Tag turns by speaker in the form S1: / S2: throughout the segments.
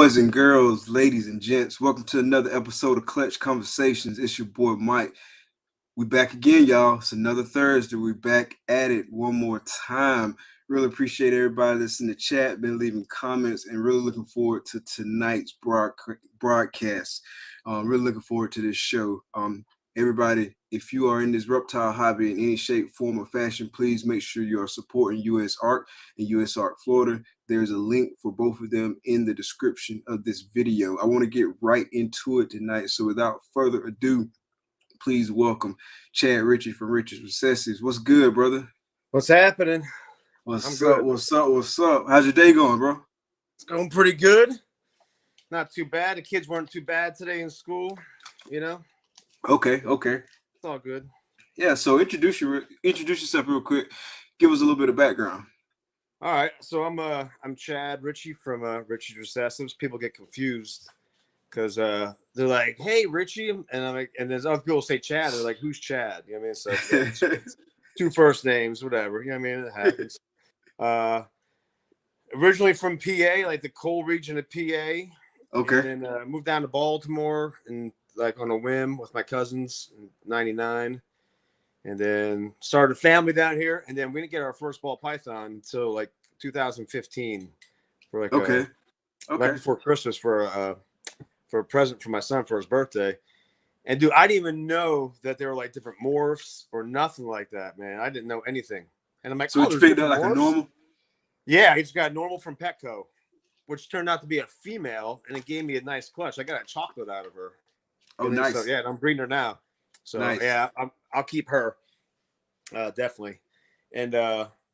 S1: Boys and girls, ladies and gents, welcome to another episode of Clutch Conversations. It's your boy Mike. We back again, y'all. It's another Thursday. We back at it one more time. Really appreciate everybody that's in the chat, been leaving comments, and really looking forward to tonight's broadcast. Really looking forward to this show. Everybody, if you are in this reptile hobby in any shape, form, or fashion, please make sure you are supporting U.S. Art and U.S. Art Florida. There's a link for both of them in the description of this video. I want to get right into it tonight. So without further ado, please welcome Chad Richie from Richies Recessives. What's good, brother?
S2: What's happening?
S1: What's up? What's up? How's your day going, bro?
S2: It's going pretty good. Not too bad. The kids weren't too bad today in school, you know?
S1: Okay.
S2: It's all good.
S1: Yeah, so introduce yourself real quick. Give us a little bit of background.
S2: All right, so I'm Chad Richie from Richies Recessives. People get confused because they're like, "Hey, Richie," and I'm like, and there's other people say Chad. They're like, "Who's Chad?" You know what I mean? So it's two first names, whatever. You know what I mean? It happens. Originally from PA, like the coal region of PA.
S1: Okay.
S2: And then moved down to Baltimore and like on a whim with my cousins in '99. And then started a family down here, and then we didn't get our first ball python until like 2015, for like right before Christmas for a present for my son for his birthday. And dude, I didn't even know that there were like different morphs or nothing like that, man. I didn't know anything. And I'm like,
S1: so you picked up like morphs? A normal?
S2: Yeah, I just got a normal from Petco, which turned out to be a female, and it gave me a nice clutch. I got a chocolate out of her.
S1: Oh, nice.
S2: So, yeah, I'm breeding her now. So
S1: nice.
S2: Yeah, I'll keep her, definitely, and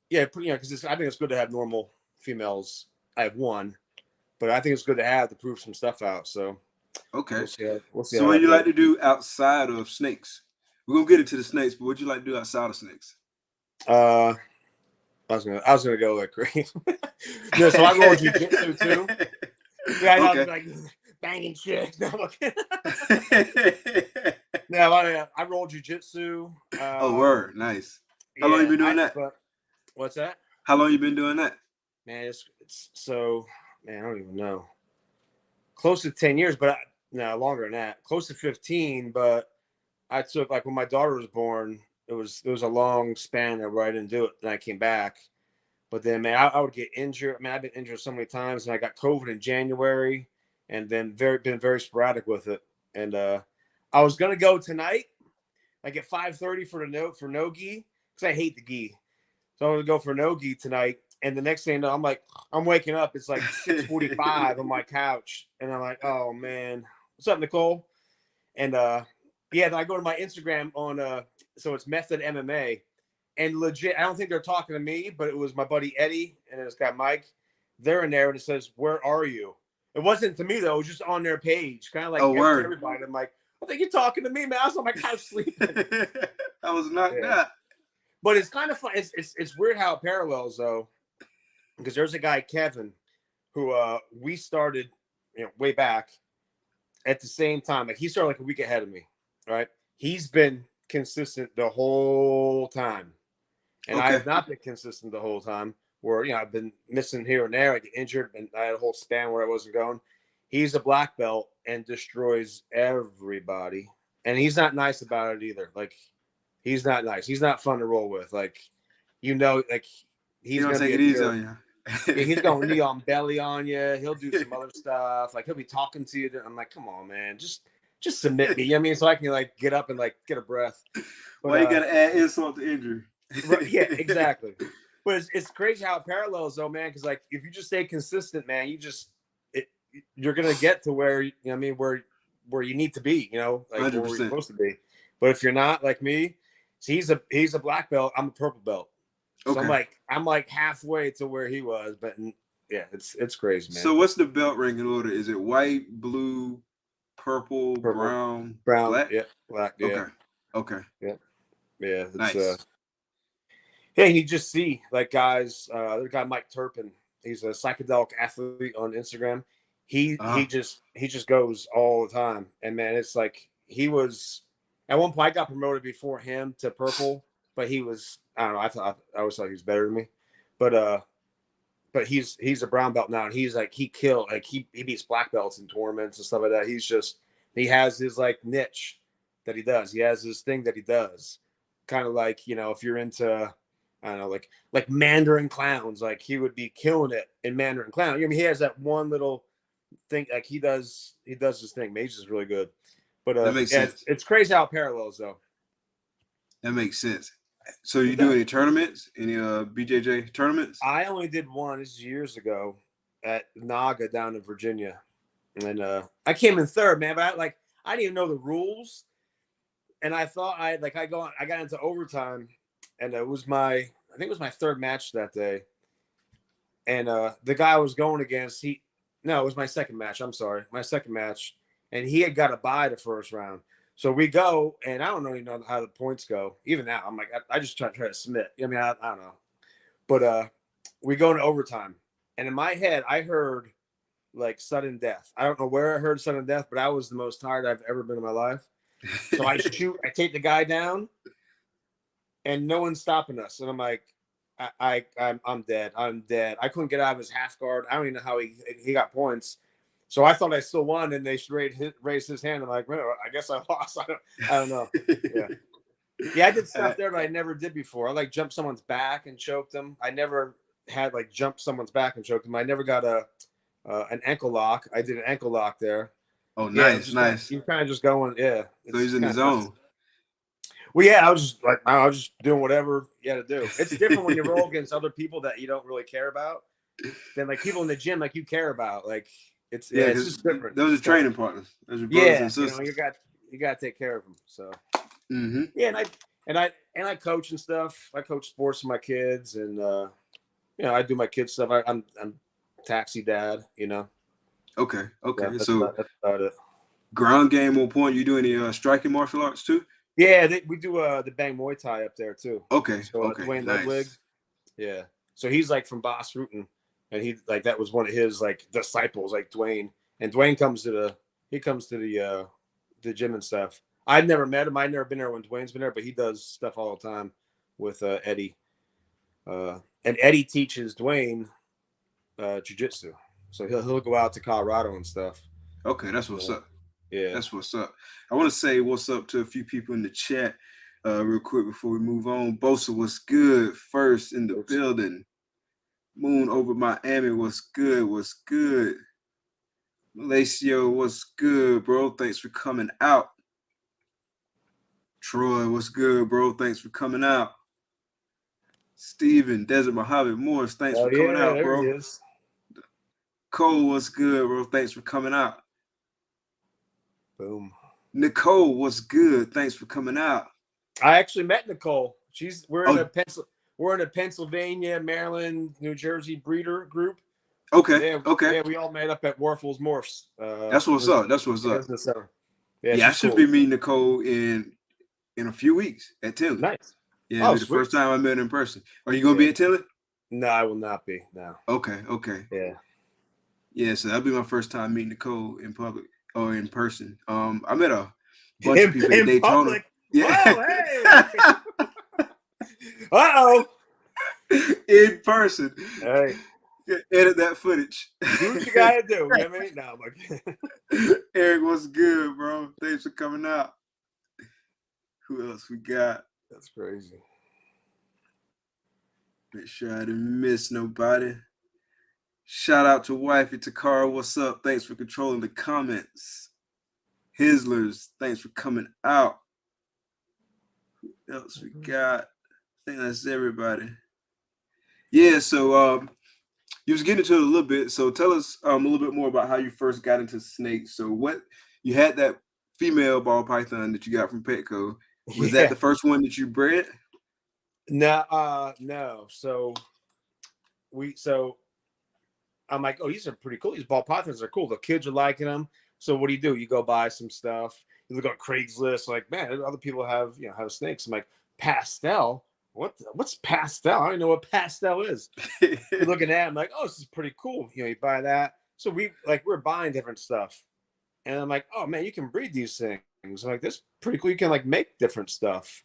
S2: because I think it's good to have normal females. I have one, but I think it's good to have to prove some stuff out. So
S1: okay,
S2: we'll see
S1: so what do you like to do outside of snakes? We're gonna get into the snakes, but what do you like to do outside of snakes?
S2: I was gonna go like crazy. No, so I roll jiu-jitsu too. Yeah, I was like banging chicks. No, no, I roll jiu-jitsu.
S1: Oh, word, nice. How long you been doing that?
S2: What's that?
S1: How long you been doing that?
S2: Man, it's so, man, I don't even know. Close to 10 years, but no, longer than that. Close to 15, but I took, like, when my daughter was born, it was a long span where I didn't do it. Then I came back. But then, man, I would get injured. I mean, I've been injured so many times, and I got COVID in January, and then been very sporadic with it. And I was gonna go tonight, like at 5:30 for no gi, because I hate the gi. So I'm gonna go for no gi tonight. And the next thing I'm like, I'm waking up. It's like 6:45 on my couch, and I'm like, oh man, what's up, Nicole? And then I go to my Instagram on so it's Method MMA. And legit, I don't think they're talking to me, but it was my buddy Eddie and this guy Mike. They're in there, and it says, "Where are you?" It wasn't to me though; it was just on their page, kind of like everybody. I'm like, I think you're talking to me, man. I was on my couch sleeping.
S1: I was knocked out.
S2: But it's kind of fun. It's weird how it parallels though, because there's a guy Kevin, who we started, way back at the same time. Like he started like a week ahead of me, right? He's been consistent the whole time. And I have not been consistent the whole time where, I've been missing here and there. I get injured and I had a whole span where I wasn't going. He's a black belt and destroys everybody. And he's not nice about it either. Like, he's not nice. He's not fun to roll with. Like, he's going to
S1: take it easy on you.
S2: He's going knee on belly on you. He'll do some other stuff. Like, he'll be talking to you. I'm like, come on, man. Just submit me. You know what I mean? So I can, like, get up and, like, get a breath. But,
S1: you got to add insult to injury.
S2: Yeah, exactly. But it's crazy how it parallels though, man, because like if you just stay consistent, man, you're gonna get to where where you need to be, like
S1: 100%.
S2: where you're supposed to be. But if you're not like me, so he's a black belt, I'm a purple belt. So I'm like halfway to where he was, but yeah, it's crazy, man.
S1: So what's the belt ranking order? Is it white, blue, purple, brown, black?
S2: Yeah, black. Yeah.
S1: Okay.
S2: Yeah. Yeah. It's,
S1: nice.
S2: Yeah, you just see like guys. The guy Mike Turpin, he's a psychedelic athlete on Instagram. He just goes all the time, and man, it's like he was at one point. I got promoted before him to purple, but he was I don't know. I always thought he was better than me, but but he's a brown belt now, and he's like he beats black belts in tournaments and stuff like that. He has his like niche that he does. He has this thing that he does, kind of like, you know, if you're into, I don't know, like Mandarin clowns, like he would be killing it in Mandarin clown. I mean, he has that one little thing, like he does his thing. Mage is really good, but
S1: That makes
S2: yeah,
S1: sense.
S2: it's crazy how it parallels though.
S1: That makes sense. So you do any tournaments? Any BJJ tournaments?
S2: I only did one. This is years ago at Naga down in Virginia, and I came in third, man. But I didn't even know the rules, and I thought I got into overtime, and I think it was my third match that day, and the guy I was going against, it was my second match. I'm sorry, my second match, and he had got a bye the first round. So we go, and I don't even know how the points go. Even now, I'm like, I just try to submit. I mean, I don't know. But we go into overtime. And in my head, I heard like sudden death. I don't know where I heard sudden death, but I was the most tired I've ever been in my life. So I take the guy down, and no one's stopping us. And I'm like, I'm dead. I'm dead. I couldn't get out of his half guard. I don't even know how he got points. So I thought I still won, and they should raise his hand. I'm like, well, I guess I lost. I don't know. Yeah, I did stuff there that I never did before. I like jumped someone's back and choked them. I never had like jumped someone's back and choked them. I never got an ankle lock. I did an ankle lock there.
S1: Oh, nice, nice.
S2: You're kind of just going, yeah.
S1: So he's in the zone.
S2: Well, yeah, I was just doing whatever you had to do. It's different when you roll against other people that you don't really care about than like people in the gym like you care about. Like it's just different.
S1: Those are training partners. Those are brothers and sisters.
S2: You got to take care of them. So
S1: yeah,
S2: and I coach and stuff. I coach sports with my kids, and I do my kids stuff. I'm taxi dad.
S1: Okay.
S2: Yeah, that's about it.
S1: Ground game on point. You do any striking martial arts too?
S2: Yeah, we do the Bang Muay Thai up there too.
S1: Okay.
S2: So Dwayne
S1: nice.
S2: Ludwig. Yeah. So he's like from Bas Rutten, and he like that was one of his like disciples, like Dwayne. And Dwayne comes to the gym and stuff. I've never met him. I've never been there when Dwayne's been there, but he does stuff all the time with Eddie. And Eddie teaches Dwayne jiu-jitsu. So he'll go out to Colorado and stuff.
S1: Okay, that's what's up.
S2: Yeah.
S1: That's what's up. I want to say what's up to a few people in the chat real quick before we move on. Bosa, what's good? First in the building. Moon over Miami, what's good? What's good? Malacio, what's good, bro? Thanks for coming out. Troy, what's good, bro? Thanks for coming out. Steven, Desert Mojave Morris, thanks for coming out, bro.
S2: He is.
S1: Cole, what's good, bro? Thanks for coming out.
S2: Boom.
S1: Nicole, what's good? Thanks for coming out.
S2: I actually met Nicole. We're in a Pennsylvania, Maryland, New Jersey breeder group.
S1: Okay.
S2: Yeah, we all met up at Warfels Morphs.
S1: That's what's up. That's what's up. Yeah, I should be meeting Nicole in a few weeks at Tinley.
S2: Nice.
S1: Yeah, the first time I met her in person. Are you gonna be at Tinley?
S2: No, I will not be. No.
S1: Okay.
S2: Yeah.
S1: Yeah, so that'll be my first time meeting Nicole in public or in person. I met a bunch of people in Daytona.
S2: Public?
S1: Yeah.
S2: Oh, hey. Uh-oh.
S1: In person.
S2: Hey.
S1: Edit that footage.
S2: Do what you gotta do. You know what I mean? No, I'm like
S1: Eric, what's good, bro? Thanks for coming out. Who else we got?
S2: That's crazy.
S1: Make sure I didn't miss nobody. Shout out to Wifey Takara. What's up? Thanks for controlling the comments. Hislers, thanks for coming out. Who else we got? I think that's everybody. Yeah, so you was getting into it a little bit. So tell us a little bit more about how you first got into snakes. So what you had that female ball python that you got from Petco. Was that the first one that you bred?
S2: No. So I'm like, oh, these are pretty cool. These ball pythons are cool. The kids are liking them. So what do? You go buy some stuff. You look on Craigslist, like, man, other people have snakes. I'm like, pastel? What's pastel? I don't even know what pastel is. Looking at it, I'm like, oh, this is pretty cool. You buy that. So we're buying different stuff. And I'm like, oh man, you can breed these things. I'm like, that's pretty cool. You can like make different stuff.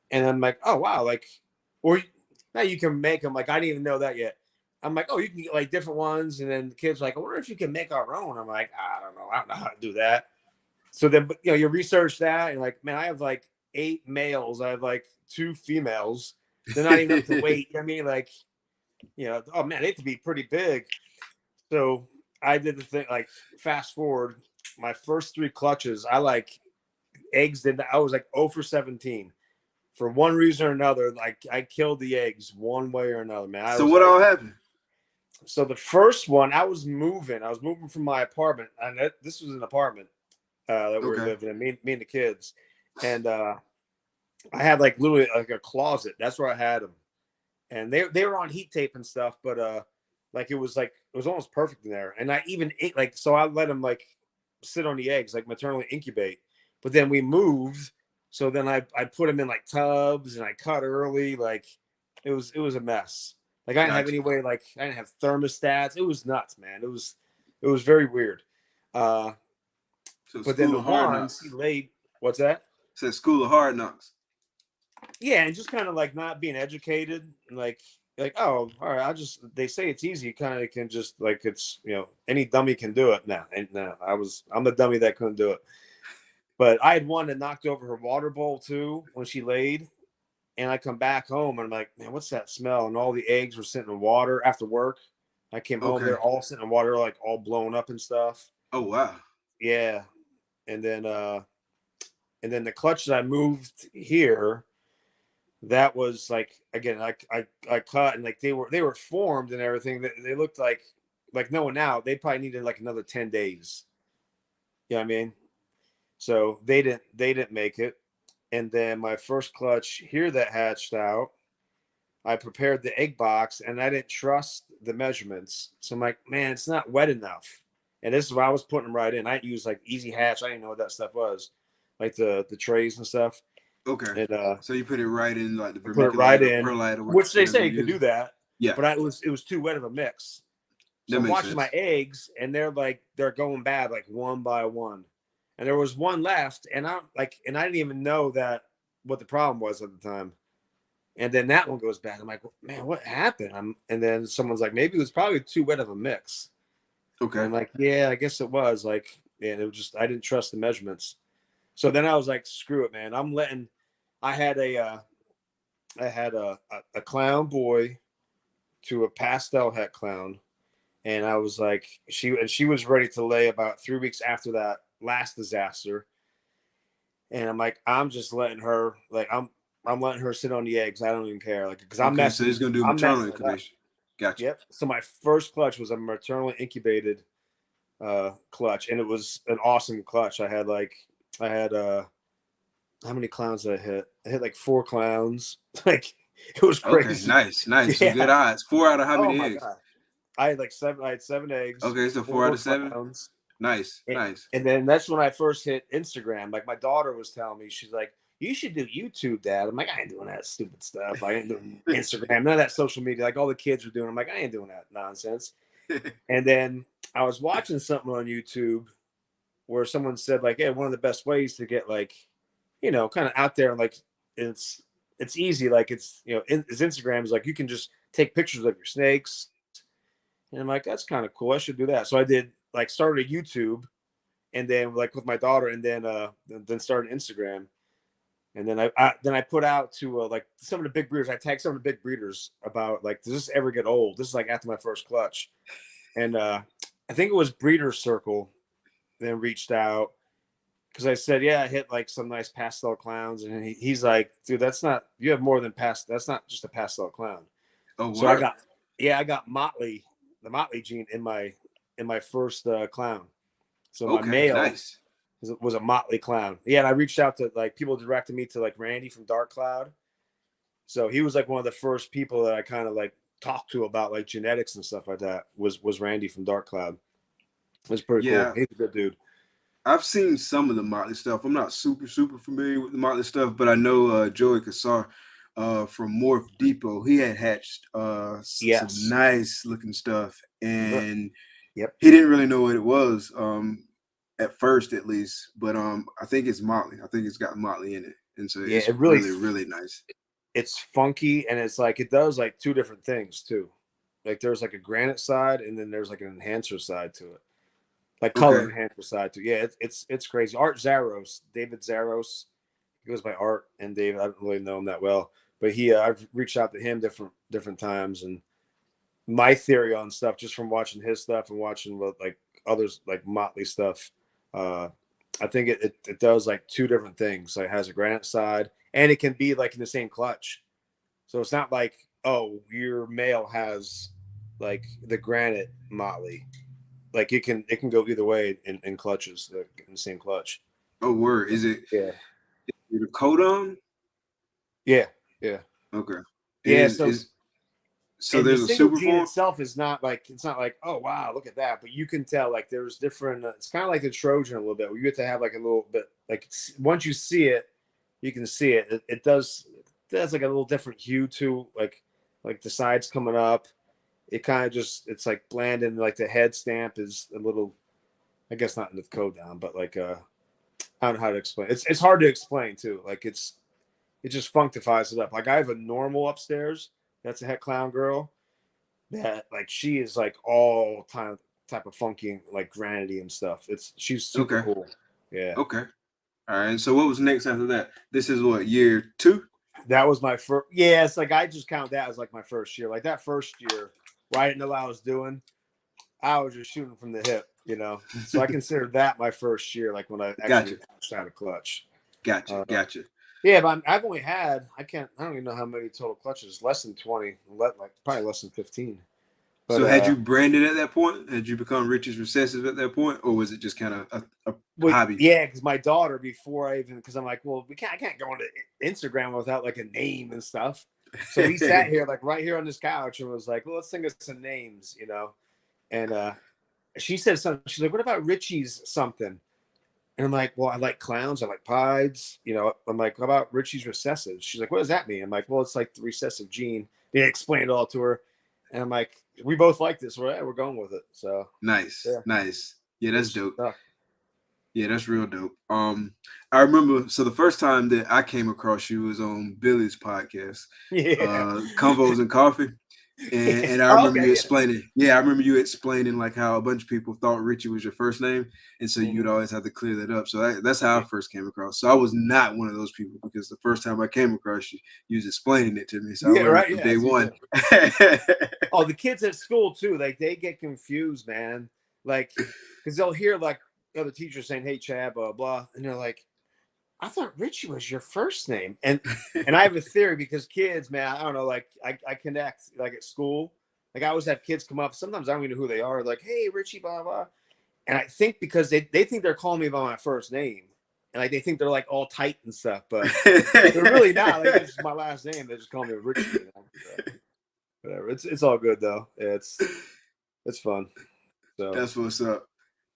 S2: And I'm like, oh wow, like, or now you can make them. Like, I didn't even know that yet. I'm like, oh, you can get like different ones. And then the kid's like, I wonder if you can make our own. I'm like, I don't know. I don't know how to do that. So then, you know, you research that and like, man, I have like 8 males. I have like 2 females. They're not even up to weight. I mean, like, you know, oh man, they have to be pretty big. So I did the thing, like fast forward, my first 3 clutches, I like eggs I was like 0 for 17. For one reason or another, like I killed the eggs one way or another, man. I
S1: So
S2: was
S1: what
S2: like,
S1: all happened?
S2: so the first one, I was moving from my apartment, and this was an apartment that we were
S1: Okay.
S2: living in, me and the kids. And I had like literally like a closet. That's where I had them. And they were on heat tape and stuff, but like it was almost perfect in there. And I even ate like, so I let them like sit on the eggs, like maternally incubate. But then we moved. So then I put them in like tubs and I cut early. Like it was a mess. Like I didn't have
S1: Gotcha.
S2: any way, like I didn't have thermostats. It was nuts, man. It was very weird.
S1: So
S2: But then
S1: school
S2: the
S1: of hard
S2: ones he
S1: knocks.
S2: laid, what's that?
S1: Said school of hard knocks.
S2: Yeah, and just kind of like not being educated, like oh, all right, they say it's easy, you kind of can just like it's any dummy can do it. No, and no, I'm the dummy that couldn't do it. But I had one that knocked over her water bowl too when she laid, and I come back home and I'm like, man, what's that smell? And all the eggs were sitting in water after work. I came home,
S1: Okay.
S2: they're all sitting in water, like all blown up and stuff.
S1: Oh wow.
S2: Yeah, and then the clutch that I moved here, that was like again I cut and like they were formed and everything. They looked like knowing now they probably needed like another 10 days. You know what I mean? So they didn't make it. And then my first clutch here that hatched out, I prepared the egg box and I didn't trust the measurements. So I'm like, man, it's not wet enough. And this is why I was putting them right in. I used like Easy Hatch. I didn't know what that stuff was, like the trays and stuff.
S1: Okay.
S2: And
S1: So you put it right in like the
S2: I put it right
S1: vermiculite or
S2: in,
S1: perlite or
S2: which they
S1: whatever
S2: say
S1: you
S2: you could
S1: use.
S2: do that.
S1: Yeah.
S2: But it was too wet of a mix. So
S1: That
S2: I'm
S1: makes
S2: watching my
S1: sense.
S2: eggs, and they're going bad like one by one. And there was one left, and I didn't even know that what the problem was at the time. And then that one goes bad. I'm like, man, what happened? And then someone's like, maybe it was probably too wet of a mix. And
S1: Okay.
S2: I'm like, yeah, I guess it was. Like, and it was just I didn't trust the measurements. So then I was like, screw it, man. I had a clown boy to a pastel het clown, and I was like, she was ready to lay about 3 weeks after that last disaster, and I'm like, I'm just letting her I'm letting her sit on the eggs. I don't even care, like because
S1: Okay. So he's gonna do
S2: I'm
S1: maternal
S2: messing it up.
S1: incubation. Gotcha.
S2: Yep. So my first clutch was a maternally incubated clutch, and it was an awesome clutch. I had how many clowns did I hit? I hit like 4 clowns. Like it was
S1: Okay.
S2: crazy.
S1: Nice. Nice. Some good
S2: Yeah.
S1: odds. 4 out of how
S2: Oh
S1: many
S2: my
S1: eggs?
S2: god. I had 7 eggs,
S1: Okay. So 4 out
S2: 4
S1: of 7.
S2: clowns.
S1: Nice.
S2: And,
S1: Nice.
S2: and then that's when I first hit Instagram. Like my daughter was telling me, she's like, "You should do YouTube, Dad." I'm like, I ain't doing that stupid stuff. I ain't doing Instagram, none of that social media. Like all the kids were doing. I'm like, I ain't doing that nonsense. And then I was watching something on YouTube where someone said like, "Hey, one of the best ways to get like, kind of out there and like it's easy. Like it's it's Instagram is like you can just take pictures of your snakes." And I'm like, that's kind of cool. I should do that. So I did like started a YouTube, and then like with my daughter, and then started Instagram, and then I put out to like some of the big breeders. I tagged some of the big breeders about like, does this ever get old? This is like after my first clutch, and I think it was Breeder Circle then reached out because I said, yeah, I hit like some nice pastel clowns, and he's like, dude, you have more than that's not just a pastel clown.
S1: Oh,
S2: So
S1: what?
S2: I got Motley, the Motley gene in my first clown. So my
S1: Okay.
S2: male
S1: Nice.
S2: was a Motley clown. Yeah, and I reached out to like people directed me to like Randy from Dark Cloud. So he was like one of the first people that I kind of like talked to about like genetics and stuff like that. Was Randy from Dark Cloud. It was pretty cool.
S1: Yeah.
S2: He's a good dude.
S1: I've seen some of the Motley stuff. I'm not super familiar with the Motley stuff, but I know Joey Cassar from Morph Depot. He had hatched some
S2: Yes.
S1: nice looking stuff, and
S2: Yep.
S1: he didn't really know what it was at first, at least. But I think it's Motley. I think it's got Motley in it, and so
S2: Yeah,
S1: it's
S2: it
S1: really nice.
S2: it's funky, and it's like it does like 2 different things too. Like there's like a granite side, and then there's like an enhancer side to it, like color
S1: Okay.
S2: enhancer side to it. Yeah, it's crazy. Art Zaros, David Zaros, he goes by Art, and David, I don't really know him that well, but I've reached out to him different times, and my theory on stuff just from watching his stuff and watching what like others like Motley stuff. I think it does like two different things. Like it has a granite side, and it can be like in the same clutch. So it's not like, oh, your male has like the granite Motley. Like it can go either way in clutches, like in the same clutch.
S1: Oh, word. Is it
S2: Yeah.
S1: the codon?
S2: Yeah. Yeah.
S1: Okay.
S2: Yeah.
S1: Is so
S2: And the
S1: there's a
S2: single
S1: super
S2: gene
S1: form?
S2: itself is not like, it's not like, oh wow, look at that, but you can tell like there's different, it's kind of like the Trojan a little bit, where you get to have like a little bit like once you see it, you can see it. It does like a little different hue too, like the sides coming up. It kind of just, it's like bland, and like the head stamp is a little, I guess not in the code down, but like I don't know how to explain. It's hard to explain too. Like it just functifies it up. Like I have a normal upstairs that's a het clown girl that like she is like all type of funky like granity and stuff. She's super
S1: Okay.
S2: cool. Yeah.
S1: Okay. All right. So what was next after that? This is what, year 2?
S2: That was my first. Yeah, it's like I just count that as like my first year. Like that first year, where I didn't know what I was doing, I was just shooting from the hip, you know. So I consider that my first year, like when I actually shot a clutch.
S1: Gotcha.
S2: Yeah, but I've only had, I don't even know how many total clutches. Less than 20, like probably less than 15. But
S1: So had you branded at that point? Had you become Richies Recessives at that point, or was it just kind of a hobby?
S2: Yeah, because my daughter, before I even, because I'm like, well, I can't go into Instagram without like a name and stuff. So we sat here like right here on this couch and was like, well, let's think of some names, you know. And she said something. She's like, what about Richie's something? And I'm like, well, I like clowns. I like pies. You know, I'm like, how about Richies Recessives? She's like, what does that mean? I'm like, well, it's like the recessive gene. They explained it all to her. And I'm like, we both like this. We're going with it. So
S1: Nice. Yeah, that's dope.
S2: Stuff.
S1: Yeah, that's real dope. I remember. So the first time that I came across you was on Billy's podcast, Convos and Coffee, and I remember you explaining. Yeah, I remember you explaining like how a bunch of people thought Richie was your first name, and so you'd always have to clear that up. So that's how I first came across. So I was not one of those people, because the first time I came across you, you was explaining it to me. So I learned from day one.
S2: Oh, the kids at school too, like they get confused, man. Like, because they'll hear like other teachers saying, "Hey, Chad," blah blah, and they're like, "I thought Richie was your first name." And I have a theory, because kids, man, I don't know, like I connect like at school. Like I always have kids come up. Sometimes I don't even know who they are. Like, "Hey, Richie," blah blah. And I think because they think they're calling me by my first name, and like they think they're like all tight and stuff, but they're really not. Like, it's my last name. They just call me Richie. You know? So, whatever. It's all good though. Yeah, it's fun. So
S1: that's what's up.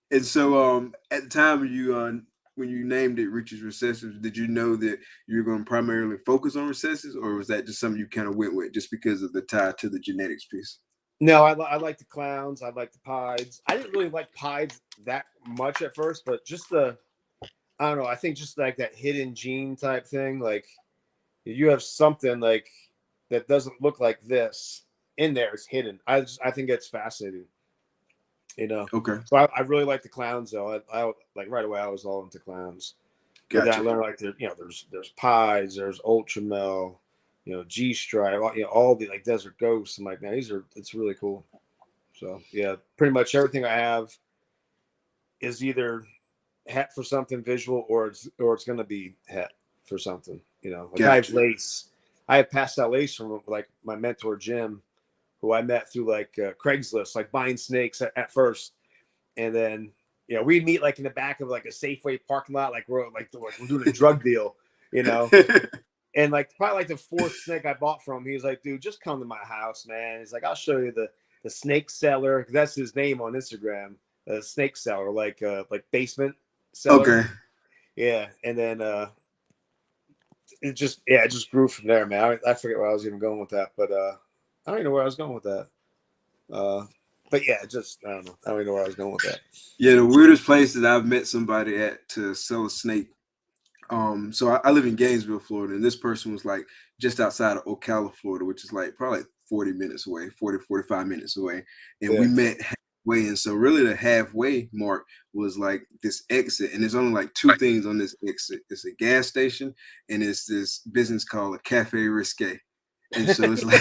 S1: And so, at the time when you named it Richies Recessives, did you know that you were going to primarily focus on recessives, or was that just something you kind of went with just because of the tie to the genetics piece?
S2: no, I like the clowns. I like the pies. I didn't really like pies that much at first, but just I don't know. I think just like that hidden gene type thing. Like you have something like that doesn't look like this in there. It's hidden. I think it's fascinating. You know.
S1: Okay.
S2: So I really like the clowns though. I like right away. I was all into clowns. But then I learned like there's pies, there's Ultramel, G Stripe, all the like Desert Ghosts. I'm like, man, it's really cool. So yeah, pretty much everything I have is either het for something visual, or it's gonna be het for something. Like I have lace. I have pastel lace from like my mentor Jim, who I met through like Craigslist, like buying snakes at first, and then we'd meet like in the back of like a Safeway parking lot, like we're doing a drug deal, and like probably like the fourth snake I bought from him, he was like, dude, just come to my house, man. He's like, I'll show you the snake seller. That's his name on Instagram, snake seller, like basement seller.
S1: Okay.
S2: Yeah, and then it just grew from there, man. I forget where I was even going with that, but I don't even know where I was going with that. But yeah, just I don't know. I don't even know where I was going with that.
S1: Yeah, the weirdest place that I've met somebody at to sell a snake. So I live in Gainesville, Florida, and this person was like just outside of Ocala, Florida, which is like probably 40 minutes away, 40, 45 minutes away. And
S2: Yeah.
S1: we met halfway. And so really the halfway mark was like this exit. And there's only like two things on this exit. It's a gas station and it's this business called a Cafe Risque. And so it's like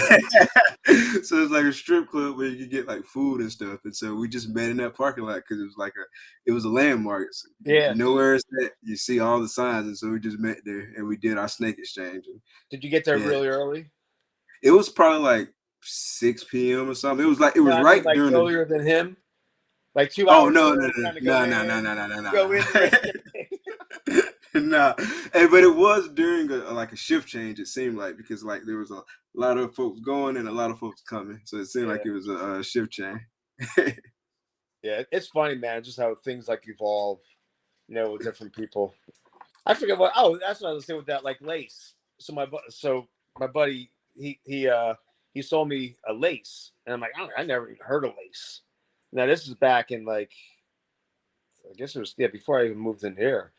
S1: so it's like a strip club where you can get like food and stuff. And so we just met in that parking lot because it was a landmark. So
S2: Yeah.
S1: you know where it's at. You see all the signs, and so we just met there and we did our snake exchange. And,
S2: Did you get there
S1: yeah,
S2: really early?
S1: it was probably like 6 p.m. or something. It was like it was
S2: No, I mean
S1: right
S2: like
S1: during the.
S2: earlier than him. Like 2
S1: Oh
S2: hours
S1: no
S2: early, trying to go in,
S1: no.
S2: go in risky.
S1: Nah, hey, but it was during like a shift change. It seemed like because like there was a lot of folks going and a lot of folks coming, so it seemed like
S2: Yeah.
S1: it was a shift change.
S2: Yeah, it's funny, man, just how things like evolve, you know, with different people. I forget what. Oh, that's what I was saying with that, like lace. So my buddy, he sold me a lace, and I'm like, I never even heard of lace. Now this is back in like, I guess it was before I even moved in here.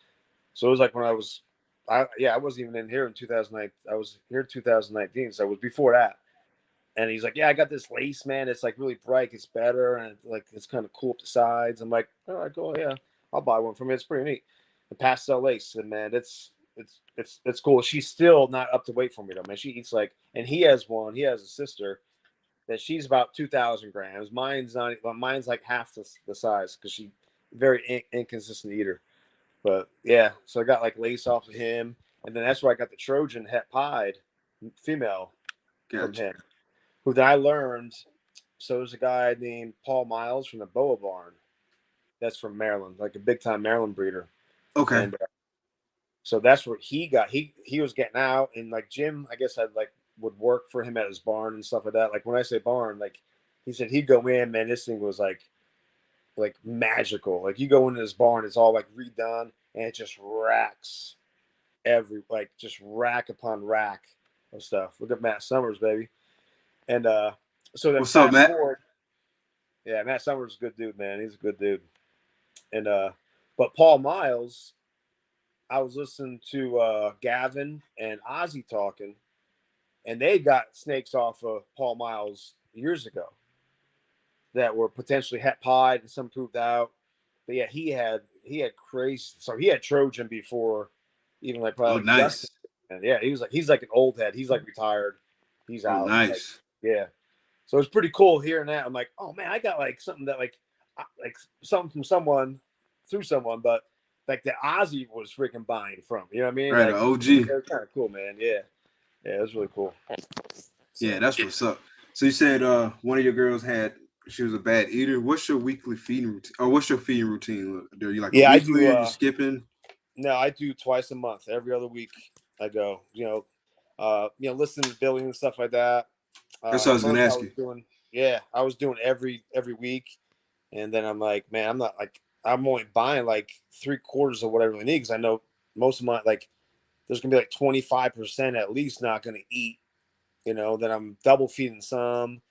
S2: So it was like when I wasn't even in here in 2009. I was here in 2019, so it was before that. And he's like, yeah, I got this lace, man. It's like really bright. It's better. And like, it's kind of cool up the sides. I'm like, all right, cool. Yeah, I'll buy one from you. It's pretty neat. The pastel lace. And man, it's cool. She's still not up to weight for me though, man. She eats like, and he has one. He has a sister that she's about 2,000 grams. Mine's not, but mine's like half the size because she very inconsistent eater. But yeah, so I got like lace off of him. And then that's where I got the Trojan het pied female from
S1: Gotcha.
S2: him, who then I learned. So there's a guy named Paul Miles from the Boa Barn. That's from Maryland, like a big time Maryland breeder.
S1: Okay.
S2: And so that's where he got. He was getting out, and like Jim, I guess I like would work for him at his barn and stuff like that. Like when I say barn, like he said he'd go in, man. This thing was like magical. Like you go into this barn, it's all like redone, and it just racks just rack upon rack of stuff. Look at Matt Summers, baby. And so then
S1: What's up,
S2: fast
S1: Matt?
S2: forward, yeah, Matt Summers is a good dude, man. He's a good dude. And but Paul Miles, I was listening to Gavin and Ozzy talking, and they got snakes off of Paul Miles years ago that were potentially het pied and some proved out. But yeah, he had crazy. So he had Trojan before, even like
S1: Oh,
S2: probably like Dustin.
S1: nice.
S2: And yeah, he's like an old head. He's like retired. He's
S1: Oh,
S2: out. Like
S1: nice.
S2: yeah. So it's pretty cool hearing that. I'm like, oh man, I got like something that like something from someone through someone, but like that Ozzy was freaking buying from. You know what I mean?
S1: Right, an
S2: Like
S1: OG.
S2: it was kind of cool, man. Yeah, yeah, it was really cool. So
S1: Yeah, that's what's up. So you said one of your girls she was a bad eater. What's your weekly feeding routine? Or what's your feeding routine? Do you like a
S2: yeah, I
S1: weekly?
S2: do.
S1: Are you skipping?
S2: No, I do twice a month. Every other week, I go. Listen to Billy and stuff like that.
S1: That's what I
S2: At
S1: was gonna
S2: first,
S1: ask you.
S2: I was doing every week, and then I'm like, man, I'm not like I'm only buying like 3/4 of what I really need because I know most of my like there's gonna be like 25% at least not gonna eat. You know, then I'm double feeding some,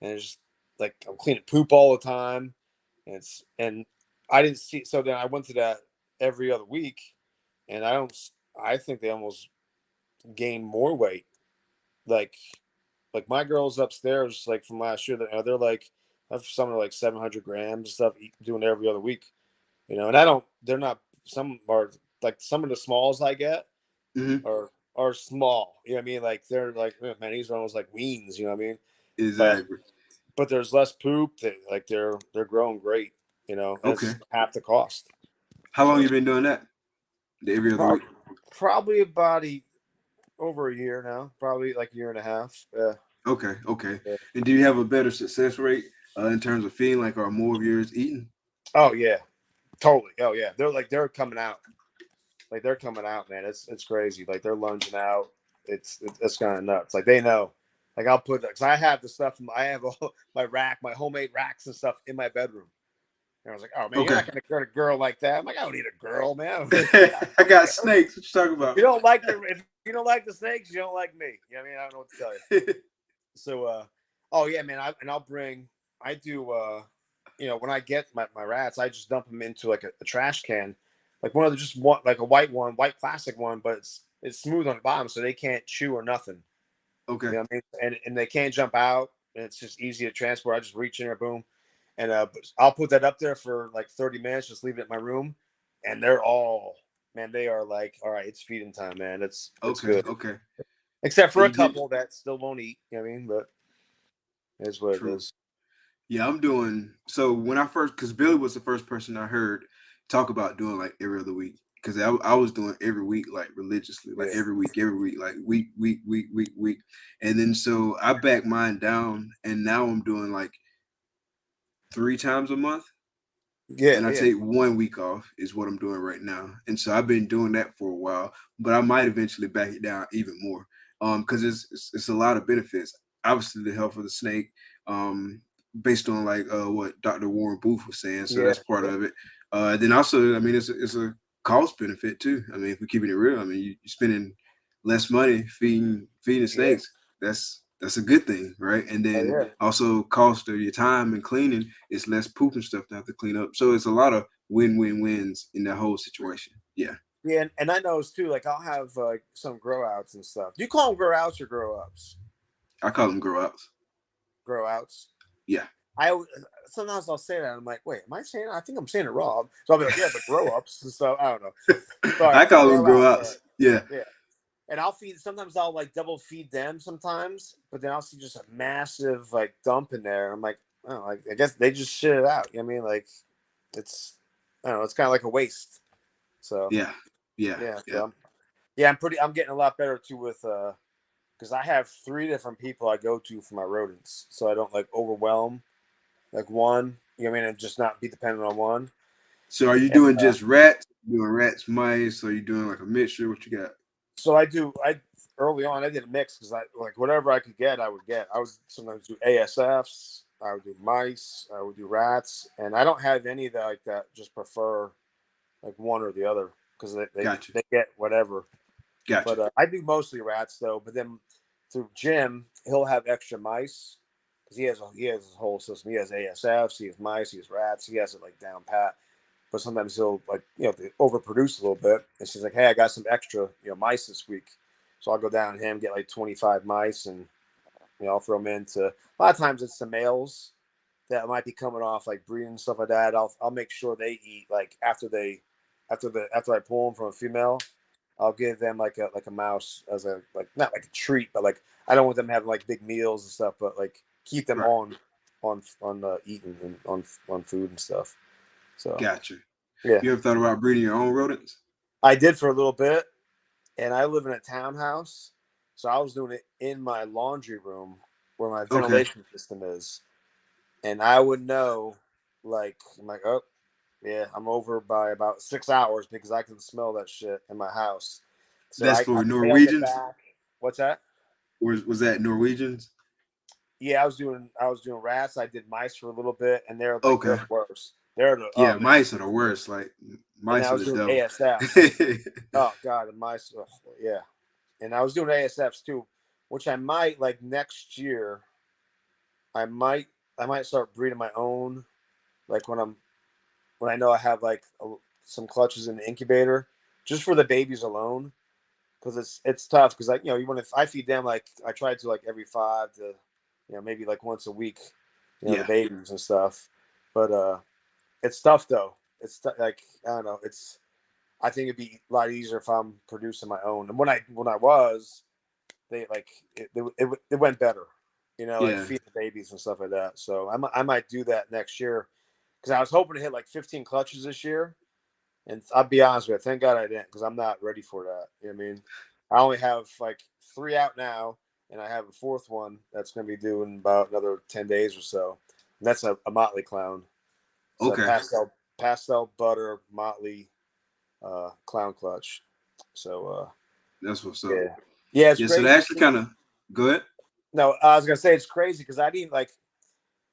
S2: and it's like I'm cleaning poop all the time, and I didn't see. So then I went to that every other week, and I think they almost gained more weight. Like like my girls upstairs, like from last year, they're like some are like 700 grams and stuff, doing it every other week. You know, and they're not. Some are like some of the smalls I get
S1: Mm-hmm.
S2: are small. You know what I mean? Like they're like man, these are almost like weens. You know what I mean? But
S1: Exactly.
S2: but there's less poop. They're growing great. You know, and
S1: Okay.
S2: it's half the cost.
S1: How long
S2: So
S1: you been doing that? Every other week.
S2: probably about over a year now. Probably like a year and a half.
S1: Okay. Okay.
S2: Yeah.
S1: And do you have a better success rate in terms of feeding? Like, are more of yours eating?
S2: Oh yeah, totally. Oh yeah, they're coming out. Like they're coming out, man. It's crazy. Like they're lunging out. It's kind of nuts. Like they know. Like I'll put because I have the stuff. I have my homemade racks and stuff in my bedroom. And I was like, oh man, you're
S1: Okay.
S2: not gonna get a girl like that. I'm like, I don't need a girl, man.
S1: I got snakes. What you talking about?
S2: If you don't like the snakes, you don't like me. You know what I mean? I don't know what to tell you. So oh yeah, man. I do when I get my rats, I just dump them into like a trash can, like one of the like a white plastic one, but it's smooth on the bottom, so they can't chew or nothing.
S1: Okay.
S2: You know what I mean? And they can't jump out, and it's just easy to transport. I just reach in there, boom, and I'll put that up there for like 30 minutes, just leave it in my room, and they're all, man, they are like, all right, it's feeding time, man. It's
S1: Okay.
S2: good.
S1: Okay.
S2: Except for
S1: And
S2: a
S1: you get
S2: couple that still won't eat. You know what I mean? But it is what it
S1: true.
S2: is.
S1: Yeah, I'm doing so when I first because Billy was the first person I heard talk about doing like every other week because I was doing every week like religiously like
S2: Yeah.
S1: every week like week, and then so I backed mine down and now I'm doing like 3 times a month
S2: Yeah,
S1: and I
S2: yeah.
S1: take 1 week off is what I'm doing right now. And so I've been doing that for a while, but I might eventually back it down even more. Because it's a lot of benefits. Obviously, the health of the snake, based on like what Dr. Warren Booth was saying. So
S2: Yeah.
S1: that's part of it. Then also, I mean, it's a cost benefit too. I mean, if we're keeping it real, I mean, you're spending less money feeding
S2: Yeah.
S1: snakes. That's a good thing, right? And
S2: Oh
S1: then
S2: yeah.
S1: also cost of your time and cleaning, it's less poop and stuff to have to clean up. So it's a lot of win-win-wins in that whole situation. Yeah.
S2: Yeah, and I noticed too, like I'll have some grow outs and stuff. Do you call them grow outs or grow ups?
S1: I call them grow outs.
S2: Grow outs.
S1: Yeah.
S2: I sometimes I'll say that I'm like, wait, am I saying? I think I'm saying it wrong. So I'll be like, yeah, but grow ups and stuff. I don't know. Sorry,
S1: I call them
S2: grow
S1: grow
S2: outs. Sorry.
S1: outs. Yeah.
S2: Yeah, and I'll feed. Sometimes I'll like double feed them sometimes, but then I'll see just a massive like dump in there. I'm like, oh, like I guess they just shit it out. You know what I mean? Like it's, I don't know. It's kind of like a waste. So
S1: Yeah. Yeah.
S2: yeah,
S1: Yeah.
S2: so I'm getting a lot better too with because I have 3 different people I go to for my rodents, so I don't like overwhelm like one. You know what I mean? And just not be dependent on one.
S1: So are you
S2: And
S1: doing just rats? Doing rats, mice? Or are you doing like a mixture? What you got?
S2: so I early on I did a mix because I like whatever I could get I would get. I would sometimes do ASFs, I would do mice, I would do rats, and I don't have any that like that. Just prefer like one or the other because
S1: Gotcha.
S2: they get whatever.
S1: Gotcha.
S2: But I do mostly rats though. But then through Jim, he'll have extra mice because he has his whole system. He has ASFs, he has mice, he has rats. He has it like down pat. But sometimes he'll like overproduce a little bit. And she's like, hey, I got some extra mice this week, so I'll go down to him get like 25 mice and I'll throw them into. A lot of times it's the males that might be coming off like breeding and stuff like that. I'll make sure they eat like after I pull them from a female. I'll give them like a mouse as a like not like a treat, but like I don't want them having like big meals and stuff, but like keep them
S1: Right.
S2: on eating and on food and stuff. So
S1: Gotcha.
S2: yeah,
S1: You ever thought about breeding your own rodents?
S2: I did for a little bit, and I live in a townhouse, so I was doing it in my laundry room where my
S1: Okay.
S2: ventilation system is, and I would know like I'm like oh yeah, I'm over by about 6 hours because I can smell that shit in my house. So
S1: That's
S2: I
S1: for
S2: mailed it
S1: Norwegians?
S2: back. What's that?
S1: Or was that Norwegians?
S2: Yeah, I was doing rats. I did mice for a little bit, and they're
S1: Okay.
S2: the worst. They're the
S1: Yeah,
S2: oh man.
S1: mice are the worst. Like
S2: And
S1: mice
S2: I
S1: are
S2: was
S1: the
S2: doing
S1: devil.
S2: ASFs. Oh god, the mice. Oh, yeah, and I was doing ASFs too, which I might like next year. I might start breeding my own, like when I know I have like some clutches in the incubator, just for the babies alone, because it's tough because like you want to I feed them like I try to like every 5 to maybe like once a week, the
S1: Yeah.
S2: babies and stuff, but it's tough though. Like I don't know. I think it'd be a lot easier if I'm producing my own. And when I was, they like it went better, like
S1: Yeah.
S2: feed the babies and stuff like that. So I might do that next year because I was hoping to hit like 15 clutches this year. And I'll be honest with you, thank God I didn't because I'm not ready for that. You know what I mean? I only have like 3 out now, and I have a 4th one that's going to be due in about another 10 days or so. And that's a Motley clown. It's a
S1: Okay.
S2: pastel butter Motley clown clutch. So
S1: That's what's up.
S2: yeah, yeah, it's
S1: Yeah, so they
S2: crazy.
S1: actually kind of go ahead.
S2: No, I was gonna say it's crazy because I didn't like.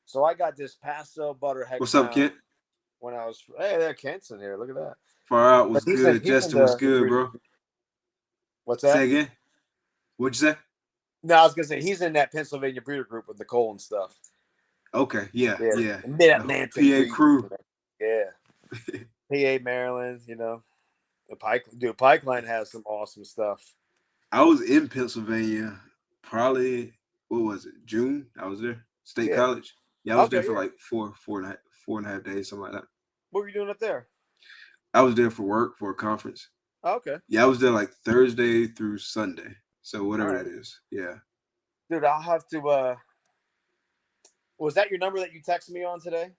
S2: So I got this pastel butter head
S1: What's up,
S2: clown
S1: Kent?
S2: when I was. Hey, there, Kent's in here. Look at that.
S1: Far out
S2: But
S1: was good.
S2: he's in
S1: Justin was
S2: the
S1: good,
S2: breeder.
S1: bro.
S2: What's
S1: Say
S2: that?
S1: again. What'd you say?
S2: No, I was gonna say he's in that Pennsylvania breeder group with Nicole and stuff.
S1: Okay. Yeah.
S2: Yeah,
S1: Yeah.
S2: Mid
S1: The
S2: Atlantic
S1: PA
S2: breed.
S1: crew.
S2: Yeah, PA Maryland. The Pike line has some awesome stuff.
S1: I was in Pennsylvania probably, what was it, June? I was there, State
S2: Yeah.
S1: College. Yeah, I was there
S2: Okay.
S1: for
S2: Yeah.
S1: like four and a half days, something like that.
S2: What were you doing up there?
S1: I was there for work for a conference.
S2: Okay.
S1: Yeah, I was there like Thursday through Sunday. So
S2: All
S1: whatever
S2: right,
S1: that is. Yeah.
S2: dude. I'll have to. Was that your number that you texted me on today?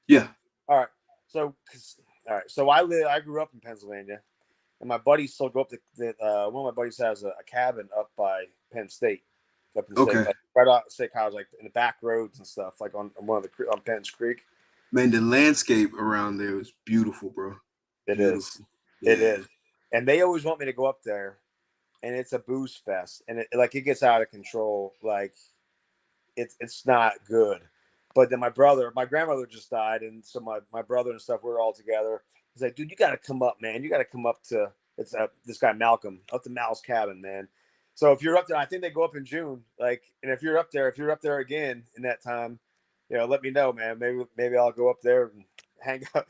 S1: Yeah.
S2: All right. So, all right. So I grew up in Pennsylvania, and my buddies still go up one of my buddies has a cabin up by Penn State, up in State,
S1: Okay.
S2: like right out State College, like in the back roads and stuff, like on one of the on Penn's Creek.
S1: Man, the landscape around there is beautiful, bro.
S2: It is.
S1: Beautiful.
S2: It
S1: Yeah.
S2: is. And they always want me to go up there, and it's a booze fest, and it gets out of control. Like it's not good. But then my grandmother just died, and so my brother and stuff, we're all together. He's like, dude, you got to come up, man. You got to come up to this guy Malcolm up to Mal's cabin, man. So if you're up there, I think they go up in June. Like, and if you're up there again in that time, let me know, man. Maybe I'll go up there and hang out.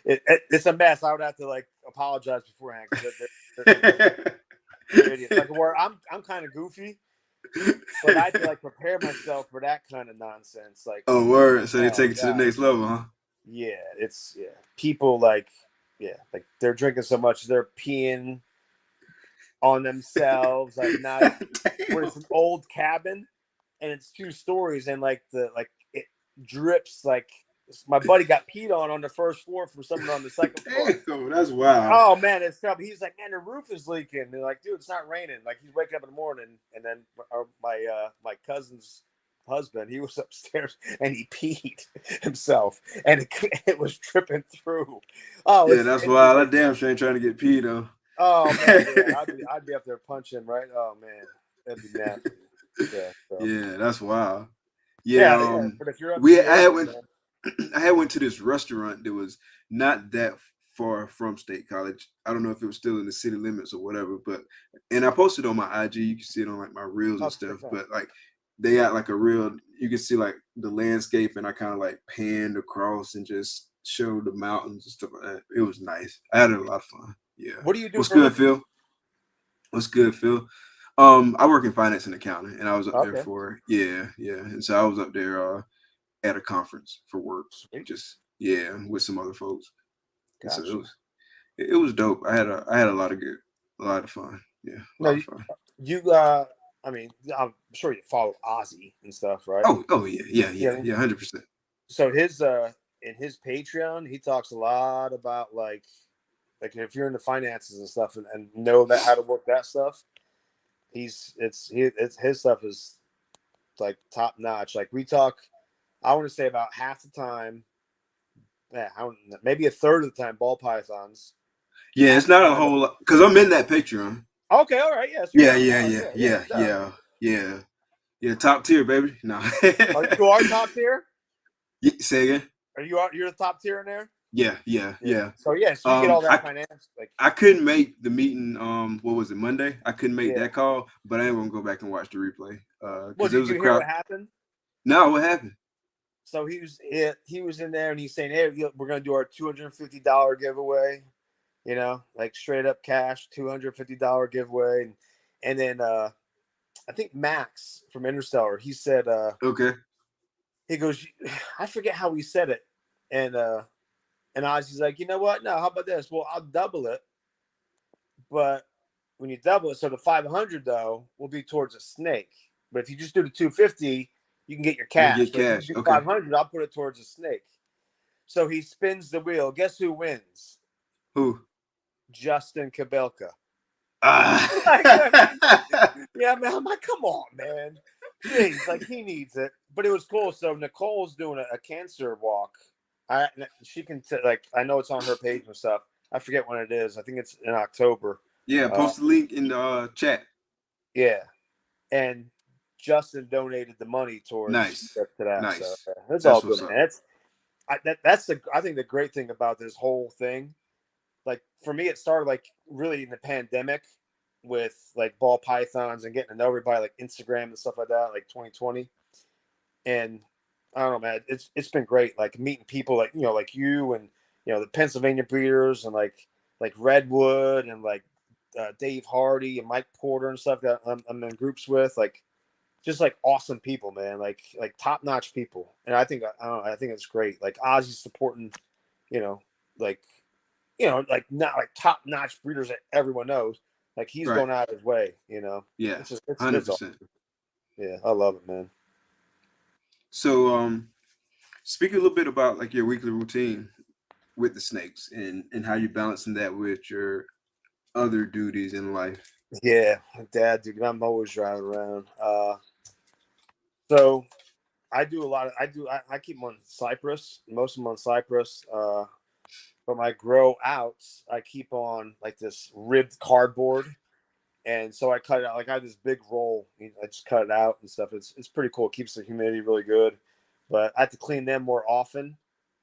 S2: It's a mess. I would have to like apologize beforehand because they're idiots. Like where I'm kind of goofy, but I had to like prepare myself for that kind of nonsense. Like,
S1: Oh, word. So they
S2: oh
S1: take it to the
S2: god,
S1: next level, huh?
S2: yeah, people like they're drinking so much they're peeing on themselves. Like not where it's an old cabin and it's 2 stories and like it drips. Like my buddy got peed on the first floor from someone on the second floor.
S1: Damn, that's wild.
S2: Oh man, it's tough. He's like, man, the roof is leaking. And they're like, dude, it's not raining. Like he's waking up in the morning, and then my cousin's husband, he was upstairs and he peed himself, and it was dripping through. Oh,
S1: Yeah, that's wild. That damn sure ain't trying to get peed though.
S2: oh man, yeah, I'd be up there punching, right? Oh man, that'd be nasty. Yeah, so.
S1: Yeah, that's wild. Yeah,
S2: Yeah. But if you're up,
S1: I had went to this restaurant that was not that far from State College. I don't know if it was still in the city limits or whatever, and I posted on my IG. You can see it on like my reels and stuff. But like they got like you can see like the landscape, and I kind of like panned across and just showed the mountains and stuff like that. It was nice. I had a lot of fun. Yeah.
S2: What do you do?
S1: What's good, Phil? What's good, Phil? I work in finance and accounting, and I was up there for and so I was up there at a conference for work.
S2: Sweet.
S1: Just with some other folks.
S2: Gotcha.
S1: So it was dope. I had a lot of fun. Yeah, a lot of fun.
S2: You I mean, I'm sure you follow Ozzy and stuff, right?
S1: Oh yeah, 100%.
S2: So in his Patreon, he talks a lot about like if you're in the finances and stuff and know that how to work that stuff, his stuff is like top notch. Like we talk, I want to say about half the time, maybe a third of the time, ball pythons.
S1: Yeah, it's not a whole lot because I'm in that Patreon.
S2: Okay, all right,
S1: Yeah. Top tier, baby. No.
S2: You are top tier?
S1: Say again.
S2: You're the top tier in there?
S1: Yeah.
S2: So you get all that finance. Like
S1: I couldn't make the meeting. What was it, Monday? I couldn't make that call, but I am gonna go back and watch the replay. Because it was a crowd.
S2: What happened?
S1: No, what happened?
S2: So he was in there and he's saying, "Hey, we're gonna do our $250 giveaway." Like straight up cash, $250 giveaway, and then I think Max from Interstellar, he said,
S1: okay.
S2: He goes, I forget how he said it, and Ozzy's like, you know what? No, how about this? Well, I'll double it, but when you double it, so the 500 though will be towards a snake. But if you just do the 250, you can get your cash.
S1: You get cash.
S2: If you do 500, I'll put it towards a snake. So he spins the wheel. Guess who wins?
S1: Who?
S2: Justin Kabelka. Yeah, man. I'm like, come on, man. Jeez, like he needs it. But it was cool. So Nicole's doing a cancer walk. She can I know it's on her page and stuff. I forget when it is. I think it's in October.
S1: Yeah, post the link in the chat.
S2: Yeah, and Justin donated the money towards to that.
S1: Nice.
S2: So, that's all good, man. I think the great thing about this whole thing. Like for me, it started like really in the pandemic with like ball pythons and getting to know everybody, like Instagram and stuff like that, like 2020. And I don't know, man, it's been great. Like meeting people like like you and the Pennsylvania breeders and like Redwood and like Dave Hardy and Mike Porter and stuff that I'm in groups with, like just like awesome people, man, like top notch people. And I think I don't know, I think it's great. Like Ozzy's supporting, you know, like like not like top notch breeders that everyone knows. Like he's
S1: Right.
S2: going out of his way,
S1: Yeah.
S2: It's just
S1: 100%.
S2: awesome. Yeah, I love it, man.
S1: So speak a little bit about like your weekly routine with the snakes and how you're balancing that with your other duties in life.
S2: Yeah, Dad, dude, I'm always driving around. So I do a lot of I keep them on Cypress, most of them on Cypress. But my grow outs, I keep on like this ribbed cardboard, and so I cut it out. Like I have this big roll, I just cut it out and stuff. It's pretty cool. It keeps the humidity really good, but I have to clean them more often.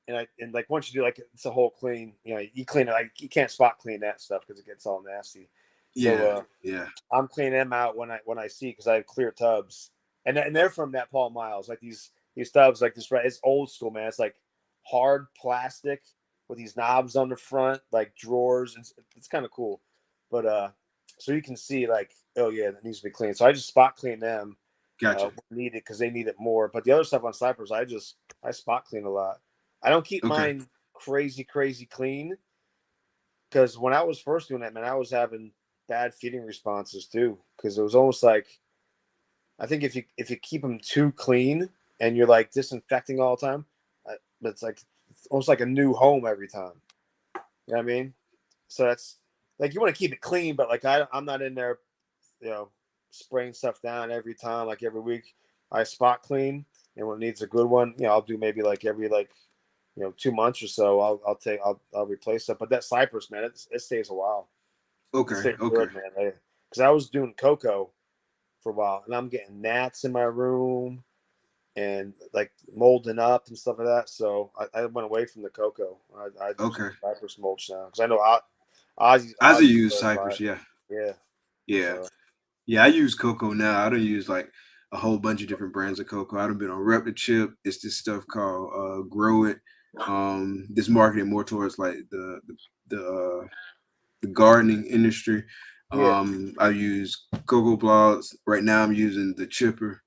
S2: And like once you do like it's a whole clean, you clean it like you can't spot clean that stuff because it gets all nasty. So
S1: Yeah.
S2: I'm cleaning them out when I see because I have clear tubs, and they're from that Paul Miles. Like these tubs, like this, right? It's old school, man. It's like hard plastic with these knobs on the front, like drawers. It's kind of cool, but so you can see like, oh yeah, that needs to be clean. So I just spot clean them
S1: Gotcha.
S2: when needed because they need it more. But the other stuff on Cypress, I spot clean a lot. I don't keep
S1: Okay.
S2: mine crazy clean because when I was first doing that, man, I was having bad feeding responses too because it was almost like I think if you keep them too clean and you're like disinfecting all the time, it's like it's almost like a new home every time. You know what I mean? So that's like you want to keep it clean, but like I'm not in there, spraying stuff down every time. Like every week, I spot clean, and when it needs a good one, I'll do maybe like every 2 months or so. I'll replace it. But that Cypress, man, it stays a while. It
S1: Okay.
S2: stays
S1: Okay.
S2: good, man. Because I was doing cocoa for a while, and I'm getting gnats in my room and like molding up and stuff like that. So I went away from the cocoa. I do some
S1: Okay.
S2: Cypress mulch now because I know
S1: As I
S2: Ozzy
S1: use
S2: swears by
S1: Cypress,
S2: it.
S1: yeah.
S2: Yeah.
S1: Yeah.
S2: So
S1: Yeah, I use cocoa now. I don't use like a whole bunch of different brands of cocoa. I done been on Rep the Chip. It's this stuff called Grow It. This marketing more towards like the the gardening industry.
S2: yeah.
S1: I use Cocoa Blogs. Right now I'm using the chipper.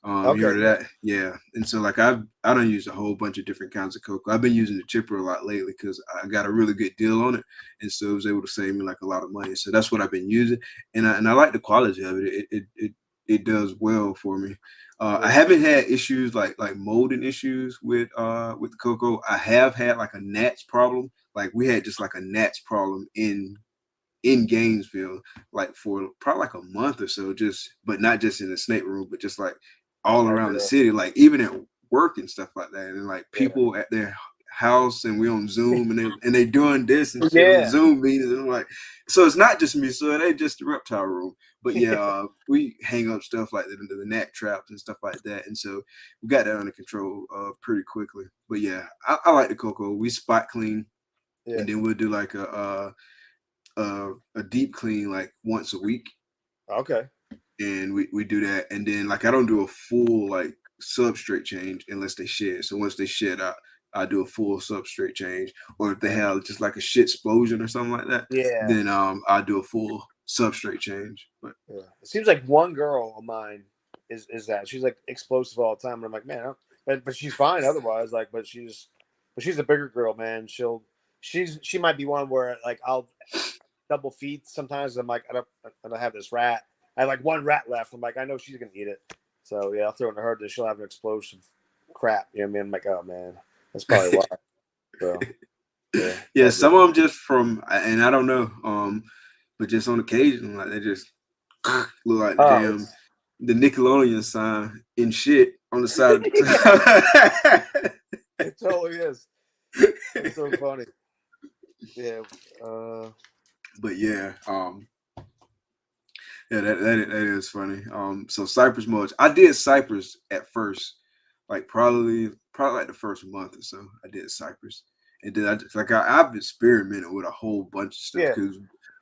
S1: You
S2: Okay.
S1: heard of
S2: Yeah.
S1: that? Yeah. And so like I don't use a whole bunch of different kinds of cocoa. I've been using the chipper a lot lately because I got a really good deal on it. And so it was able to save me like a lot of money. So that's what I've been using. And I like the quality of it. It does well for me. I
S2: Yeah.
S1: haven't had issues like molding issues with cocoa. I have had like a gnats problem. Like we had just like a gnats problem in Gainesville, like for probably like a month or so, just but not just in the snake room, but just like all
S2: I
S1: around the
S2: do.
S1: city, like even at work and stuff like that. And like
S2: Yeah.
S1: people at their house and we on Zoom and they doing this and shit on
S2: Yeah.
S1: Zoom meetings. And I'm like, so it's not just me, so it ain't just the reptile room. But yeah, we hang up stuff like the gnat traps and stuff like that. And so we got that under control pretty quickly. But yeah, I like the cocoa. We spot clean
S2: Yeah.
S1: and then we'll do like a deep clean like once a week,
S2: Okay.
S1: and we do that, and then like I don't do a full like substrate change unless they shed. So once they shed, I do a full substrate change, or if they have just like a shit explosion or something like that,
S2: Yeah.
S1: then I do a full substrate change. But
S2: Yeah. It seems like one girl of mine is that she's like explosive all the time. And I'm like, man, but she's fine otherwise. Like, but she's a bigger girl, man. She might be one where like I'll double feed sometimes. I'm like, I don't have this rat. I have like one rat left. I'm like, I know she's gonna eat it. So yeah, I'll throw it to her. Then she'll have an explosive crap. You know what I mean? I'm like, oh man, that's probably why. So yeah,
S1: yeah, some of them just from, and I don't know, but just on occasion, like they just look like the
S2: oh,
S1: damn the Nickelodeon sign in shit on the side of the
S2: it totally is. It's so funny. Yeah.
S1: But yeah, yeah, that is funny. So Cypress mulch, I did Cypress at first, like probably like the first month or so. I did Cypress, and then I just like I've experimented with a whole bunch of stuff
S2: Yeah.
S1: because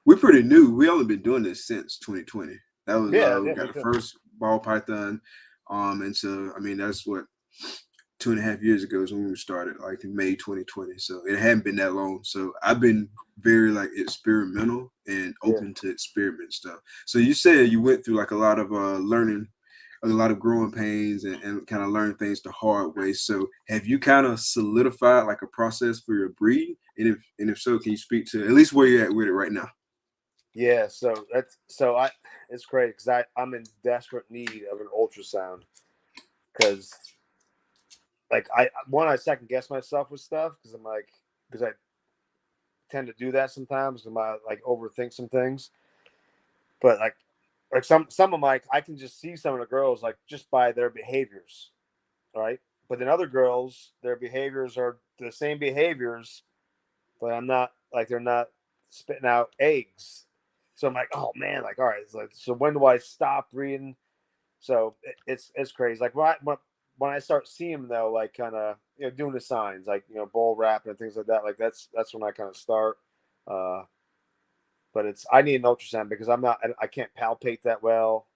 S1: we're pretty new. We only been doing this since 2020. That was
S2: Yeah.
S1: we
S2: Yeah.
S1: got
S2: Me
S1: the
S2: too.
S1: first ball python, and so I mean that's what 2.5 years ago is when we started, like in May 2020. So it hadn't been that long. So I've been very like experimental and
S2: Yeah.
S1: open to experiment stuff. So you said you went through like a lot of learning, a lot of growing pains, and kind of learn things the hard way. So have you kind of solidified like a process for your breeding? And if so, can you speak to at least where you're at with it right now?
S2: Yeah, so it's great because I'm in desperate need of an ultrasound because like I second guess myself with stuff because I'm like because I tend to do that sometimes and I like overthink some things, but like some of my I can just see some of the girls like just by their behaviors, right? But then other girls, their behaviors are the same behaviors, but I'm not like they're not spitting out eggs. So I'm like, oh man, like all right, it's like so when do I stop reading? So it's crazy. Like when I start seeing them though, like kind of doing the signs, like bull wrapping and things like that. Like that's when I kind of start. Uh, but I need an ultrasound because I can't palpate that well.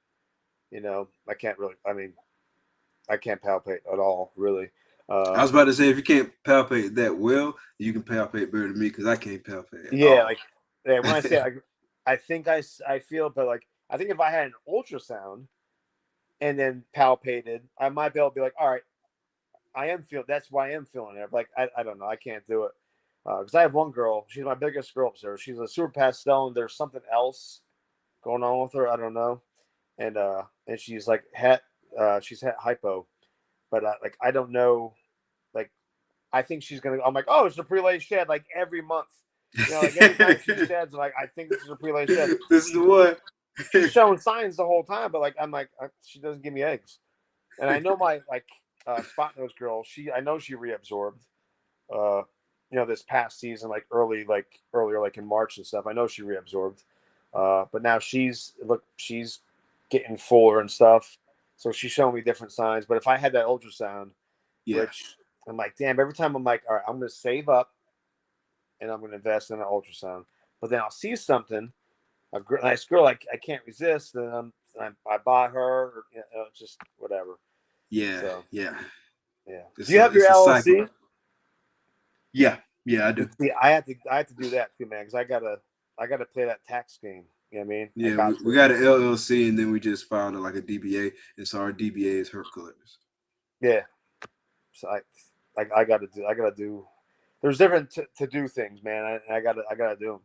S2: I can't really. I mean, I can't palpate at all, really.
S1: I was about to say, if you can't palpate that well, you can palpate better than me because I can't palpate at
S2: Yeah,
S1: all.
S2: like yeah, when I say like, I think I feel, but like I think if I had an ultrasound and then palpated, I might be able to be like, all right, I am feeling. That's why I am feeling it. Like I don't know, I can't do it because I have one girl. She's my biggest girl up there. She's a super pastel, and there's something else going on with her. I don't know, and she's like she's had hypo, but like I don't know, like I think she's gonna. I'm like, oh, it's a prelay shed like every month. Like every time she sheds, I'm like I think this is a prelay shed.
S1: This is the one.
S2: She's showing signs the whole time, but like I'm like she doesn't give me eggs, and I know my like spot nose girl. I know she reabsorbed. Uh, this past season, like earlier, like in March and stuff. I know she reabsorbed, but now she's getting fuller and stuff. So she's showing me different signs. But if I had that ultrasound,
S1: Yeah.
S2: which I'm like, damn, every time I'm like, all right, I'm going to save up and I'm going to invest in an ultrasound. But then I'll see something, nice girl, I can't resist, and I buy her, or, just whatever.
S1: Yeah.
S2: So
S1: Yeah.
S2: yeah. Do
S1: It's
S2: you
S1: a
S2: have your
S1: it's a cycle.
S2: LLC?
S1: Yeah. Yeah, I do.
S2: See, I have to do that too, man, because I gotta play that tax game. You know what I mean? I
S1: Yeah,
S2: got
S1: we
S2: to.
S1: got an LLC and then we just filed like a DBA, and so our DBA is Herp Collectors.
S2: Yeah. So I gotta do. There's different to do things, man. I gotta do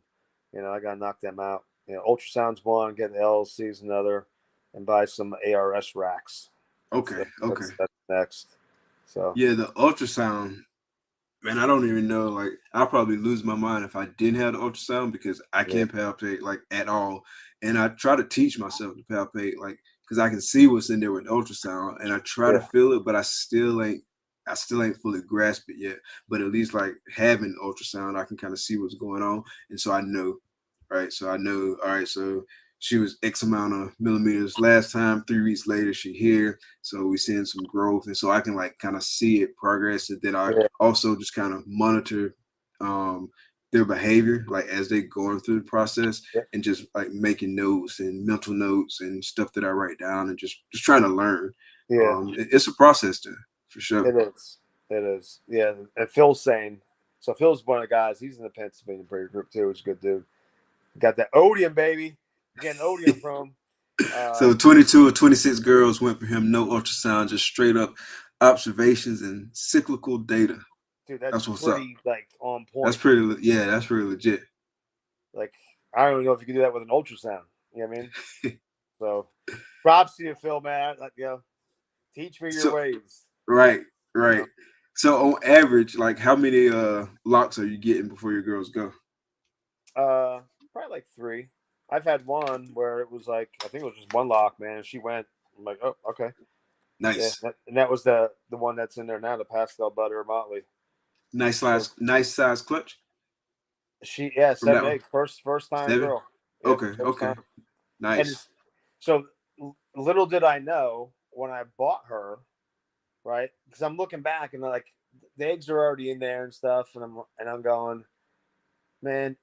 S2: them. I gotta knock them out. Ultrasound's one, get the LLC's another, and buy some ARS racks. That's
S1: Okay.
S2: that's
S1: Okay.
S2: that's, that's next. So
S1: Yeah, the ultrasound, man, I don't even know. Like, I'll probably lose my mind if I didn't have the ultrasound because I
S2: yeah,
S1: can't palpate like at all. And I try to teach myself to palpate, like, because I can see what's in there with the ultrasound, and I try to
S2: yeah,
S1: feel it, but I still ain't fully grasped it yet. But at least like having ultrasound, I can kind of see what's going on, and so I know, right? So I know, all right, so she was X amount of millimeters last time. 3 weeks later, she here. So we seeing some growth, and so I can like kind of see it progress. And then I
S2: yeah,
S1: also just kind of monitor um, their behavior, like as they going through the process,
S2: yeah,
S1: and just like making notes and mental notes and stuff that I write down, and just trying to learn.
S2: yeah.
S1: It's a process, to for sure.
S2: It is. It is. Yeah. And Phil's saying. So Phil's one of the guys. He's in the Pennsylvania breeder group too. He's a good dude. Got that odium, baby. Getting odium from.
S1: So 22 or 26 girls went for him, no ultrasound, just straight up observations and cyclical data.
S2: Dude, that's
S1: That's what's up.
S2: pretty like on
S1: That's
S2: point.
S1: pretty, yeah, that's pretty legit.
S2: Like I don't even know if you can do that with an ultrasound. You know what I mean? So props to you, Phil, man. Like, teach me your
S1: So,
S2: ways.
S1: right,
S2: You
S1: right.
S2: know,
S1: So on average, like how many locks are you getting before your girls go?
S2: probably like 3. I've had one where it was like I think it was just one lock, man. And she went. I'm like, oh, okay, yeah.
S1: Nice.
S2: And that was the one that's in there now, the pastel butter motley. So
S1: Nice size clutch
S2: yeah,
S1: from that
S2: 7
S1: one.
S2: eggs, first time
S1: 7?
S2: girl. Yep,
S1: Okay,
S2: first
S1: okay.
S2: time. And
S1: Nice.
S2: so little did I know when I bought her, right? Because I'm looking back and like the eggs are already in there and stuff, and I'm going, man,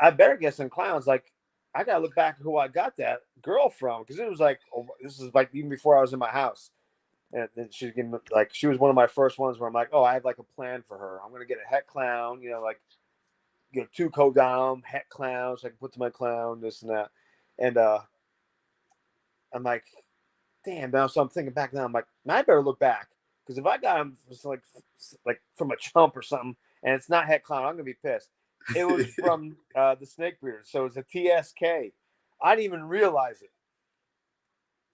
S2: I better get some clowns. Like I gotta look back at who I got that girl from because it was like this is like even before I was in my house, And then she's giving like she was one of my first ones where I'm like, oh, I have like a plan for her. I'm gonna get a het clown, like get 2 co-dom het clowns so I can put to my clown, this and that. And I'm like, damn. Now, so I'm thinking back now. I'm like, I better look back because if I got him like from a chump or something, and it's not het clown, I'm gonna be pissed. It was from the snake breeder, so it's a TSK. I didn't even realize it.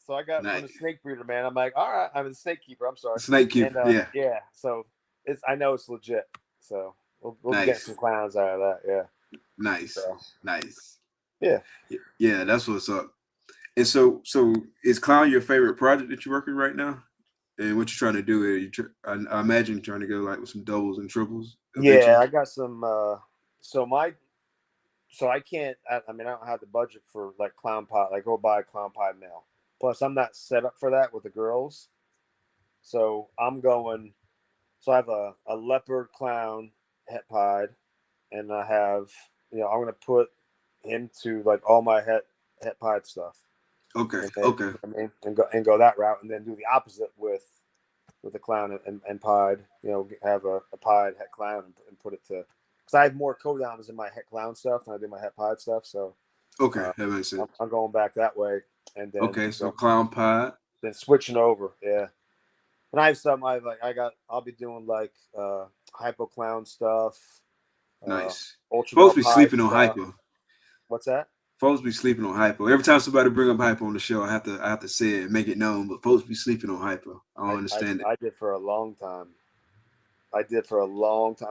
S2: So I got from the
S1: Nice.
S2: snake breeder, man. I'm like, all right, I'm the snake keeper. I'm sorry,
S1: Snake keeper.
S2: And
S1: yeah.
S2: yeah. So I know it's legit. So we'll
S1: Nice.
S2: get some clowns out of that. Yeah.
S1: Nice.
S2: So,
S1: Nice.
S2: yeah.
S1: Yeah, that's what's up. And so is clown your favorite project that you're working right now? And what you're trying to do is, I imagine you're trying to go like with some doubles and triples. Eventually.
S2: Yeah, I got some. So I can't. I mean, I don't have the budget for like clown pot. Like go buy a clown pie male. Plus, I'm not set up for that with the girls. So I'm going. So I have a leopard clown het pied, and I have I'm gonna put him to like all my het pied stuff.
S1: Okay.
S2: And then,
S1: Okay.
S2: I mean, and go that route, and then do the opposite with the clown and pied. Have a pied het clown and put it to. Because I have more co-downs in my het clown stuff than I do my het pied stuff. So
S1: Okay, that makes sense.
S2: I'm going back that way, and then
S1: okay, so clown pie.
S2: Then switching over, yeah. And I have some. I'll be doing like hypo clown stuff.
S1: Nice.
S2: Ultra
S1: Folks be
S2: pie
S1: sleeping on
S2: stuff.
S1: hypo.
S2: What's that?
S1: Folks be sleeping on hypo. Every time somebody bring up hypo on the show, I have to say it and make it known. But folks be sleeping on hypo. I don't understand it.
S2: I did for a long time.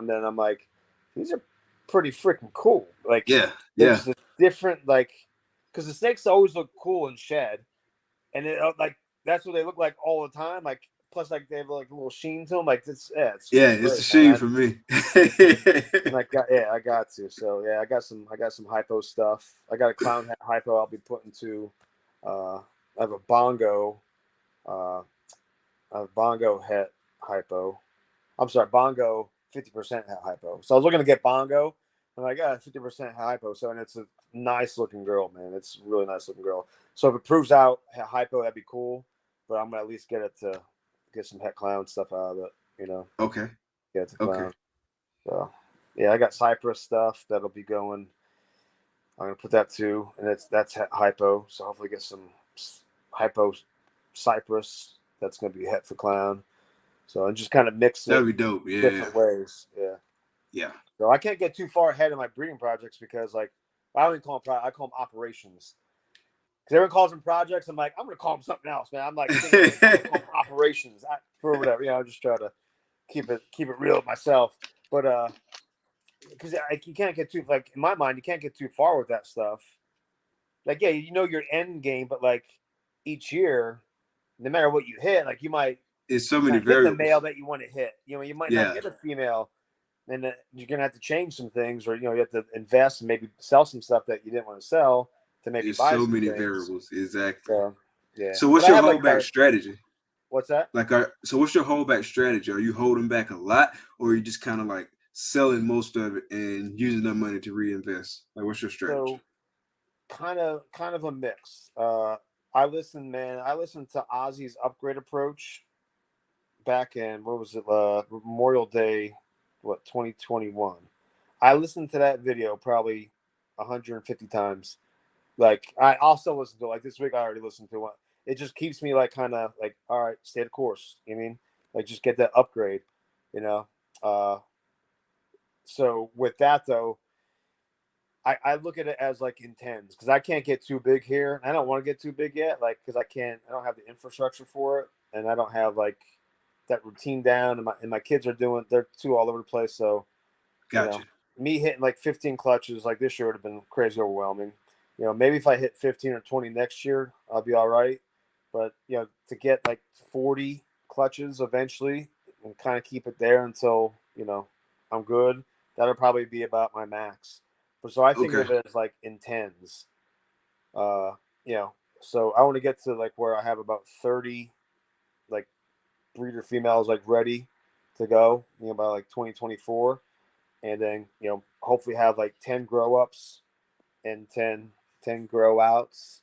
S2: Then I'm like, these are pretty freaking cool. Like,
S1: yeah.
S2: There's a different because the snakes always look cool in shed, and it like that's what they look like all the time. Like, plus like they have like a little sheen to them. Like it's
S1: it's a sheen for me.
S2: And I got to. So yeah, I got some hypo stuff. I got a clown hat hypo I'll be putting to. I have a bongo het hypo. I'm sorry, bongo 50% het hypo. So I was looking to get bongo. I'm like, 50% hypo. So, and it's a nice looking girl, man. It's a really nice looking girl. So if it proves out hypo, that'd be cool. But I'm gonna at least get it to get some het clown stuff out of it.
S1: Okay.
S2: Get it to clown. Okay. So yeah, I got Cypress stuff that'll be going. I'm gonna put that too, and that's hypo. So hopefully get some hypo Cypress. That's gonna be het for clown. So and just kind of mix it.
S1: That'd be dope. Yeah.
S2: Different ways. Yeah.
S1: Yeah.
S2: So I can't get too far ahead of my breeding projects because I don't even call them I call them operations. Because everyone calls them projects. I'm like, I'm gonna call them something else, man. I'm like operations for whatever. I just try to keep it real with myself. But because you can't get too in my mind, you can't get too far with that stuff. Like, yeah, your end game, but like each year, no matter what you hit, like you might
S1: it's so many variables.
S2: The male that you want to hit. You might not get a female, and you're gonna have to change some things, or you have to invest and maybe sell some stuff that you didn't want to sell to maybe buy.
S1: So many
S2: things.
S1: variables, exactly.
S2: Yeah.
S1: So what's your holdback strategy?
S2: What's that?
S1: So what's your holdback strategy? Are you holding back a lot, or are you just kind of like selling most of it and using that money to reinvest? Like, what's your strategy?
S2: So, kind of a mix. I listened to Ozzy's upgrade approach back in what was it? Memorial Day, 2021. I listened to that video probably 150 times. Like I'll still listen to it. Like this week, I already listened to it. It just keeps me like kind of like, all right, stay the course. You know what I mean? Like just get that upgrade. So with that though, I look at it as like in tens because I can't get too big here. I don't want to get too big yet, like because I don't have the infrastructure for it, and I don't have like that routine down. And my kids they're too all over the place. So,
S1: gotcha.
S2: Me hitting like 15 clutches like this year would have been crazy overwhelming. Maybe if I hit 15 or 20 next year, I'll be all right. But to get like 40 clutches eventually and kind of keep it there until I'm good. That'll probably be about my max. So I think of it as like in tens. So I want to get to like where I have about 30 like breeder females like ready to go, by like 2024, and then hopefully have like 10 grow ups and 10 10 grow outs.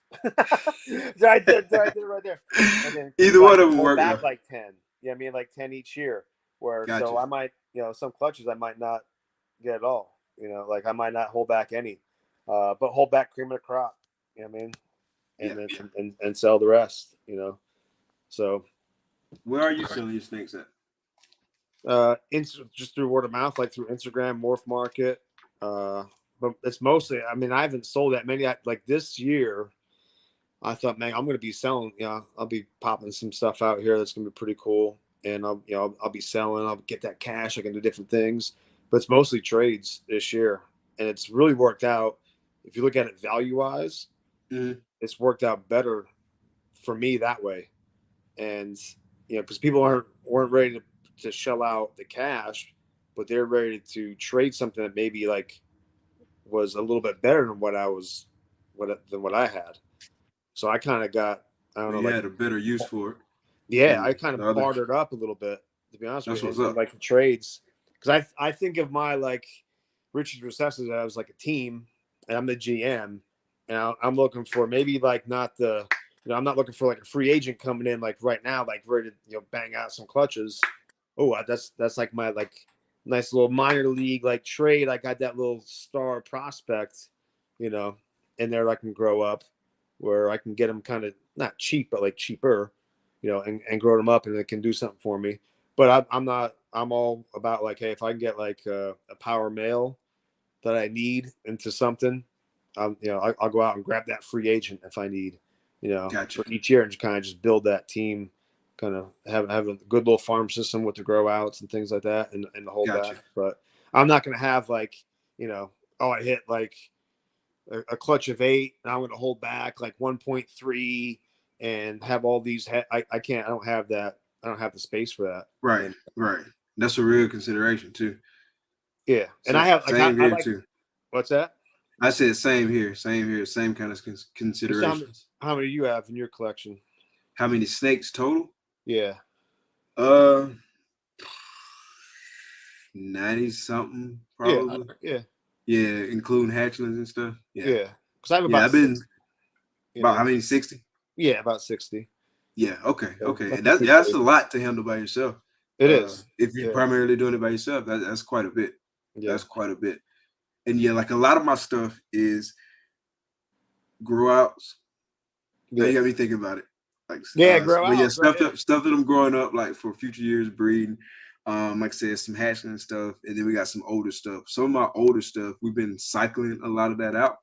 S2: So I did it right there. And then
S1: Either one of them
S2: hold
S1: work
S2: back
S1: though.
S2: like 10. Yeah, I mean like 10 each year. Where
S1: Gotcha.
S2: so I might, some clutches I might not get at all. Like I might not hold back any. But hold back cream of the crop. You know what I mean? And then and sell the rest, So
S1: where are you selling your snakes at?
S2: Just through word of mouth, like through Instagram, Morph Market. But it's mostly, I mean, I haven't sold that many. Like this year, I thought, man, I'm going to be selling. I'll be popping some stuff out here that's going to be pretty cool, and I'll be selling. I'll get that cash. I can do different things, but it's mostly trades this year, and it's really worked out. If you look at it value wise, it's worked out better for me that way, and because people weren't ready to shell out the cash, but they're ready to trade something that maybe like was a little bit better than what I had. So I kind of got, I don't know,
S1: You
S2: like,
S1: had a better use for it.
S2: yeah, I kind of bartered up a little bit, to be honest with you.
S1: That's what's up.
S2: Like the trades, because I think of my like Richies Recessives as like a team, and I'm the GM, and I'm looking for maybe like not the, I'm not looking for like a free agent coming in like right now, like ready to bang out some clutches. Oh, that's like my like nice little minor league like trade. I got that little star prospect, in there I can grow up, where I can get them kind of not cheap, but like cheaper, and grow them up, and it can do something for me. But I'm all about like, hey, if I can get like a power male that I need into something, I'll go out and grab that free agent if I need,
S1: Gotcha.
S2: for each year, and just kind of just build that team, kind of have a good little farm system with the grow outs and things like that, and the hold
S1: Gotcha.
S2: back. But I'm not going to have like, I hit like a clutch of 8, and I'm going to hold back like 1.3 and have all these. I can't. I don't have that. I don't have the space for that.
S1: Right. Right. That's a real consideration too.
S2: Yeah, and I have like
S1: same
S2: I
S1: here
S2: like.
S1: too.
S2: What's that?
S1: I said same here, same kind of considerations.
S2: How many do you have in your collection?
S1: How many snakes total?
S2: Yeah.
S1: 90 something probably.
S2: Yeah.
S1: Yeah, including hatchlings and stuff. Yeah.
S2: Yeah. Because I have
S1: Yeah,
S2: about
S1: I've been
S2: 60,
S1: about how many 60?
S2: Yeah, about 60.
S1: Yeah, okay.
S2: So
S1: And
S2: nothing too
S1: that's a
S2: crazy.
S1: lot to handle by yourself.
S2: It is.
S1: If you're
S2: Yeah.
S1: primarily doing it by yourself, that's quite a bit.
S2: Yeah.
S1: That's quite a bit. And yeah, like a lot of my stuff is grow outs. Now you got me thinking about it. Like
S2: grow
S1: but yeah,
S2: outs, right?
S1: stuff that I'm growing up like for future years breeding. Like I said, some hatchling stuff, and then we got some older stuff. Some of my older stuff, we've been cycling a lot of that out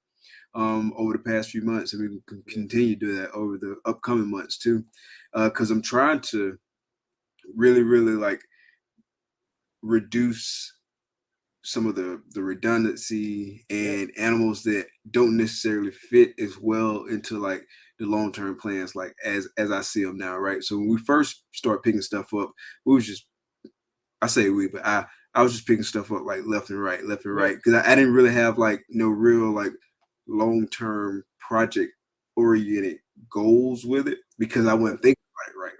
S1: over the past few months, and we can continue to do that over the upcoming months too. Because I'm trying to really, really like reduce some of the redundancy and animals that don't necessarily fit as well into like the long-term plans, like as I see them now, right? So when we first start picking stuff up, we was just, I say we, but I was just picking stuff up like left and right, because I didn't really have like no real like long-term project oriented goals with it, because I wasn't thinking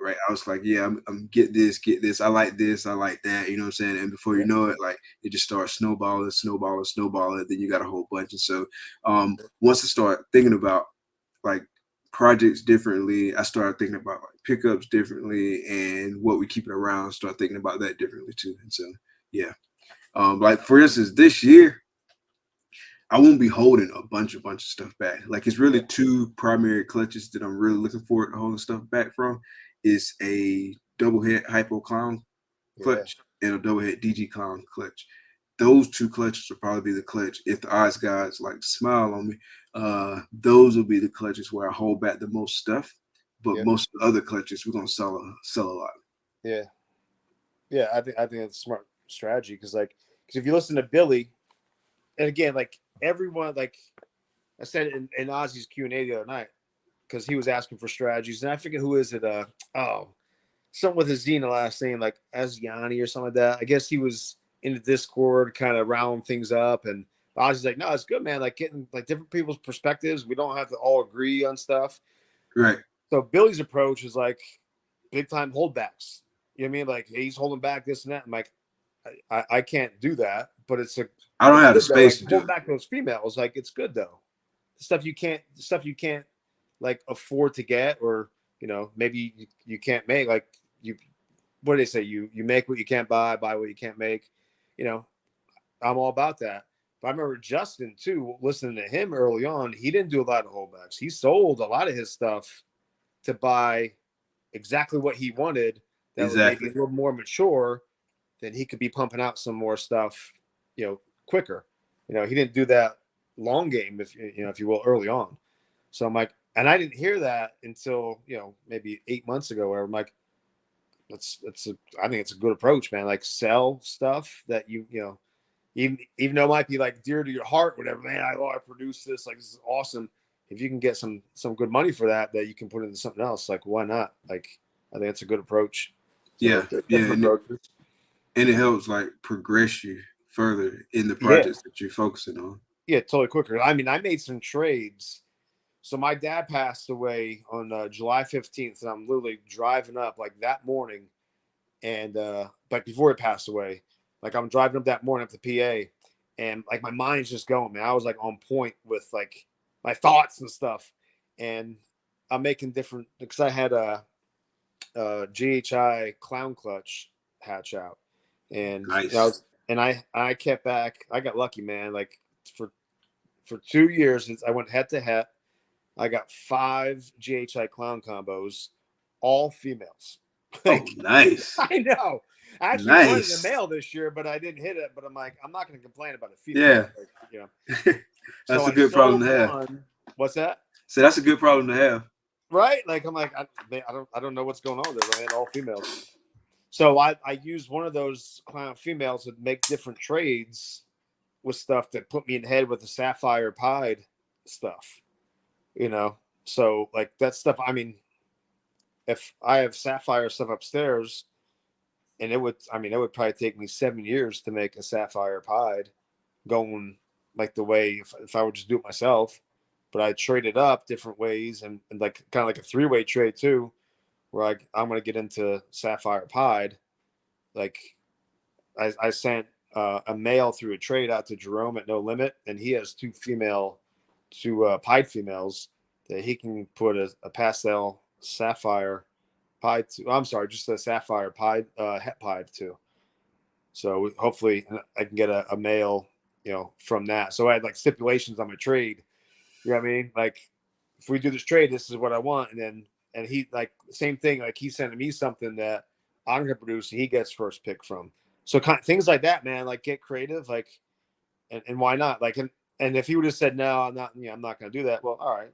S1: right. I was like, yeah, I'm get this, I like this, I like that, you know what I'm saying? And before you know it, like it just starts snowballing. Then you got a whole bunch. And so once I start thinking about like projects differently, I started thinking about like pickups differently, and what we keep it around, start thinking about that differently too. And so yeah. Like for instance, this year I won't be holding a bunch of stuff back. Like it's really two primary clutches that I'm really looking forward to holding stuff back from. Is a double head hypo clown clutch and a double head DG clown clutch. Those two clutches will probably be the clutch. If the odds gods like smile on me, those will be the clutches where I hold back the most stuff. But most of the other clutches, we're gonna sell a lot.
S2: Yeah. I think it's a smart strategy, because if you listen to Billy, and again, like everyone, like I said in Ozzy's Q&A the other night, because he was asking for strategies, and I forget who is it. Something with a Z in the last name, like Asiani or something like that. I guess he was in the Discord, kind of rounding things up, and Ozzy's like, "No, it's good, man. Like getting like different people's perspectives. We don't have to all agree on stuff."
S1: Right.
S2: So Billy's approach is like big time holdbacks. You know what I mean? Like, hey, he's holding back this and that. I'm like, I can't do that, but
S1: I don't have the space to do
S2: hold
S1: it.
S2: back those females. Like, it's good though. stuff you can't like afford to get, or maybe you can't make, like, what do they say, you make what you can't buy what you can't make. I'm all about that. But I remember Justin too, listening to him early on. He didn't do a lot of holdbacks. He sold a lot of his stuff to buy exactly what he wanted that was maybe a little more mature, then he could be pumping out some more stuff, quicker. He didn't do that long game, if you will, early on. So I'm like, and I didn't hear that until, maybe 8 months ago, where I'm like, I think it's a good approach, man. Like, sell stuff that even though it might be like dear to your heart, whatever, man, I produce this, like, this is awesome. If you can get some good money for that you can put into something else, like, why not? Like, I think it's a good approach. So,
S1: and it helps like progress you further in the projects that you're focusing on.
S2: Yeah, totally quicker. I mean, I made some trades. So my dad passed away on July 15th, and I'm literally driving up like that morning, and but before he passed away, like, I'm driving up that morning up to PA, and like my mind's just going, man. I was like on point with like my thoughts and stuff, and I'm making different, because I had a GHI clown clutch hatch out, and
S1: nice.
S2: I kept back. I got lucky, man. Like, for 2 years, I went head to head. I got 5 GHI clown combos, all females.
S1: Oh, nice.
S2: I know. I actually wanted a male this year, but I didn't hit it. But I'm like, I'm not going to complain about a female.
S1: Yeah.
S2: Like,
S1: that's so a good problem to have.
S2: What's that?
S1: So that's a good problem to have.
S2: Right? Like, I'm like, I don't know what's going on there, man. All females. So I used one of those clown females to make different trades with stuff that put me in the head with the sapphire pied stuff. So like that stuff, I mean, if I have sapphire stuff upstairs, and it would probably take me 7 years to make a sapphire pied, going like the way if I would just do it myself. But I traded up different ways, and like kind of like a 3-way trade too, where I'm going to get into sapphire pied. Like, I sent a male through a trade out to Jerome at No Limit, and he has 2 pied females that he can put a pastel sapphire pied to. I'm sorry, just a sapphire pied het pied to. So hopefully I can get a male, from that. So I had like stipulations on my trade. You know what I mean? Like, if we do this trade, this is what I want. And he, like, same thing. Like, he's sending me something that I'm going to produce, and he gets first pick from. So kind of things like that, man. Like, get creative. Like, and why not? Like, and if he would have said, no, I'm not going to do that. Well, all right,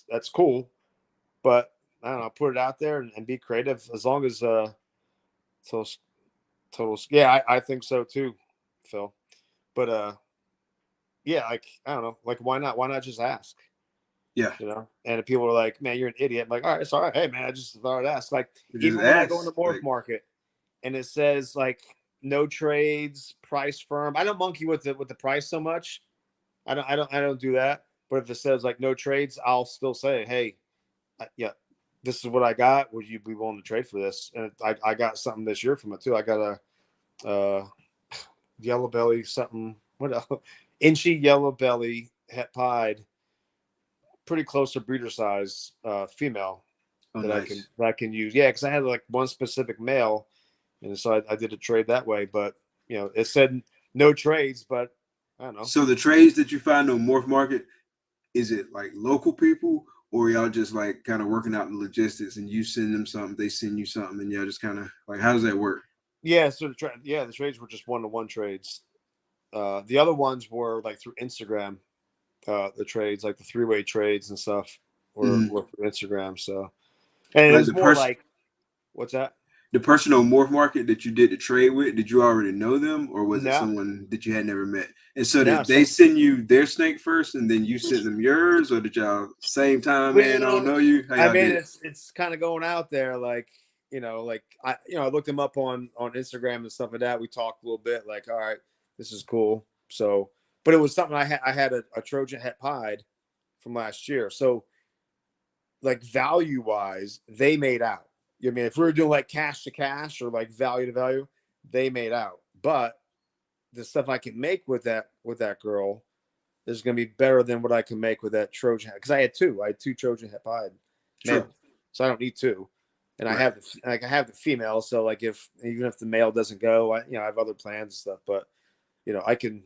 S2: that's cool. But I don't know, put it out there and be creative, as long as total. Yeah, I think so too, Phil. But yeah, like, I don't know, like, why not just ask?
S1: Yeah.
S2: And if people are like, man, you're an idiot, I'm like, all right, it's all right. Hey, man, I just thought I'd ask. Like, even when I go in the morph market and it says like no trades, price firm, I don't monkey with the price so much. I don't do that. But if it says like no trades, I'll still say, hey, yeah, this is what I got. Would you be willing to trade for this? And I got something this year from it too. I got a yellow belly something. What else? Inchy yellow belly het pied, pretty close to breeder size female that I can use. Yeah, because I had like one specific male, and so I did a trade that way. But it said no trades, but I don't know.
S1: So the trades that you find on Morph Market, is it like local people, or y'all just like kind of working out the logistics, and you send them something, they send you something, and y'all just kind of like, how does that work?
S2: Yeah, so the trades were just 1-to-1 trades. The other ones were like through Instagram. The trades, like the 3-way trades and stuff, were through Instagram. So, and like, it was more like, what's that?
S1: The person on Morph Market that you did the trade with, did you already know them, or was it someone that you had never met? And so did they send you their snake first, and then you sent them yours, or did y'all same time? Man, I don't know you.
S2: I mean, it's kind of going out there, like, like I looked them up on Instagram and stuff like that. We talked a little bit, like, all right, this is cool. So, but it was something I had a Trojan het pied from last year. So, like, value wise, they made out. I mean, if we were doing like cash to cash or like value to value, they made out. But the stuff I can make with that girl, is going to be better than what I can make with that Trojan. Because I had two Trojan Hepide males, so I don't need two. And I have the female, so like even if the male doesn't go, I have other plans and stuff. But I can.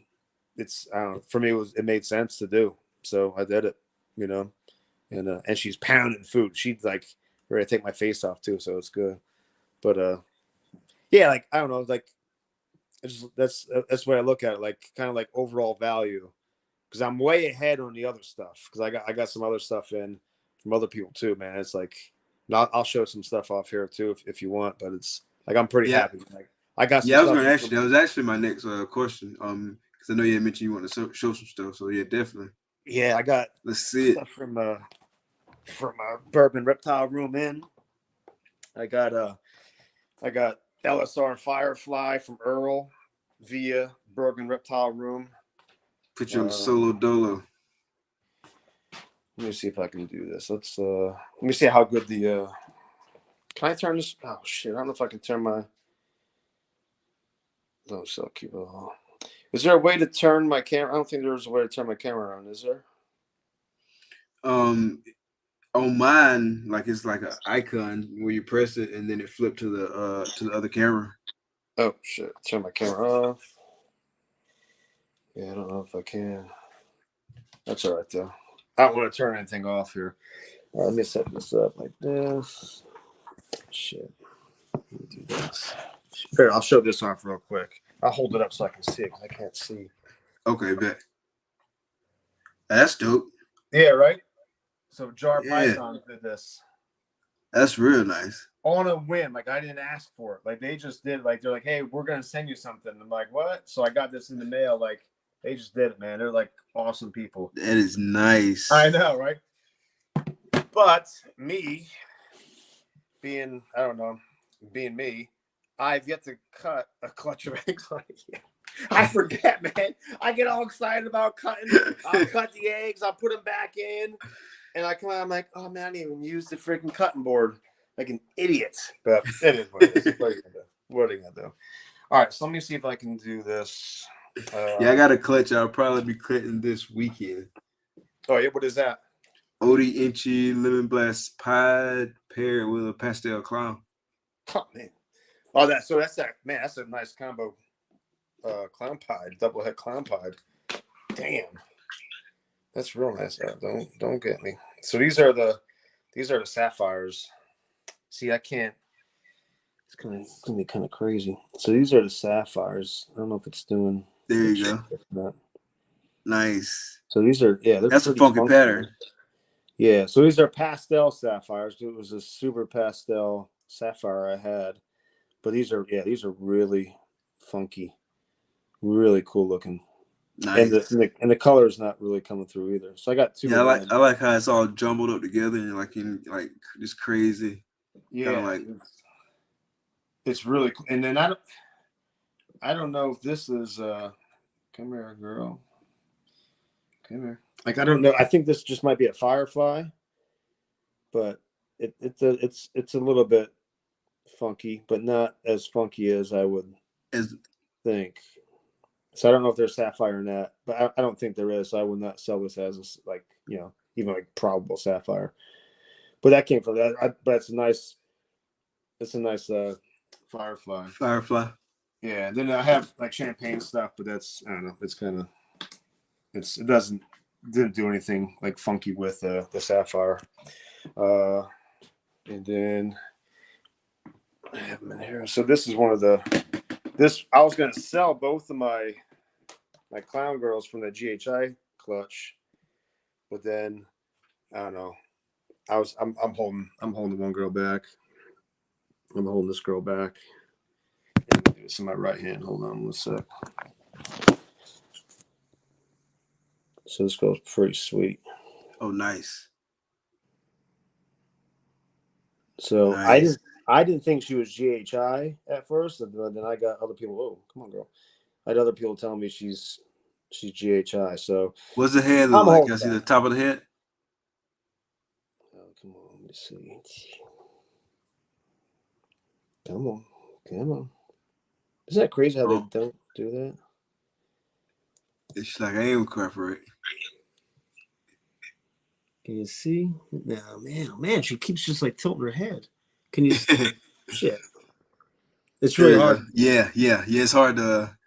S2: It's I don't know. For me, it made sense to do, so I did it. And she's pounding food. She's like ready to take my face off too, so it's good. But yeah, like I don't know, like that's the way I look at it, like kind of like overall value, because I'm way ahead on the other stuff because I got some other stuff in from other people too, man. It's like I'll show some stuff off here too if you want, but it's like I'm pretty happy. Like I got some
S1: I was
S2: stuff.
S1: gonna ask you. That was actually my next question. Because I know you had mentioned you want to show some stuff. So yeah, definitely.
S2: Yeah, I got
S1: Let's see
S2: stuff from a Bourbon Reptile Room in. I got LSR Firefly from Earl via Bergen Reptile Room.
S1: Put you on the solo dolo.
S2: Let me see if I can do this. Let me see how good the can I turn this? Oh shit, I don't know if I can turn my so keep it on. Is there a way to turn my camera? I don't think there's a way to turn my camera on, is there?
S1: On mine, like it's like an icon where you press it and then it flipped to the other camera.
S2: Oh shit! Turn my camera off. Yeah, I don't know if I can. That's all right though. I don't want to turn anything off here. All right, let me set this up like this. Shit. Let me do this. Here, I'll show this off real quick. I'll hold it up so I can see it because I can't see.
S1: Okay, bet. That's dope.
S2: Yeah, right. So Jar
S1: Yeah.
S2: Python did this.
S1: That's real nice.
S2: On a whim, like I didn't ask for it. Like they just did. Like they're like, "Hey, we're gonna send you something." I'm like, "What?" So I got this in the mail. Like they just did it, man. They're like awesome people.
S1: That is nice.
S2: I know, right? But me, being me, I've yet to cut a clutch of eggs on it. I forget, man. I get all excited about cutting. I'll cut the eggs. I'll put them back in, and I come out. I'm like, "Oh man, I didn't even use the freaking cutting board." Like an idiot, but it is what it is. What are you gonna do? What are you gonna do? All right, so let me see if I can do this.
S1: Yeah, I got a clutch. I'll probably be cutting this weekend.
S2: Oh yeah, what is that?
S1: Odie Inchy Lemon Blast Pied paired with a pastel clown.
S2: Oh man, that's that man. That's a nice combo. Clown pied, double head clown pied. Damn, that's real nice. Don't get me. So these are the sapphires. See, I can't. It's gonna be kind of crazy. So these are the sapphires. I don't know if it's doing.
S1: There you go. Nice.
S2: So these are
S1: that's a funky pattern.
S2: Yeah. So these are pastel sapphires. It was a super pastel sapphire I had, but these are really funky, really cool looking. Nice. And the color is not really coming through either. So I got two.
S1: Yeah, I like how it's all jumbled up together and like just crazy.
S2: Yeah, like it's really cool. And then I don't know if this is come here, girl. Come here. Like I don't know. I think this just might be a firefly, but it's a little bit funky, but not as funky as I would think. So I don't know if there's sapphire in that, but I don't think there is. So I would not sell this as even like probable sapphire. But that came from that. But it's a nice firefly.
S1: Firefly.
S2: Yeah. Then I have like champagne stuff, but that's I don't know. It's kind of it didn't do anything like funky with the sapphire. And then I have them in here. So this is one of I was going to sell both of my clown girls from the GHI clutch, but then I don't know. I'm holding the one girl back. I'm holding this girl back. It's in my right hand. Hold on one sec. So this girl's pretty sweet.
S1: Oh, nice.
S2: So nice. I didn't think she was GHI at first, and then I got other people. Oh, come on, girl! I had other people telling me she's GHI. So
S1: what's the head look like? I see the top of the head.
S2: Oh, come on, let me see. Come on. Isn't that crazy how they don't do that?
S1: It's like I am cooperate.
S2: Can you see? No, man, she keeps just like tilting her head. Can you see? Shit. It's
S1: There
S2: really
S1: you go.
S2: hard.
S1: Yeah. It's hard to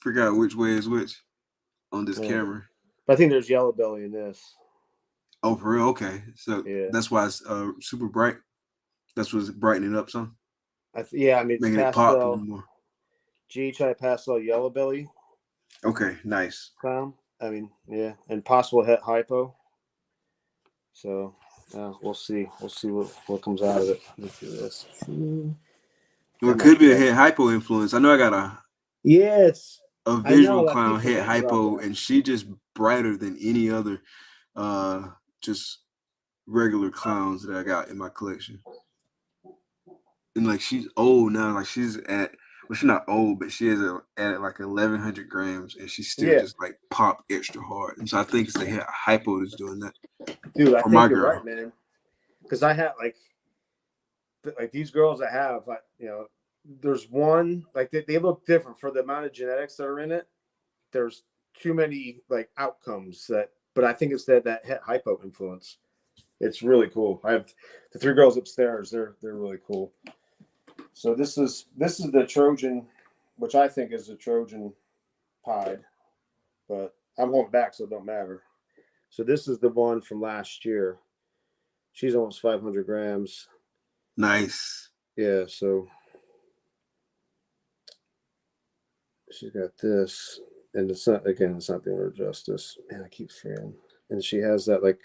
S1: figure out which way is which on this
S2: Yeah.
S1: camera.
S2: But I think there's yellow belly in this.
S1: Oh, for real? Okay. So
S2: Yeah.
S1: that's why it's super bright. That's what's brightening it up some,
S2: Yeah, I mean, it's
S1: making it pop a
S2: pastel.
S1: little more.
S2: GHI pastel yellow belly
S1: Okay, nice.
S2: clown. I mean, yeah, and possible het hypo. So we'll see. We'll see what comes out of it. Let's do this.
S1: Well, it could be a head hypo influence. I know I got
S2: Yeah,
S1: a
S2: I
S1: visual
S2: know. I
S1: clown
S2: keep
S1: head
S2: forgetting about
S1: hypo,
S2: that.
S1: and she just brighter than any other just regular clowns that I got in my collection. And like she's old now, like she's at she's not old, but she is at like 1,100 grams, and she's still just like pop extra hard. And so I think it's the head hypo that's doing that.
S2: Dude, I
S1: for
S2: think
S1: my
S2: you're
S1: girl.
S2: right, man. Because I have like these girls I have, there's one like they look different for the amount of genetics that are in it. There's too many like outcomes but I think it's that het hypo influence. It's really cool. I have the 3 girls upstairs. They're really cool. So this is the Trojan, which I think is the Trojan pied, but I'm holding back, so it don't matter. So this is the one from last year. She's almost 500 grams.
S1: Nice.
S2: Yeah, so she's got this, and it's not doing her justice. Man, I keep forgetting. And she has that like.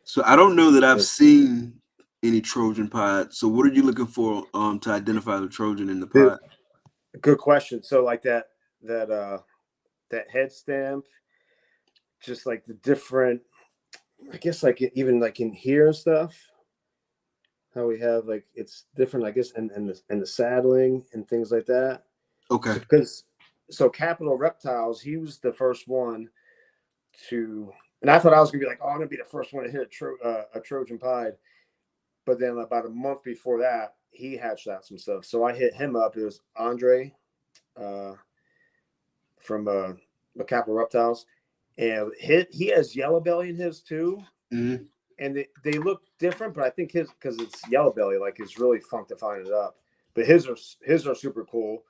S1: So I don't know that I've seen any Trojan pod. So what are you looking for to identify the Trojan in the pod?
S2: Good question. So like that head stamp, just like the different, I guess like even like in here and stuff, how we have like it's different, I guess, and the saddling and things like that.
S1: Okay.
S2: So Capital Reptiles, he was the first one to, and I thought I was gonna be like, oh, I'm gonna be the first one to hit a Trojan pied, but then about a month before that, he hatched out some stuff. So I hit him up. It was Andre from the Capital Reptiles, and he has yellow belly in his too.
S1: Mm-hmm.
S2: And they look different, but I think his, because it's yellow belly, like it's really functifying it up. But his are super cool.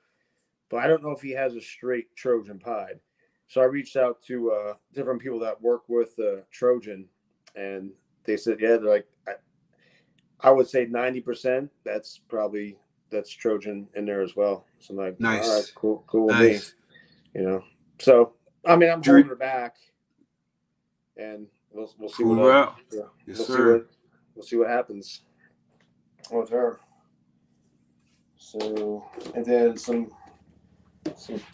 S2: But I don't know if he has a straight Trojan pied. So I reached out to different people that work with Trojan, and they said, yeah, they're like, I would say 90%. That's Trojan in there as well. So I'm like,
S1: nice.
S2: All right, cool with me. So I mean, I'm holding her back, and we'll see what we'll see what happens with her. So, and then some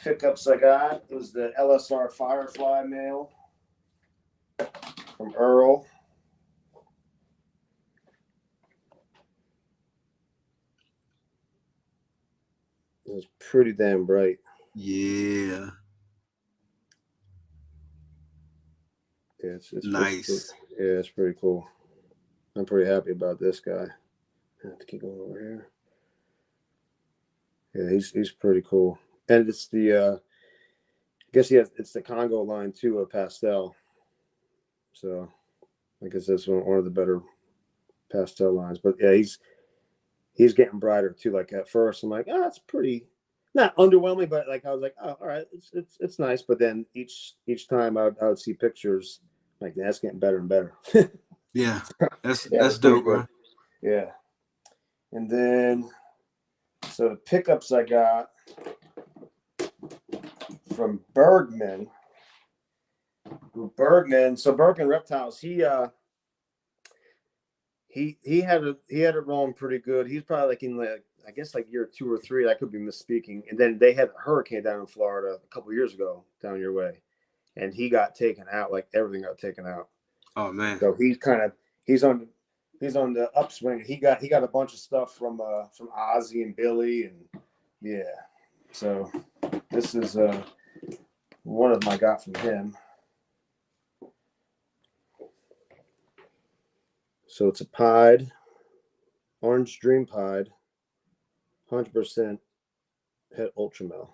S2: pickups I got. It was the LSR Firefly male from Earl. It was pretty damn bright.
S1: Yeah.
S2: Yeah, it's
S1: nice.
S2: It's pretty cool. I'm pretty happy about this guy. I have to keep going over here. Yeah, he's pretty cool. And it's the I guess it's the Congo line too, a pastel. So I guess that's one of the better pastel lines. But yeah, he's getting brighter too. Like at first, I'm like, it's pretty, not underwhelming, but like I was like, oh, all right, it's nice. But then each time I would see pictures, like that's getting better and better.
S1: Yeah, that's dope, bro.
S2: Yeah, and then so the pickups I got from Bergman. So Bergman Reptiles, he had it rolling pretty good. He's probably like in I guess like year 2 or 3. I could be misspeaking. And then they had a hurricane down in Florida a couple years ago down your way, and he got taken out. Like everything got taken out.
S1: Oh man.
S2: So he's on the upswing. He got a bunch of stuff from Ozzy and Billy, and yeah. So this is one of them I got from him. So it's a pied, Orange Dream pied, 100% het Ultramel.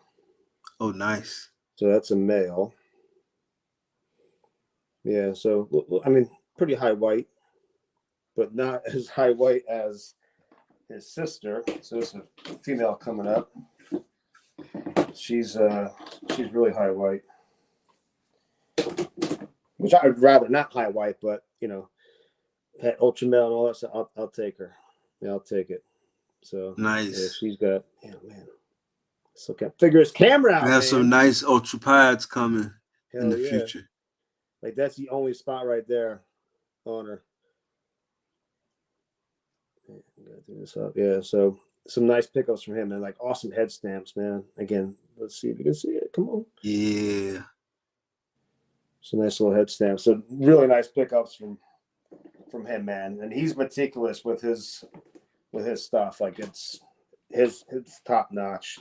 S1: Oh, nice.
S2: So that's a male. Yeah, so I mean, pretty high white, but not as high white as his sister. So this is a female coming up. She's really high white, which I'd rather not high white, but you know, that ultra male and all that stuff. I'll take her. Yeah, I'll take it. So
S1: Nice.
S2: yeah, she's got. Yeah, man. So can't figure his camera out,
S1: We have
S2: man.
S1: some nice ultra pieds coming in the future.
S2: Like that's the only spot right there on her. Gotta do this up. Yeah, so some nice pickups from him, man. Like awesome head stamps, man. Again, let's see if you can see it. Come on.
S1: Yeah.
S2: Some nice little head stamps. So really nice pickups from him, man. And he's meticulous with his stuff. Like it's his top notch.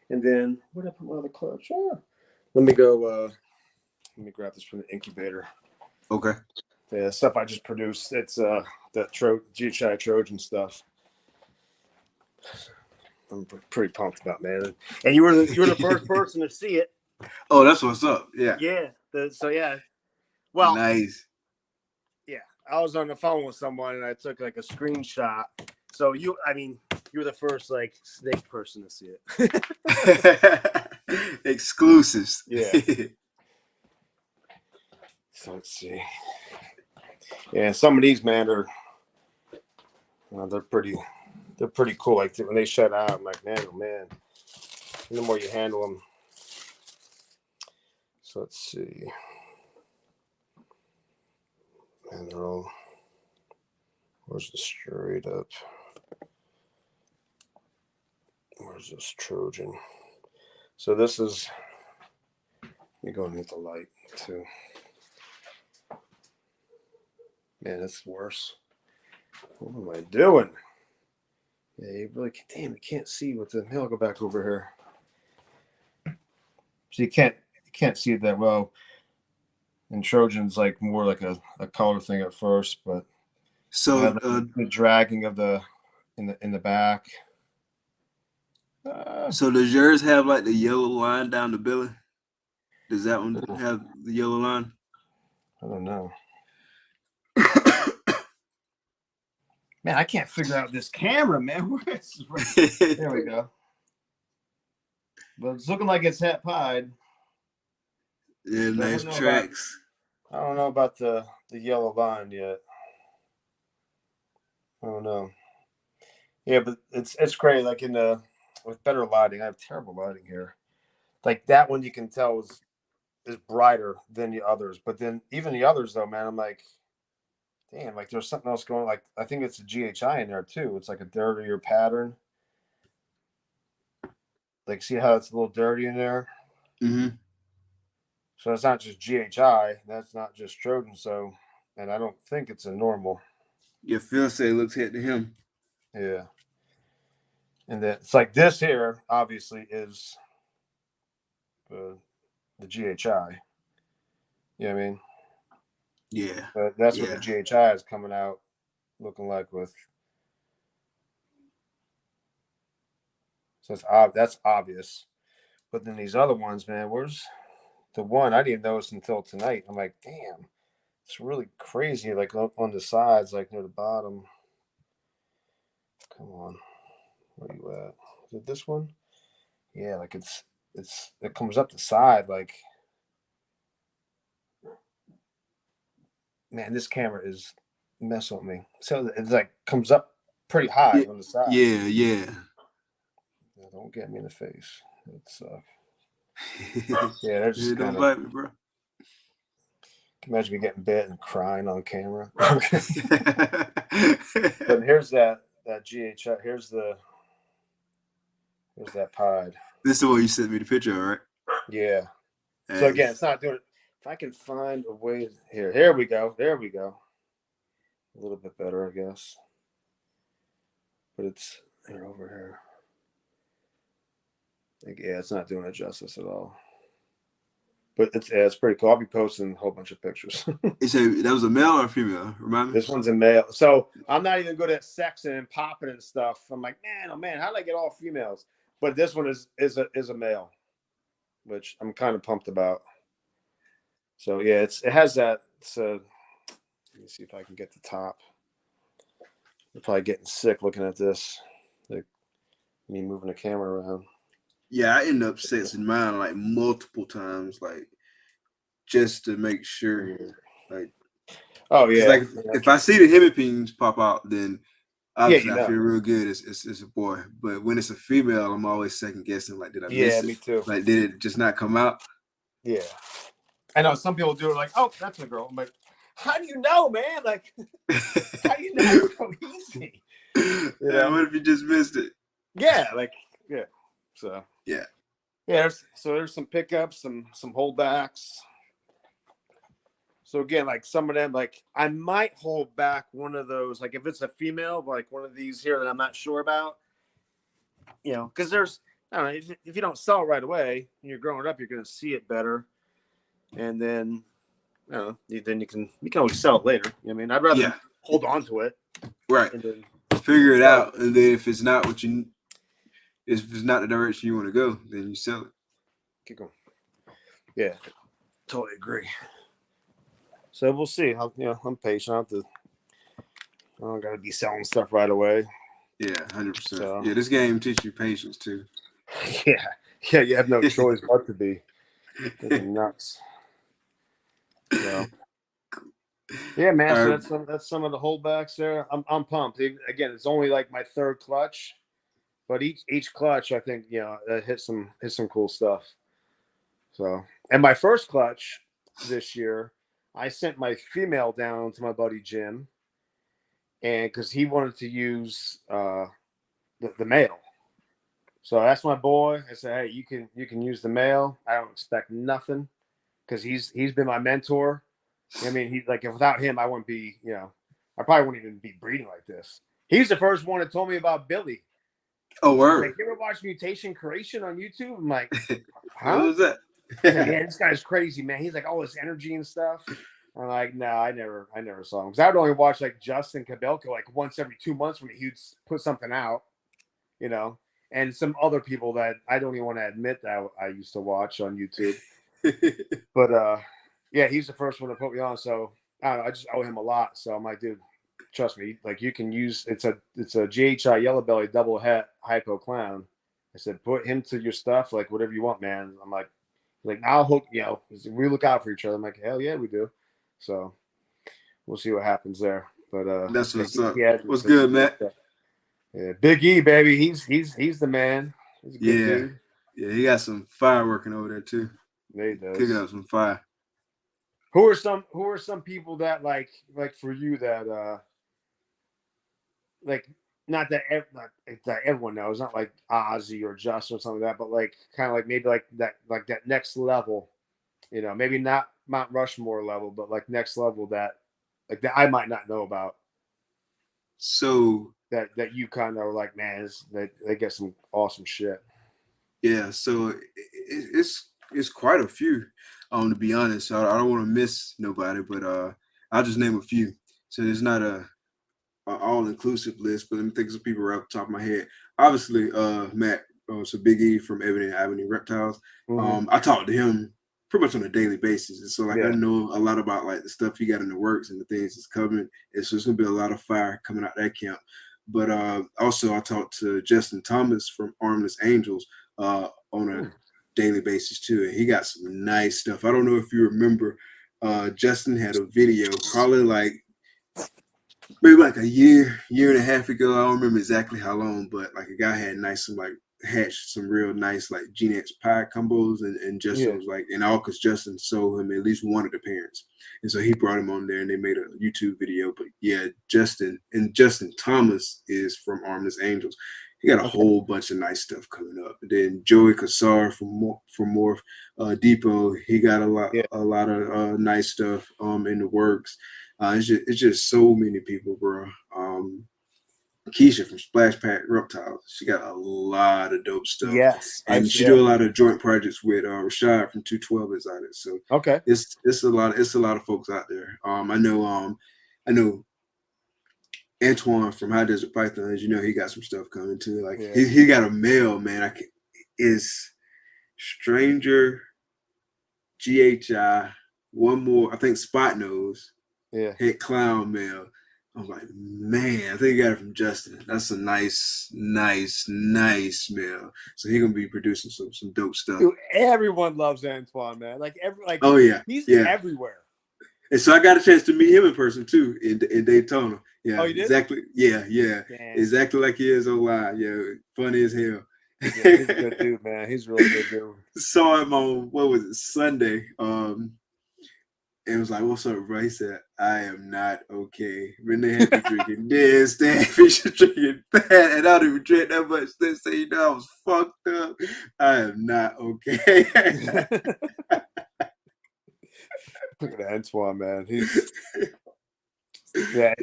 S2: And then what did I put my other clutch? Oh, let me go. Let me grab this from the incubator.
S1: Okay.
S2: The stuff I just produced. It's that GHI Trojan stuff. I'm pretty pumped about, man. And you were the first person to see it.
S1: Oh, that's what's up. Yeah.
S2: Yeah. So yeah. Well.
S1: Nice.
S2: Yeah, I was on the phone with someone and I took like a screenshot. So you're the first like snake person to see
S1: it. Exclusives.
S2: Yeah. So let's see. Yeah, some of these, man, are they're pretty cool. Like when they shut out, I'm like, man, oh man. And the more you handle them. So let's see. And they're all. Where's the straight up? Where's this Trojan? So this is. Let me go underneath the light too. Man, that's worse. What am I doing? Yeah, you really damn. You can't see with the. I'll go back over here. So you can't see it that well. And Trojan's like more like a color thing at first, but
S1: so
S2: the dragging of the in the back.
S1: So does yours have like the yellow line down the belly? Does that one have the yellow line?
S2: I don't know. Man, I can't figure out this camera, man. There we go. But it's looking like it's hat pied.
S1: Yeah, nice tracks.
S2: I don't know about the yellow line yet. I don't know. Yeah, but it's great. Like with better lighting, I have terrible lighting here. Like that one, you can tell is brighter than the others. But then even the others, though, man, I'm like, damn, like there's something else going. Like I think it's a GHI in there too. It's like a dirtier pattern. Like see how it's a little dirty in there.
S1: Mm-hmm.
S2: So it's not just GHI. That's not just Trojan. So, and I don't think it's a normal.
S1: Your fiance looks head to him.
S2: Yeah. And then it's like this here, obviously, is the GHI. You know what I mean?
S1: Yeah.
S2: But that's what the GHI is coming out looking like with. So that's obvious. But then these other ones, man, where's the one I didn't notice until tonight? I'm like, damn, it's really crazy. Like on the sides, like near the bottom. Come on, where you at? Is it this one? Yeah, like it comes up the side. Like, man, this camera is messing with me. So it's like comes up pretty high on the side.
S1: Yeah.
S2: Don't get me in the face. It's yeah, they're just
S1: don't bite me, bro.
S2: Can imagine me getting bit and crying on camera. But here's that GHI. Here's that pied.
S1: This is the one you sent me the picture of, right?
S2: Yeah. So again, it's not doing it. If I can find a way here we go. There we go. A little bit better, I guess. But it's here over here. Like, yeah, it's not doing it justice at all. But it's pretty cool. I'll be posting a whole bunch of pictures.
S1: That was a male or a female? Remind me.
S2: This one's a male. So I'm not even good at sexing and popping and stuff. I'm like, man, oh man, how did I get all females? But this one is a male, which I'm kind of pumped about. So yeah, it has that So let me see if I can get the top. You're probably getting sick looking at this. Like me moving the camera around.
S1: Yeah, I end up sensing mine like multiple times, like just to make sure. Like,
S2: oh
S1: because
S2: yeah,
S1: like if I see the hemipines pop out, then obviously I feel real good. It's a boy. But when it's a female, I'm always second guessing. Like, did I miss it?
S2: Me too.
S1: Like, did it just not come out?
S2: Yeah. I know some people do it like, oh, that's a girl. I'm like, how do you know, man? Like, how do you know it's so easy?
S1: What if you just missed it?
S2: Yeah, like, yeah. So
S1: yeah.
S2: There's some pickups, some holdbacks. So again, like some of them, like I might hold back one of those, like if it's a female, like one of these here that I'm not sure about, because there's, I don't know, if you don't sell it right away and you're growing up, you're going to see it better. And then, I don't know, then you can always sell it later. I mean, I'd rather hold on to it.
S1: Right.
S2: And then
S1: figure it out. And then if it's not what you, if it's not the direction you want to go, then you sell it.
S2: Keep going. Yeah, totally agree. So we'll see. I'm patient. I don't got to be selling stuff right away.
S1: Yeah, 100%. So, yeah, this game teaches you patience too.
S2: Yeah, you have no choice but to be. It's nuts. So, yeah, man. So that's some of the holdbacks there. I'm pumped. Again, it's only like my third clutch, but each clutch, I think, hit some cool stuff. So, and my first clutch this year, I sent my female down to my buddy Jim, and because he wanted to use the male. So that's my boy. I said, hey, you can use the male. I don't expect nothing because he's been my mentor. I mean, he's like, without him, I wouldn't be, I probably wouldn't even be breeding like this. He's the first one that told me about Billy.
S1: Oh, word.
S2: Like, you ever watch Mutation Creation on YouTube? I'm like,
S1: huh? What was that?
S2: Yeah, this guy's crazy, man. He's like all this energy and stuff. I'm like, no, I never saw him because I would only watch like Justin Cabelco like once every 2 months when he'd put something out, and some other people that I don't even want to admit that I used to watch on YouTube. But yeah, he's the first one to put me on. So I don't know, I just owe him a lot. So I'm like, dude, trust me, like you can use it's a GHI yellow belly double het hypo clown. I said, put him to your stuff, like whatever you want, man. I'm like I'll hook, we look out for each other. I'm like, hell yeah, we do. So we'll see what happens there. But
S1: that's what's up. What's good, Matt?
S2: Yeah, Big E, baby. He's the man. He's a good dude.
S1: Yeah, he got some fire working over there too.
S2: Yeah, he does.
S1: Kicking up some fire.
S2: Who are some people that like for you that like not that everyone knows, not like Ozzy or Justin or something like that, but like kind of like maybe like that next level, maybe not Mount Rushmore level, but like next level that I might not know about.
S1: So
S2: that you kind of are like, man, they get some awesome shit.
S1: Yeah, so it's quite a few, to be honest. So I don't want to miss nobody, but I'll just name a few. So it's not a all-inclusive list, but let me think of some people right off the top of my head. Obviously, Matt, so Big E from Ebony Avenue Reptiles.
S2: Mm-hmm.
S1: I talk to him pretty much on a daily basis, and so I know a lot about like the stuff he got in the works and the things that's coming. And so it's gonna be a lot of fire coming out that camp. But also, I talked to Justin Thomas from Armless Angels on a daily basis too, and he got some nice stuff. I don't know if you remember, Justin had a video probably like maybe like a year and a half ago. I don't remember exactly how long, but like a guy had hatched some real nice like G-Nex pie combos, and Justin was like, and all because Justin sold him at least one of the parents, and so he brought him on there and they made a YouTube video. But yeah, Justin Thomas is from Armless Angels. He got a whole bunch of nice stuff coming up. And then Joey Cassar from Morph Depot, he got a lot of nice stuff in the works. It's just so many people, bro. Keisha from Splash Pack Reptiles, she got a lot of dope stuff.
S2: Yes,
S1: and she do a lot of joint projects with Rashad from 212 is on it. So it's a lot of folks out there. I know Antoine from High Desert Pythons. He got some stuff coming too. Like he got a male, man. Is Stranger GHI one more. I think Spot Nose.
S2: Yeah.
S1: Het Clown Male. I was like, man, I think I got it from Justin. That's a nice male. So he gonna be producing some dope stuff.
S2: Dude, everyone loves Antoine, man.
S1: Oh yeah,
S2: he's
S1: yeah.
S2: everywhere.
S1: And so I got a chance to meet him in person too in Daytona. Yeah,
S2: oh, you did?
S1: Exactly. Yeah.
S2: Damn.
S1: Exactly like he is online. Yeah, funny as hell.
S2: Yeah, he's a good dude, man. He's a real good dude.
S1: Saw him on what was it, Sunday. And was like, "What's up, bro?" He said, "I am not okay." Renee had me drinking this, damn, fish drinking that, and I don't even drink that much. They say, I was fucked up. I am not okay.
S2: Look at Antoine, man. He's yeah.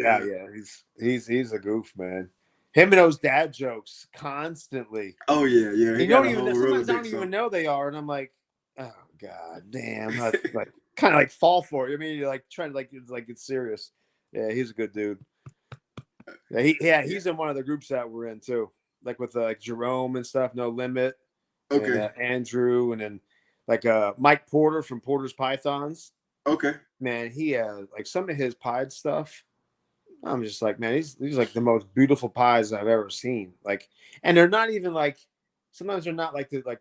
S2: He's a goof, man. Him and those dad jokes constantly.
S1: Oh yeah.
S2: You don't even. Sometimes I don't even know they are, and I'm like, oh god, damn. I, like kind of like fall for it. I mean, you're like trying to it's serious. Yeah, he's a good dude. Yeah, he's in one of the groups that we're in too, like with like Jerome and stuff. No Limit.
S1: Okay.
S2: And, Andrew, and then like Mike Porter from Porter's Pythons.
S1: Okay.
S2: Man, he has like some of his pied stuff. I'm just like, man, these like the most beautiful pies I've ever seen. Like, and they're not even like, sometimes they're not like the like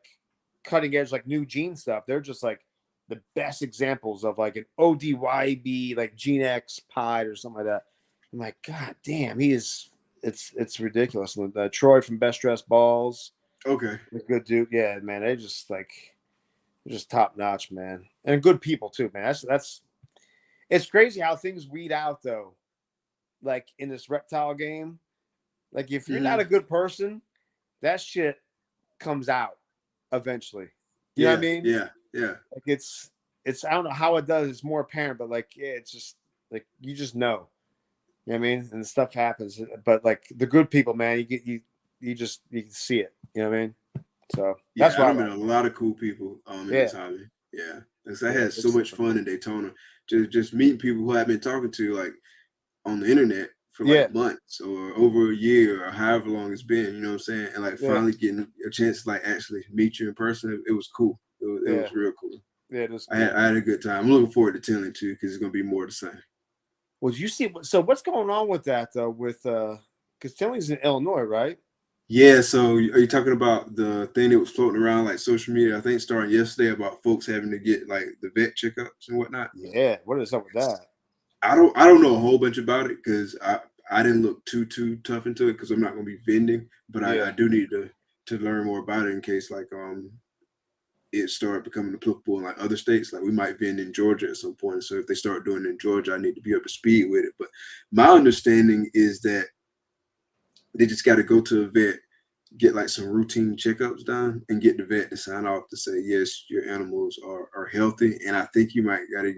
S2: cutting edge like new gene stuff. They're just like the best examples of like an ODYB like Gene X pied or something like that. I'm like, god damn, it's ridiculous. Troy from Best Dressed Balls.
S1: Okay.
S2: A good dude. Yeah, man, they're just top notch, man, and good people too, man. That's it's crazy how things weed out though. Like in this reptile game, like if you're not a good person, that shit comes out eventually. You know what I mean?
S1: Yeah.
S2: Like it's I don't know how it does. It's more apparent, but like it's just like you just know. You know what I mean? And stuff happens, but like the good people, man, you can see it. You know what I mean? So that's why
S1: I met a lot of cool people in this hobby. Yeah, because I had so much fun in Daytona. Just meeting people who I've been talking to like on the internet for like months or over a year or however long it's been. You know what I'm saying? And like finally getting a chance to like actually meet you in person. It was cool. It was real cool.
S2: Yeah, it was.
S1: I had a good time. I'm looking forward to telling too because it's gonna be more the same.
S2: Well, you see, so what's going on with that though? With because Tilling's in Illinois, right?
S1: Yeah. So are you talking about the thing that was floating around like social media? I think starting yesterday about folks having to get like the vet checkups and whatnot.
S2: Yeah. What is up with that?
S1: I don't know a whole bunch about it because I didn't look too tough into it because I'm not going to be vending, but I do need to learn more about it in case like it started becoming applicable in like other states. Like we might vend in Georgia at some point. So if they start doing it in Georgia, I need to be up to speed with it. But my understanding is that they just got to go to a vet, get like some routine checkups done, and get the vet to sign off to say yes, your animals are healthy. And I think you might got to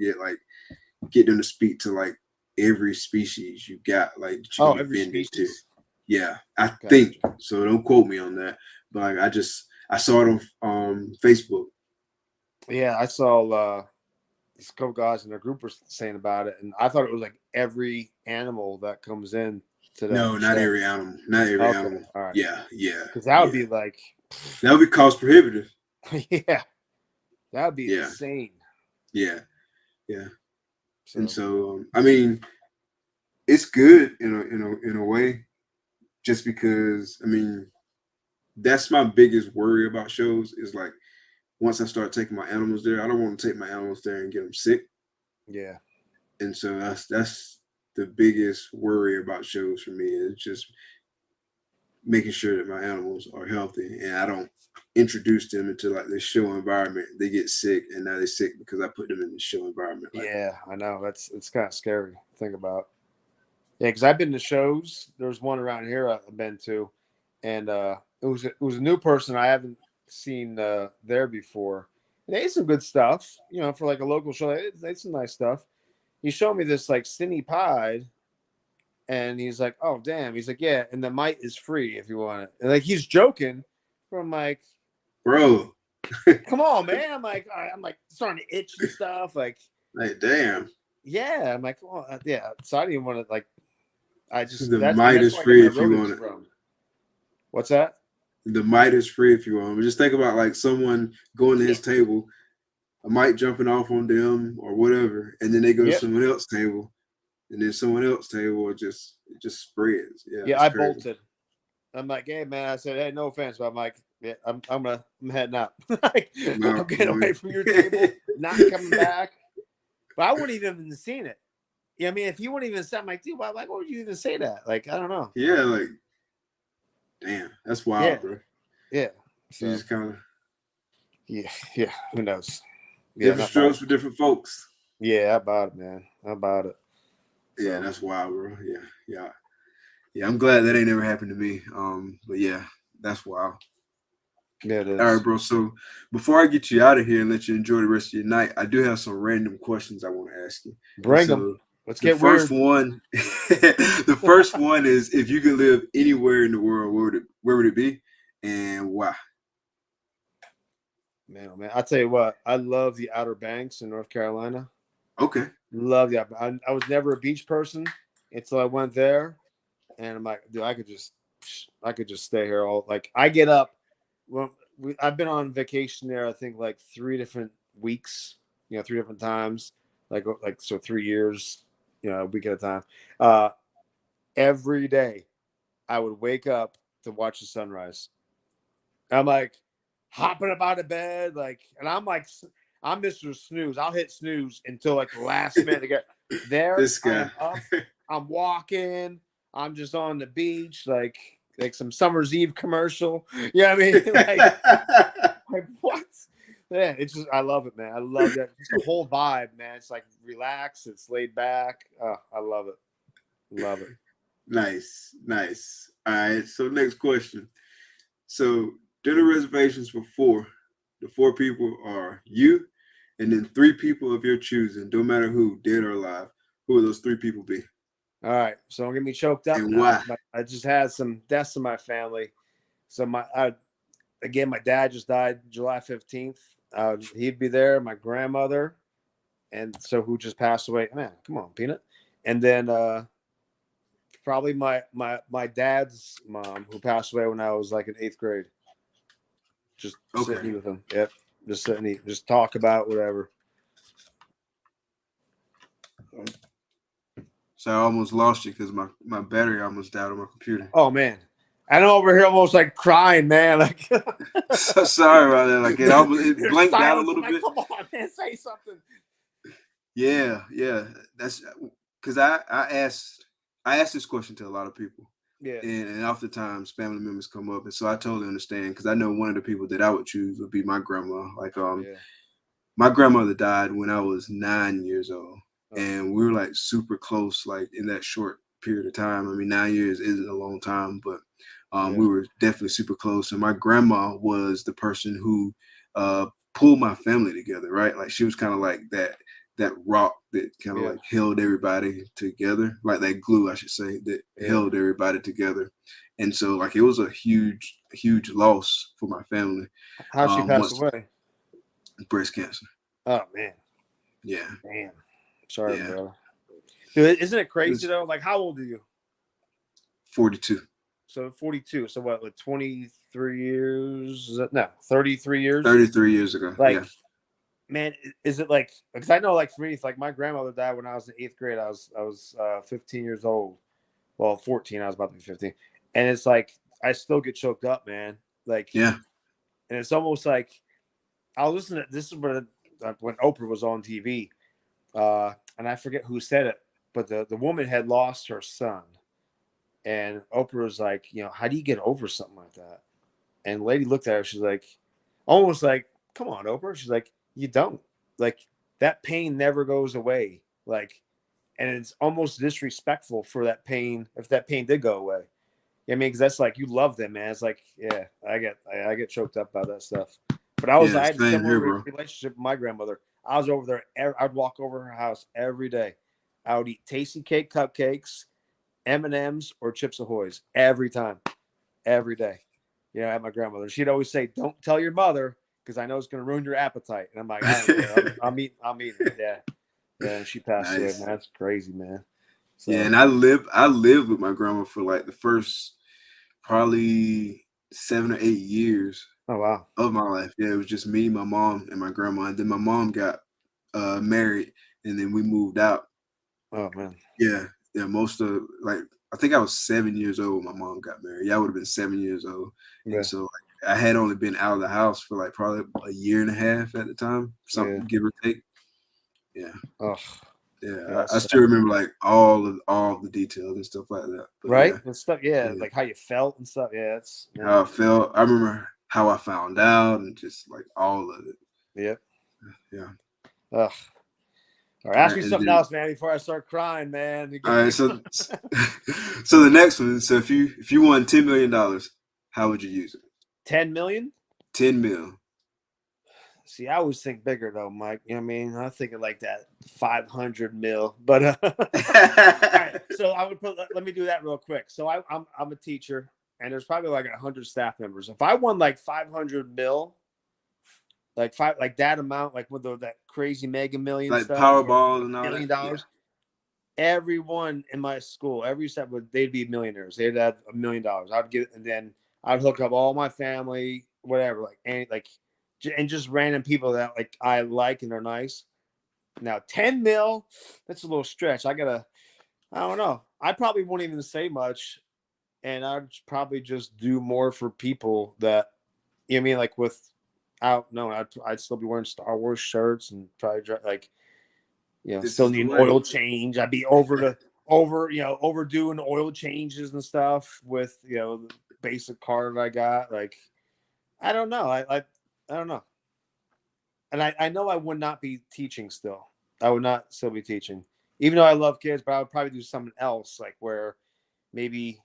S1: get them to speak to like every species you got, like
S2: every species
S1: to. Yeah, I think so. Don't quote me on that, but like, I saw it on Facebook.
S2: Yeah, I saw these couple guys in their group were saying about it, and I thought it was like every animal that comes in to that.
S1: No, not every animal. Not every animal.
S2: All right.
S1: Yeah.
S2: Because that would be like
S1: that would be cost prohibitive.
S2: Yeah, that would be insane.
S1: Yeah. So. And so, I mean, it's good in a way, just because I mean, that's my biggest worry about shows is like once I start taking my animals there, I don't want to take my animals there and get them sick.
S2: Yeah.
S1: And so that's the biggest worry about shows for me is just making sure that my animals are healthy and I don't introduce them into like this show environment. They get sick and now they're sick because I put them in the show environment.
S2: Yeah, I know. It's kind of scary to think about. Yeah, because I've been to shows. There's one around here I've been to, and it was a new person I haven't seen there before. And they had some good stuff, for like a local show. They had some nice stuff. He showed me this like Sydney Pied, and he's like, "Oh damn!" He's like, "Yeah, and the mite is free if you want it." And like he's joking, from like,
S1: bro,
S2: come on, man. I'm like starting to itch and stuff. Like
S1: damn.
S2: Yeah, I'm like, well, yeah. So I didn't want to like. I just
S1: the mite is free if you want it.
S2: What's that?
S1: The mite is free if you want it. But just think about like someone going to his table, a mic jumping off on them or whatever, and then they go to
S2: Yep.
S1: someone else's table, and then someone else's table it just spreads. Yeah,
S2: Yeah,
S1: it's
S2: I
S1: crazy.
S2: bolted. I'm like, hey man, I said, hey, no offense, but I'm like, yeah, I'm heading out. Like,
S1: No,
S2: I'm getting away from your table, not coming back. But I wouldn't even have seen it. Yeah, I mean, if you wouldn't even say, I'm like, dude, why would you even say that? Like, I don't know.
S1: Yeah, like, damn, that's wild,
S2: Yeah,
S1: bro.
S2: yeah.
S1: You
S2: So
S1: just kind of
S2: yeah. Who knows? Yeah,
S1: different
S2: not my.
S1: strokes for different folks.
S2: Yeah, how about it, man? How about it? So,
S1: Yeah, that's wild, bro. Yeah. I'm glad that ain't never happened to me. But yeah, that's wild.
S2: yeah, it
S1: All
S2: is.
S1: right, bro. So before I get you out of here and let you enjoy the rest of your night, I do have some random questions I want to ask you. And
S2: Bring them.
S1: so
S2: Let's
S1: the
S2: get
S1: first
S2: weird.
S1: one, the first one is if you could live anywhere in the world, where would it be, and why?
S2: Man, oh man, I tell you what, I love the Outer Banks in North Carolina.
S1: Okay.
S2: Love the. I was never a beach person until I went there, and I'm like, dude, I could just stay here all. Like, I get up. Well, I've been on vacation there. I think like 3 different weeks. 3 different times. So 3 years. A week at a time. Every day, I would wake up to watch the sunrise. I'm like hopping up out of bed, and I'm Mr. Snooze. I'll hit snooze until like the last minute to get there.
S1: This
S2: I
S1: guy.
S2: am up. I'm walking. I'm just on the beach, like some Summer's Eve commercial. Yeah, I mean, like what? Yeah, it's just I love it, man. I love that. Just the whole vibe, man. It's like relaxed. It's laid back. I love it. Love it.
S1: Nice. All right. So next question. So dinner reservations for four. The four people are you, and then three people of your choosing. Don't matter who, dead or alive. Who will those three people be,
S2: All right, so don't get me choked up
S1: and
S2: now.
S1: why?
S2: I just had some deaths in my family. So again, my dad just died July 15th. He'd be there. My grandmother, and so who just passed away. Man, come on, Peanut. And then probably my dad's mom, who passed away when I was like in 8th grade. Just
S1: Okay.
S2: sitting with him. Yep, just sitting, just talk about whatever.
S1: So I almost lost you because my battery almost died on my computer.
S2: Oh man, I'm over here almost like crying, man. Like,
S1: So sorry about that. Like it
S2: there's
S1: blanked out a
S2: silence. I'm
S1: little
S2: like,
S1: bit.
S2: come on, man, say something.
S1: Yeah. That's because I asked this question to a lot of people.
S2: Yeah.
S1: And oftentimes family members come up, and so I totally understand because I know one of the people that I would choose would be my grandma. Like
S2: Yeah.
S1: my grandmother died when I was 9 years old,
S2: Oh.
S1: and we were like super close, like in that short period of time. I mean, 9 years isn't a long time, but we were definitely super close. And my grandma was the person who pulled my family together, right? Like she was kind of like that rock that kind of like held everybody together, like that glue, I should say, that held everybody together. And so like it was a huge loss for my family.
S2: How'd she pass away?
S1: Breast cancer.
S2: Oh man.
S1: Yeah.
S2: Damn. Sorry, bro. Dude, isn't it crazy though? Like, how old are you?
S1: 42.
S2: So 42. So what? Like 23 years? No, 33 years.
S1: 33 years ago.
S2: Like, man, is it like? Because I know, like for me, it's like my grandmother died when I was in 8th grade. I was 15 years old. Well, 14. I was about to be 15, and it's like I still get choked up, man. Like,
S1: yeah.
S2: And it's almost like I'll listen to this is when Oprah was on TV, and I forget who said it, but the woman had lost her son, and Oprah was like, how do you get over something like that? And the lady looked at her, she's like, almost like, come on, Oprah. She's like, you don't. Like, that pain never goes away. Like, and it's almost disrespectful for that pain if that pain did go away. I mean, because that's like you love them, man. It's like, yeah, I get choked up by that stuff. But I had a similar relationship with my grandmother. I was over there. I'd walk over her house every day. I would eat Tasty Cake cupcakes, M&Ms, or Chips Ahoy's every time, every day. At my grandmother. She'd always say, "Don't tell your mother because I know it's going to ruin your appetite." And I'm like, I don't care. I'm eating. Yeah. And she passed away, man. That's crazy, man.
S1: So. Yeah, and I lived with my grandma for like the first probably 7 or 8 years.
S2: Oh wow.
S1: of my life. Yeah, it was just me, my mom, and my grandma. And then my mom got married, and then we moved out.
S2: Oh man.
S1: Yeah, yeah. Most of like I think I was 7 years old when my mom got married. Yeah, I would have been 7 years old, and
S2: Yeah.
S1: so like, I had only been out of the house for like probably a year and a half at the time,
S2: Yeah.
S1: something give or take. Yeah,
S2: Oh
S1: yeah.
S2: yeah.
S1: I still remember like all of the details and stuff like that. But
S2: Right
S1: yeah,
S2: and stuff. Yeah,
S1: yeah.
S2: like how you felt and stuff. Yeah, it's man.
S1: How I felt. I remember how I found out and just like all of it.
S2: Yep.
S1: Yeah.
S2: Ugh. All right,
S1: All
S2: ask
S1: right,
S2: me
S1: and
S2: something
S1: then
S2: else, man, before I start crying, man.
S1: all right, so so the next one. So if you won $10 million, how would you use it?
S2: 10 million.
S1: 10 mil.
S2: See, I always think bigger though, Mike. You know what I mean? I'm thinking like that 500 mil. But all right, so I would put. Let me do that real quick. So I'm a teacher, and there's probably like 100 staff members. If I won like 500 mil, like that amount, like with that crazy Mega Million
S1: Like
S2: stuff, or
S1: Powerball and all
S2: million
S1: that. Yeah.
S2: dollars, everyone in my school, every step they'd be millionaires. They'd have $1 million. I'd get, and then I'd hook up all my family, whatever, and just random people that like I like and they're nice. Now 10 mil, that's a little stretch. I don't know. I probably won't even say much, and I'd probably just do more for people that, you know what I mean, like without no, I'd still be wearing Star Wars shirts and probably like,
S1: This
S2: still
S1: is the
S2: need an
S1: way.
S2: oil change. I'd be overdoing oil changes and stuff with, the basic car that I got. Like, I don't know. I don't know. And I know I would not be teaching still. I would not still be teaching, even though I love kids, but I would probably do something else, like where maybe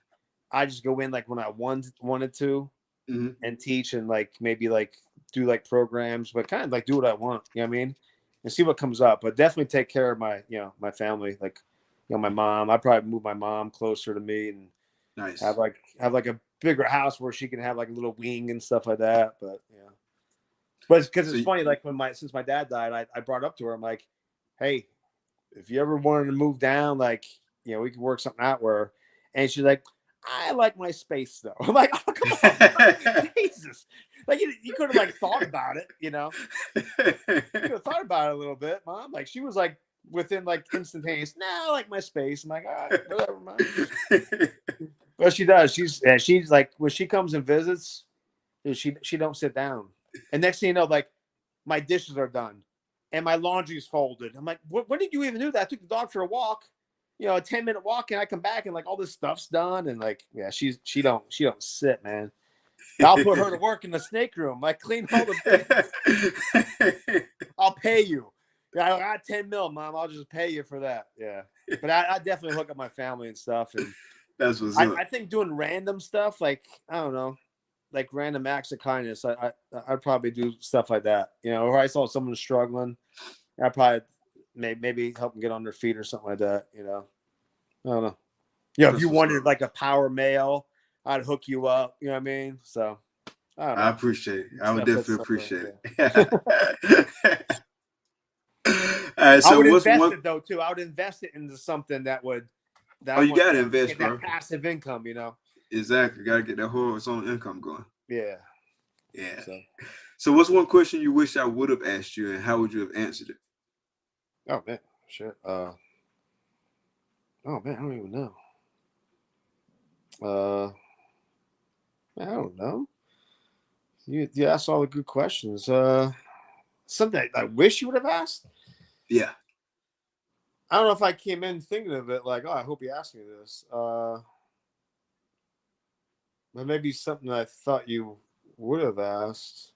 S2: I just go in like when I wanted to
S1: Mm-hmm.
S2: and teach and like maybe like do like programs, but kind of like do what I want. You know what I mean? And see what comes up. But definitely take care of my my family. Like, my mom. I'd probably move my mom closer to me and
S1: Nice.
S2: have like a bigger house where she can have like a little wing and stuff like that. But but because
S1: So
S2: it's funny, like since my dad died, I brought up to her. I'm like, hey, if you ever wanted to move down, like, we could work something out where, and she's like, I like my space though. I'm like, oh, come on, Mom. Jesus. Like you could have like thought about it, you could have thought about it a little bit, Mom. Like she was like within like instantaneous, I like my space. I'm like, all right, whatever, Mom. But she does. She's like, when she comes and visits, she don't sit down. And next thing you know, like my dishes are done and my laundry's folded. I'm like, when did you even do that? I took the dog for a walk, a 10-minute walk, and I come back and like all this stuff's done. And like, yeah, she don't sit, man. I'll put her to work in the snake room. Like clean all the things. I'll pay you. Yeah, I got 10 mil, Mom. I'll just pay you for that. Yeah. But I definitely hook up my family and stuff. And
S1: That's what's up.
S2: I think doing random stuff, like, I don't know, like random acts of kindness, I'd probably do stuff like that. Or I saw someone struggling, I'd probably maybe help them get on their feet or something like that. I don't know. If
S1: That's
S2: you
S1: what's
S2: wanted
S1: up.
S2: like a power male, I'd hook you up. You know what I mean? So I don't
S1: I
S2: know.
S1: appreciate it. I
S2: See
S1: would
S2: if that's
S1: definitely
S2: something.
S1: appreciate
S2: Yeah.
S1: it. All right,
S2: I
S1: so
S2: would
S1: what's
S2: invest
S1: one?
S2: it though too. I would invest it into something that
S1: Oh,
S2: I
S1: you
S2: want
S1: gotta
S2: to
S1: invest,
S2: get that
S1: bro.
S2: passive income.
S1: Exactly. Gotta get that horizontal income going.
S2: Yeah.
S1: Yeah.
S2: So.
S1: So what's one question you wish I would have asked you, and how would you have answered it?
S2: Oh man, shit. Oh man, I don't even know. I don't know. You asked all the good questions. Something I wish you would have asked.
S1: Yeah.
S2: I don't know if I came in thinking of it like, oh, I hope you asked me this. But maybe something I thought you would have asked.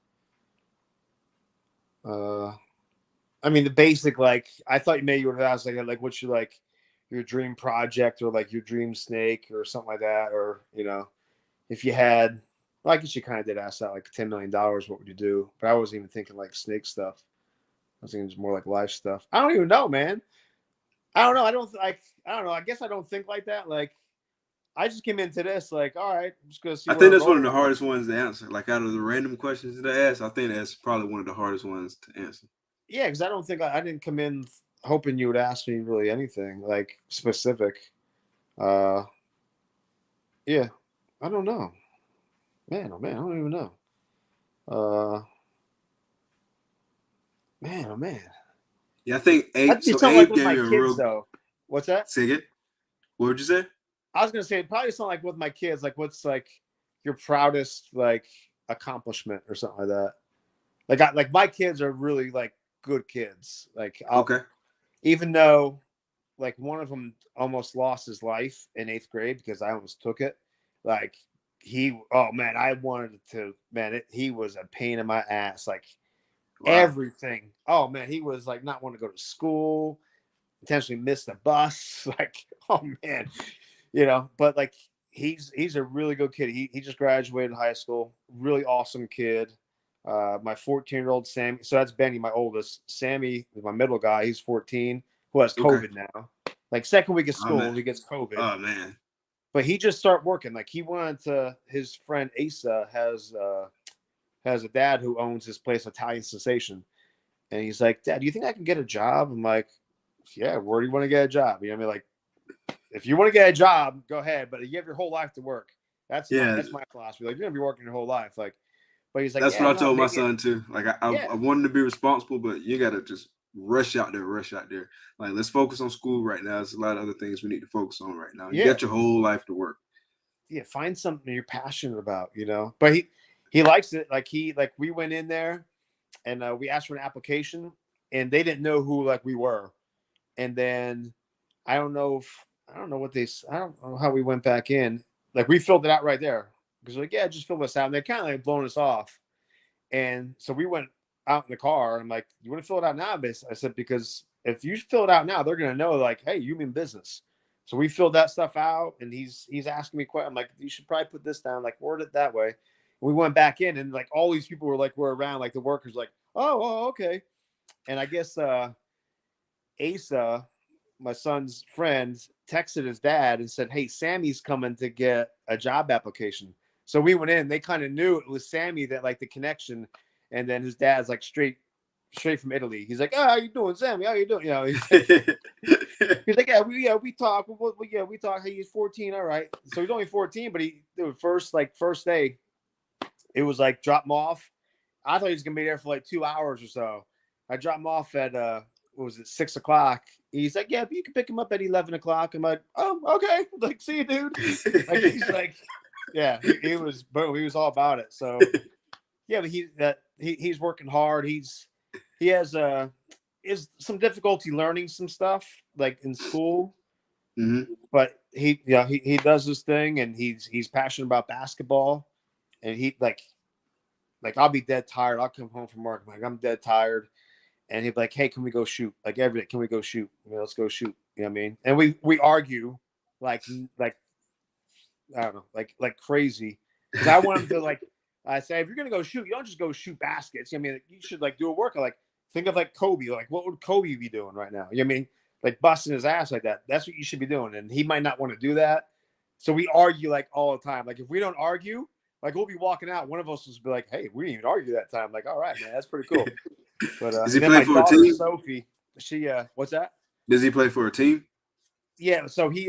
S2: I mean, the basic, like, I thought maybe you would have asked like what's your dream project or like your dream snake or something like that, or if you had. Well, I guess you kind of did ask that, like $10 million, what would you do? But I wasn't even thinking like snake stuff. I was thinking just more like life stuff. I don't even know, man. I don't know. I don't know. I guess I don't think like that. Like, I just came into this like, all right, I'm just gonna see
S1: I
S2: where
S1: think
S2: it
S1: that's one of the
S2: rolls.
S1: hardest ones to answer. Like out of the random questions that I asked, I think that's probably one of the hardest ones to answer.
S2: Yeah, because I don't think I didn't come in hoping you would ask me really anything like specific. Uh, yeah, I don't know, man. Oh man, I don't even know. Man, oh man.
S1: Yeah, I think
S2: That'd
S1: Abe.
S2: be
S1: So
S2: something like
S1: Abe
S2: with
S1: gave
S2: my
S1: you a
S2: kids,
S1: real.
S2: though. What's that?
S1: Say it. What would you say?
S2: I was gonna say probably something like with my kids, like what's like your proudest like accomplishment or something like that. Like my kids are really like good kids. Like I'll
S1: Okay.
S2: even though like one of them almost lost his life in 8th grade because I almost took it. Like oh man, I wanted to, man, he was a pain in my ass. Like
S1: Wow.
S2: everything. Oh man, he was like not wanting to go to school, potentially missed a bus. Like, oh man, but like he's a really good kid. He just graduated high school. Really awesome kid. My 14-year-old Sammy. So that's Benny, my oldest. Sammy is my middle guy. He's 14, who has
S1: Okay.
S2: COVID now. Like second week of
S1: Oh man.
S2: school, he gets COVID.
S1: Oh man.
S2: But he just started working. Like he went to his friend Asa has a dad who owns this place, Italian Sensation. And he's like, Dad, do you think I can get a job? I'm like, yeah, where do you want to get a job? You know what I mean? Like, if you want to get a job, go ahead, but you have your whole life to work. That's
S1: Yeah.
S2: my philosophy. Like, you're gonna be working your whole life. Like, but he's like,
S1: That's
S2: yeah,
S1: what I
S2: no,
S1: told my
S2: maybe,
S1: son too. Like
S2: yeah,
S1: I wanted to be responsible, but you gotta just rush out there. Like let's focus on school right now. There's a lot of other things we need to focus on right now. You
S2: yeah,
S1: got your whole life to work.
S2: yeah. Find something you're passionate about, But he likes it. Like we went in there and we asked for an application, and they didn't know who like we were, and then I don't know I don't know how we went back in. Like we filled it out right there because like, yeah, just fill this out. And they kind of like blown us off. And so we went out in the car. I'm like, you want to fill it out now? I said, because if you fill it out now, they're gonna know like, hey, you mean business. So we filled that stuff out, and he's asking me questions. I'm like, you should probably put this down, like word it that way. We went back in, and like all these people were around, like the workers, like, oh, okay. And I guess Asa, my son's friend, texted his dad and said, hey, Sammy's coming to get a job application. So we went in. They kind of knew it was Sammy, that like the connection. And then his dad's like straight from Italy. He's like, oh, how you doing, Sammy? How you doing? He's like, yeah, we talk. We talk. Hey, he's 14. All right. So he's only 14, but the first day, it was like drop him off. I thought he was gonna be there for like 2 hours or so. I dropped him off at what was it, 6 o'clock? He's like, yeah, but you can pick him up at 11 o'clock. I'm like, oh, okay. Like, see you, dude. Like, he's like, yeah, he was boom. He was all about it. So yeah, but he's working hard. He has is some difficulty learning some stuff like in school.
S1: Mm-hmm.
S2: But he does his thing, and he's passionate about basketball, and he like I'll be dead tired. I'll come home from work, I'm like, I'm dead tired. And he'd be like, hey, can we go shoot? Like every day, can we go shoot? Let's go shoot. You know what I mean? And we argue like I don't know, like crazy. Because I want him to like, I say, if you're gonna go shoot, you don't just go shoot baskets. You know what I mean? You should like do a workout. Like think of like Kobe. Like what would Kobe be doing right now? You know what I mean? Like busting his ass like that. That's what you should be doing. And he might not want to do that. So we argue like all the time. Like if we don't argue, like we'll be walking out. One of us will be like, hey, we didn't even argue that time. Like, all right, man, that's pretty cool. But
S1: Does he
S2: then
S1: play
S2: my
S1: for a
S2: daughter
S1: team?
S2: Sophie, she what's that?
S1: Does he play for a team?
S2: Yeah, so he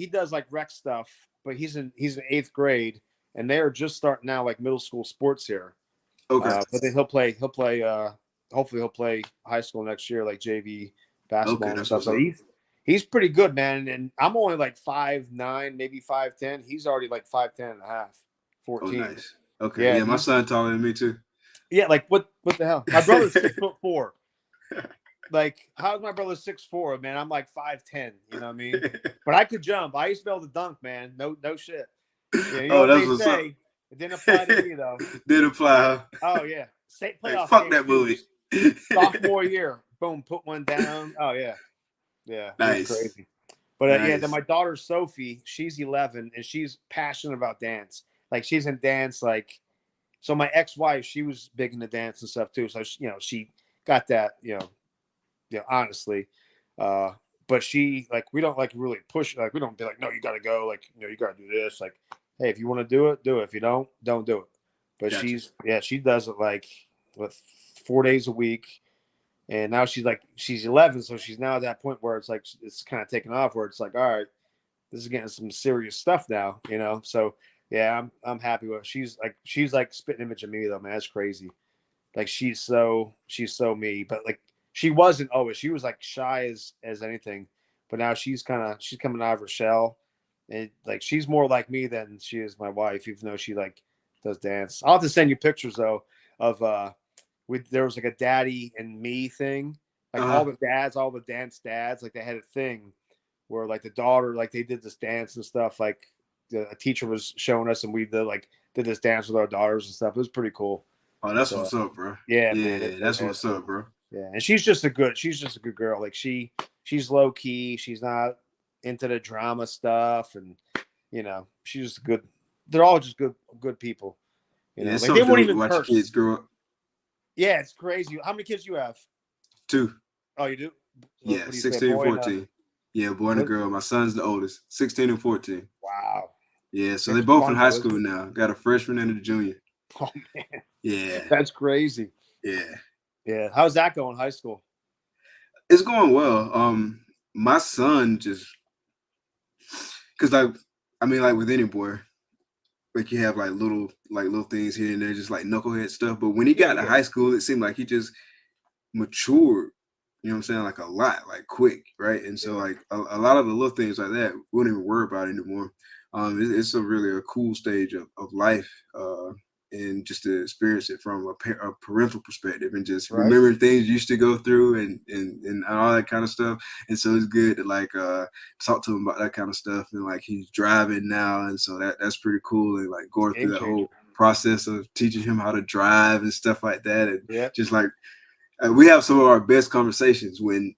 S2: does like rec stuff, but he's in 8th grade, and they are just starting now like middle school sports here.
S1: Okay.
S2: But then he'll play hopefully he'll play high school next year, like JV basketball
S1: Okay,
S2: and
S1: that's
S2: stuff.
S1: what's
S2: So
S1: up.
S2: he's pretty good, man. And I'm only like 5'9", maybe 5'10". He's already like 5'10 and a half,
S1: Oh,
S2: 14.
S1: nice. Okay.
S2: Yeah,
S1: Yeah, my son taller than me too.
S2: yeah, like what the hell? My brother's 6'4". Like, how's my brother 6'4", man? I'm like 5'10", you know what I mean? But I could jump. I used to be able to dunk, man. No shit. Yeah, you know
S1: Oh,
S2: what
S1: that's
S2: they
S1: what's up.
S2: say? It didn't apply to me though.
S1: Did apply, huh?
S2: Oh yeah. State
S1: Hey,
S2: playoff
S1: fuck
S2: game
S1: that
S2: too.
S1: movie.
S2: Sophomore year. Boom, put one down. Oh yeah. Yeah, it was
S1: Nice.
S2: crazy. But yeah, then
S1: Nice.
S2: my daughter Sophie, she's 11 and she's passionate about dance. Like she's in dance like, so my ex-wife, she was big into dance and stuff too. So she got that, honestly. But she like, we don't like really push, like we don't be like, no, you gotta go, like you gotta do this. Like, hey, if you want to do it, do it. If you don't do it. But
S1: Gotcha.
S2: she does it like with 4 days a week. And now she's 11, so she's now at that point where it's like it's kind of taken off, where it's like, all right, this is getting some serious stuff now, So Yeah, I'm happy with her. She's like spitting image of me though, man. That's crazy. Like she's so me, but like she wasn't always. She was like shy as anything, but now she's coming out of her shell, and like she's more like me than she is my wife, even though she like does dance. I'll have to send you pictures though of there was like a daddy and me thing, like
S1: Uh-huh.
S2: all the dance dads, like they had a thing where like the daughter, like they did this dance and stuff, like a teacher was showing us, and we did this dance with our daughters and stuff. It was pretty cool.
S1: Oh, that's
S2: So
S1: what's up, bro.
S2: yeah, man,
S1: Yeah, that's
S2: it's
S1: what's
S2: cool.
S1: up, bro.
S2: Yeah, and she's just a good girl. Like she's low key. She's not into the drama stuff, and she's just good. They're all just good people.
S1: Yeah, it's
S2: Like they
S1: something
S2: won't
S1: to
S2: even
S1: watch your
S2: curse.
S1: kids grow up.
S2: Yeah, it's crazy. How many kids do you have?
S1: 2.
S2: Oh, you do?
S1: Yeah,
S2: What do you say,
S1: 16 and
S2: boy and
S1: 14. Yeah, boy and a girl. My son's the oldest, 16 and 14.
S2: wow,
S1: Yeah, so they
S2: it's
S1: both in
S2: fun
S1: high
S2: though, isn't
S1: school
S2: it?
S1: now. Got a freshman and a junior.
S2: Oh man,
S1: Yeah,
S2: that's crazy.
S1: yeah.
S2: Yeah, how's that going? High school?
S1: It's going well. My son just, cause like, I mean, like with any boy, like you have like little things here and there, just like knucklehead stuff. But when he
S2: Yeah,
S1: got
S2: you
S1: to
S2: get
S1: high school, it seemed like he just matured. You know what I'm saying? Like a lot, like quick, right? And so
S2: yeah,
S1: like a lot of the little things like that, we don't even worry about anymore. It's a really a cool stage of life, and just to experience it from a parental perspective, and just
S2: right.
S1: remembering things you used to go through, and all that kind of stuff. And so it's good to like talk to him about that kind of stuff. And like he's driving now, and so that's pretty cool. And like going through
S2: Game
S1: that
S2: changer.
S1: whole process of teaching him how to drive and stuff like that, and
S2: Yeah,
S1: just like we have some of our best conversations when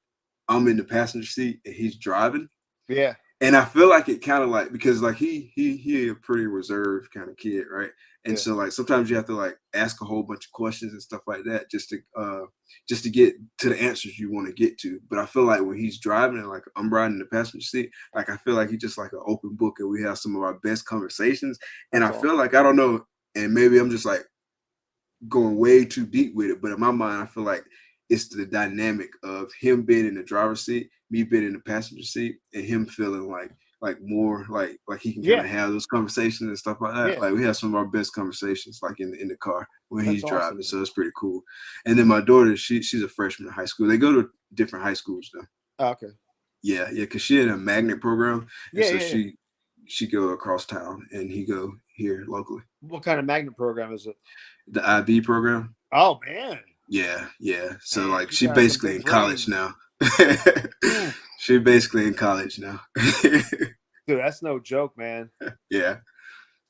S1: I'm in the passenger seat and he's driving.
S2: yeah,
S1: And I feel like it kind of like, because like he a pretty reserved kind of kid, right? And
S2: yeah.
S1: so like sometimes you have to like ask a whole bunch of questions and stuff like that just to get to the answers you want to get to. But I feel like when he's driving and like I'm riding in the passenger seat, like I feel like he's just like an open book, and we have some of our best conversations. And
S2: That's
S1: I feel
S2: awesome.
S1: like, I don't know, and maybe I'm just like going way too deep with it, but in my mind, I feel like it's the dynamic of him being in the driver's seat, me being in the passenger seat, and him feeling like more like he can kind
S2: Yeah,
S1: of have those conversations and stuff like that.
S2: yeah.
S1: Like we have some of our best conversations like in the car when
S2: That's
S1: he's
S2: awesome,
S1: driving,
S2: man.
S1: so it's pretty cool. And then my daughter, she's a freshman in high school. They go to different high schools though.
S2: Oh, okay.
S1: Yeah, because she in a magnet program, and
S2: Yeah,
S1: so
S2: yeah, yeah.
S1: she go across town, and he go here locally.
S2: What kind of magnet program is it?
S1: The IB program.
S2: Oh man,
S1: Yeah, yeah. So
S2: man,
S1: like
S2: you
S1: she
S2: got some
S1: basically
S2: big
S1: in college
S2: brains.
S1: now.
S2: Ooh,
S1: She basically in college now.
S2: dude, that's no joke, man.
S1: Yeah.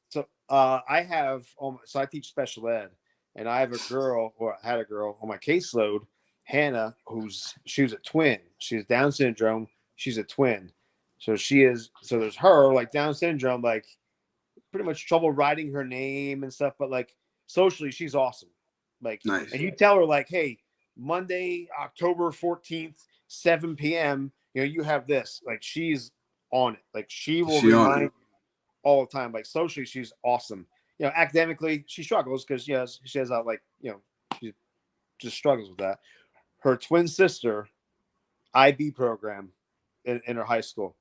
S2: So, so I teach special ed, and I have a girl, or I had a girl on my caseload, Hannah, she was a twin. She has Down syndrome. She's a twin. So there's her, like Down syndrome, like pretty much trouble writing her name and stuff, but like socially, she's awesome. Like,
S1: Nice.
S2: and you tell her, like, hey, Monday, October 14th, 7 p.m., you have this. Like, she's on it. Like, she will
S1: She on it.
S2: remind all the time. Like, socially, she's awesome. Academically, she struggles because she has she just struggles with that. Her twin sister, IB program in her high school,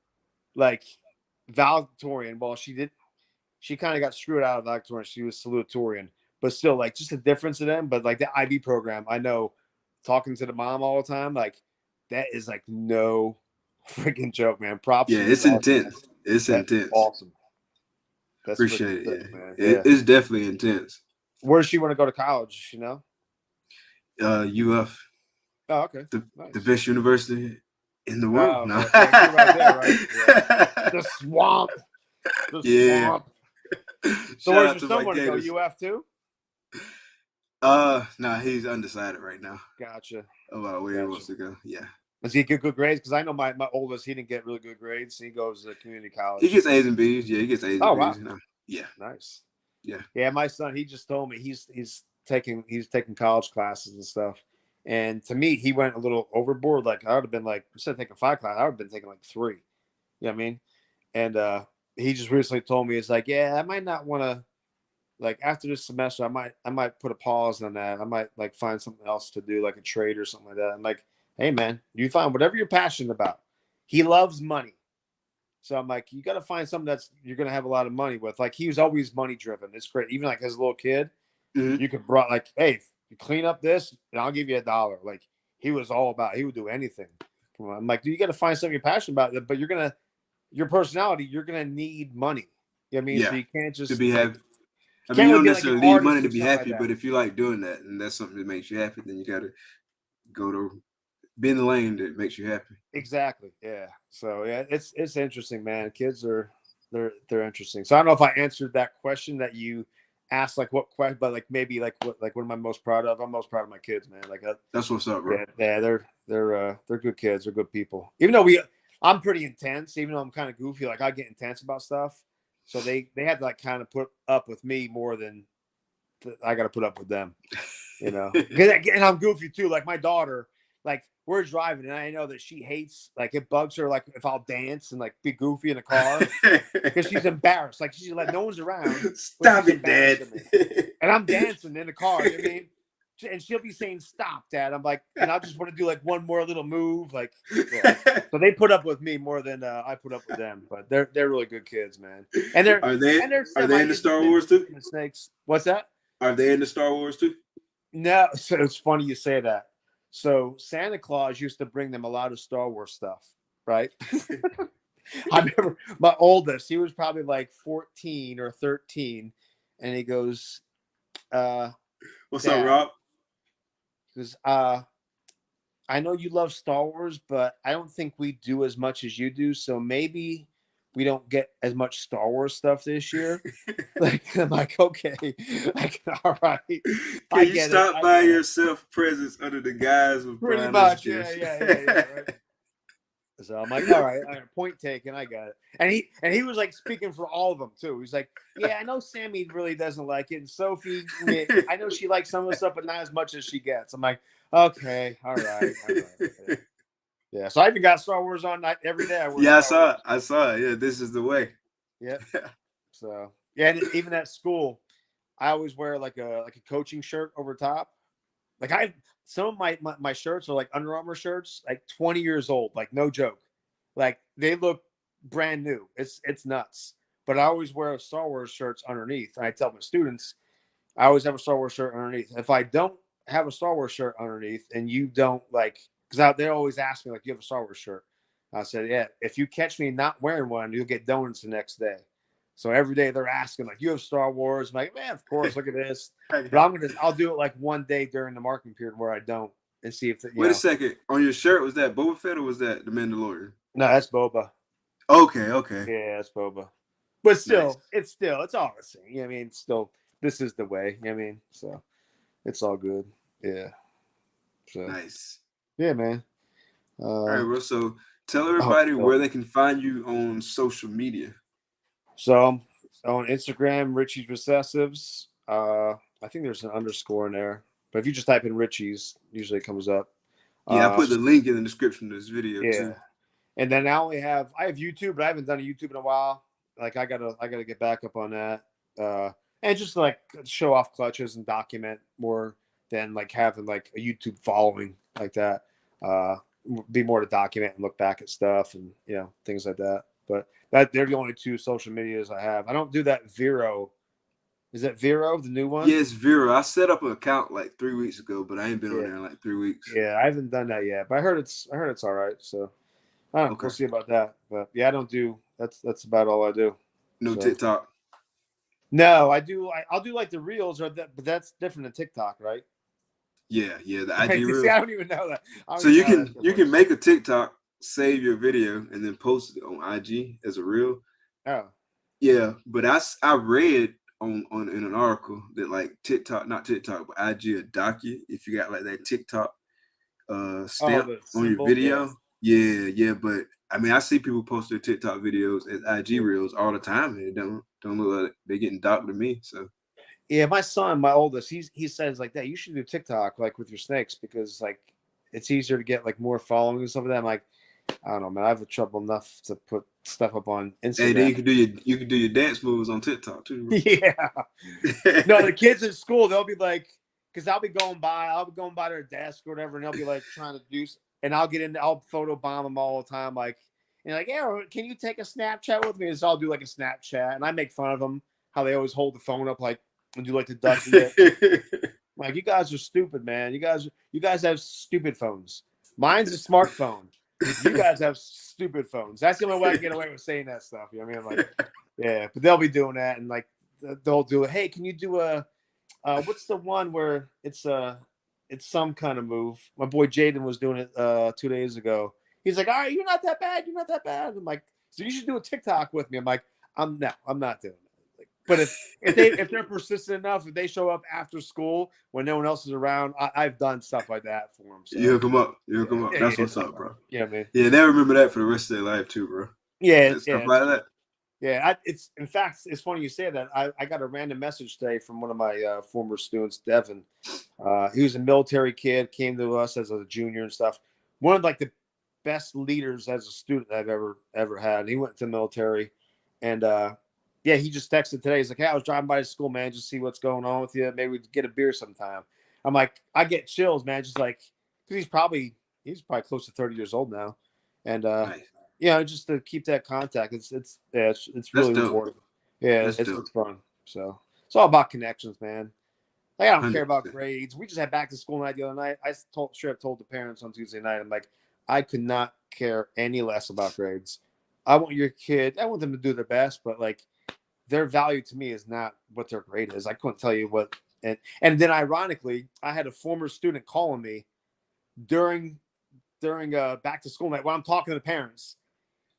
S2: like valedictorian. Well, she kind of got screwed out of valedictorian. She was salutatorian, but still, like, just a difference in them. But like the IB program, I know, talking to the mom all the time, like that is like no freaking joke, man. Props
S1: Yeah,
S2: to you,
S1: it's
S2: boss.
S1: intense. It's
S2: That's
S1: intense.
S2: awesome. That's freaking
S1: Appreciate it.
S2: sick,
S1: Yeah.
S2: man.
S1: It,
S2: Yeah.
S1: it's definitely intense.
S2: Where does she want to go to college?
S1: UF,
S2: Oh, okay.
S1: the
S2: Nice.
S1: best university in the world.
S2: Oh,
S1: No.
S2: yeah, you're right there, right? Yeah. The swamp. The
S1: Yeah.
S2: swamp. So
S1: Shout
S2: where's
S1: out
S2: your
S1: to
S2: son
S1: my
S2: want to go?
S1: Gators.
S2: UF too?
S1: Nah, he's undecided right now
S2: Gotcha.
S1: about where he
S2: Gotcha.
S1: wants to go. Yeah.
S2: Does he get good grades? Because I know my oldest, he didn't get really good grades. He goes to community
S1: He
S2: college.
S1: gets A's and B's. Yeah, he gets A's and
S2: Oh
S1: B's.
S2: wow,
S1: You know. Yeah.
S2: nice.
S1: Yeah.
S2: Yeah, my son, he just told me he's taking college classes and stuff. And to me, he went a little overboard. Like I would have been like, instead of taking 5 classes, I would have been taking like 3. You know what I mean? And he just recently told me, it's like, yeah, I might not want to, like, after this semester, I might put a pause on that. I might like find something else to do, like a trade or something like that. I'm like, hey man, you find whatever you're passionate about. He loves money. So I'm like, you got to find something that's you're going to have a lot of money with. Like he was always money driven. It's great. Even like as a little kid,
S1: Mm-hmm.
S2: you could brought like, hey, you clean up this and I'll give you $1. Like he was all about, he would do anything. I'm like, dude, you got to find something you're passionate about, but your personality, you're going to need money. You know what I mean? So
S1: Yeah,
S2: you can't
S1: to
S2: just
S1: be
S2: like,
S1: happy. I mean,
S2: can't
S1: you
S2: really
S1: don't
S2: be like an
S1: necessarily need money
S2: artist
S1: to
S2: or
S1: be
S2: something like
S1: happy,
S2: that.
S1: but if you like doing that and that's something that makes you happy, then you got to go to be in the lane that makes you happy.
S2: Exactly. Yeah. So yeah, it's interesting, man. Kids are they're interesting. So I don't know if I answered that question that you asked, like what question, but like maybe like what am I most proud of? I'm most proud of my kids, man. Like
S1: That's what's up, bro.
S2: yeah, they're good kids. They're good people. Even though I'm pretty intense. Even though I'm kind of goofy, like I get intense about stuff. So they had to like kind of put up with me more than I got to put up with them. You know, and I'm goofy too. Like my daughter, like we're driving and I know that she hates, like it bugs her, like if I'll dance and like be goofy in the car because she's embarrassed. Like she's like no one's around.
S1: Stop it, Dad.
S2: And I'm dancing in the car. You know what I mean? And she'll be saying, "Stop, Dad." I'm like, and I just want to do like one more little move, like. Yeah. So they put up with me more than I put up with them. But they're really good kids, man. And they're
S1: are they in the Star Wars too?
S2: The snakes. What's that?
S1: Are they in the Star Wars too?
S2: No. So it's funny you say that. So Santa Claus used to bring them a lot of Star Wars stuff, right? I remember my oldest, he was probably like 14 or 13, and he goes,
S1: "What's
S2: Dad,
S1: up, Rob?"
S2: He goes, I know you love Star Wars, but I don't think we do as much as you do. So maybe we don't get as much Star Wars stuff this year. Like I'm like, okay, like all right.
S1: Can you stop by yourself presents under the guise of
S2: pretty
S1: buying
S2: much?
S1: gifts?
S2: Yeah. Right. So I'm like, all right, point taken, I got it. And he was like speaking for all of them too. He's like, yeah, I know Sammy really doesn't like it, and Sophie, I know she likes some of the stuff, but not as much as she gets. I'm like, okay, all right. Yeah. So I even got Star Wars on every day.
S1: I saw it. Yeah, this is the way.
S2: Yep. So yeah, and even at school, I always wear like a coaching shirt over top. Like some of my shirts are like Under Armour shirts, like 20 years old, like no joke. Like they look brand new. It's nuts. But I always wear Star Wars shirts underneath. And I tell my students, I always have a Star Wars shirt underneath. If I don't have a Star Wars shirt underneath and you don't like, because they always ask me, like, you have a Star Wars shirt? I said, yeah, if you catch me not wearing one, you'll get donuts the next day. So every day they're asking, like, you have Star Wars? I'm like, man, of course, look at this. But I'll do it like one day during the marketing period where I don't and see if
S1: Wait a second. On your shirt, was that Boba Fett or was that the Mandalorian?
S2: No, that's Boba.
S1: Okay.
S2: Yeah, that's Boba. But still,
S1: nice.
S2: it's all the same. You know what I mean? Still, this is the way. You know what I mean? So it's all good. Yeah. So
S1: nice.
S2: Yeah, man.
S1: All right, bro. So tell everybody where they can find you on social media.
S2: So I'm on Instagram, Richies Recessives. I think there's an underscore in there, but if you just type in Richies, usually it comes up.
S1: Yeah, I put the link in the description of this video too.
S2: And then I have YouTube, but I haven't done a YouTube in a while. Like I gotta get back up on that. And just like show off clutches and document more than like having like a YouTube following like that. Be more to document and look back at stuff and things like that. But they're the only two social medias I have. I don't do that Vero. Is that Vero, the new one?
S1: Yes, Vero. I set up an account like 3 weeks ago, but I ain't been on there in like 3 weeks.
S2: Yeah, I haven't done that yet, but I heard it's all right. So I don't know. We'll see about that. But yeah, I don't do that's about all I do.
S1: No TikTok.
S2: No, I'll do like the reels but that's different than TikTok, right?
S1: Yeah, the IG reels.
S2: See, I don't even know that.
S1: So you can make a TikTok, save your video, and then post it on IG as a reel.
S2: Oh.
S1: Yeah, but I read on in an article that like TikTok, not TikTok, but IG will dock you if you got like that TikTok stamp on your video. Yeah, but I mean I see people post their TikTok videos as IG reels all the time, and it don't look like they're getting docked to me. So
S2: yeah, my son, my oldest, he says like that. You should do TikTok like with your snakes because like it's easier to get like more following and stuff like that. I'm like, I don't know, man. I have trouble enough to put stuff up on Instagram.
S1: Hey, then you can do your dance moves on TikTok too. Bro.
S2: Yeah. No, the kids in school, they'll be like, because I'll be going by their desk or whatever, and they'll be like trying to do, and I'll photo bomb them all the time. Like, And like, yeah, can you take a Snapchat with me? So I'll do like a Snapchat, and I make fun of them how they always hold the phone up like and do like the ducky it. Like, you guys are stupid, man. You guys have stupid phones. Mine's a smartphone. You guys have stupid phones. That's the only way I can get away with saying that stuff. You know what I mean? I'm like, yeah, but they'll be doing that, and like they'll do it. Hey, can you do a what's the one where it's some kind of move? My boy Jaden was doing it 2 days ago. He's like, all right, you're not that bad. You're not that bad. I'm like, so you should do a TikTok with me. I'm like, I'm not doing it. But if they're persistent enough, if they show up after school when no one else is around, I've done stuff like that for them. So.
S1: You hook them up. That's what's up, bro.
S2: Yeah, man.
S1: Yeah, they remember that for the rest of their life too, bro.
S2: Yeah,
S1: stuff like that.
S2: Yeah, it's in fact, it's funny you say that. I got a random message today from one of my former students, Devin. He was a military kid, came to us as a junior and stuff. One of like the best leaders as a student I've ever had. He went to the military, and yeah, he just texted today. He's like, hey, I was driving by the school, man, just see what's going on with you. Maybe we get a beer sometime. I'm like, I get chills, man. Just like, because he's probably close to 30 years old now. And,
S1: nice.
S2: Yeah, just to keep that contact. It's really rewarding. Yeah, it's fun. So it's all about connections, man. Like, I don't 100%. Care about grades. We just had back to school night the other night. I told the parents on Tuesday night, I'm like, I could not care any less about grades. I want your kid, I want them to do their best, but like, their value to me is not what their grade is. I couldn't tell you what. And then ironically, I had a former student calling me during back to school night while I'm talking to the parents.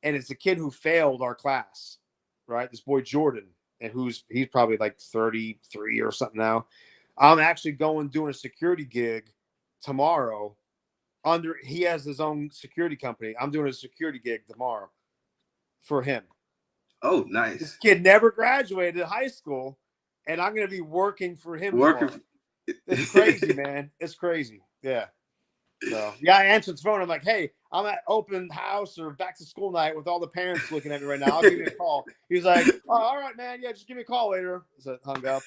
S2: And it's a kid who failed our class, right? This boy, Jordan, and he's probably like 33 or something now. I'm actually doing a security gig tomorrow. He has his own security company. I'm doing a security gig tomorrow for him.
S1: Oh, nice.
S2: This kid never graduated high school, and I'm going to be working for him. It's crazy, man. It's crazy. Yeah. So, yeah, I answered the phone. I'm like, hey, I'm at open house or back to school night with all the parents looking at me right now. I'll give you a call. He's like, oh, all right, man. Yeah, just give me a call later. So I hung up.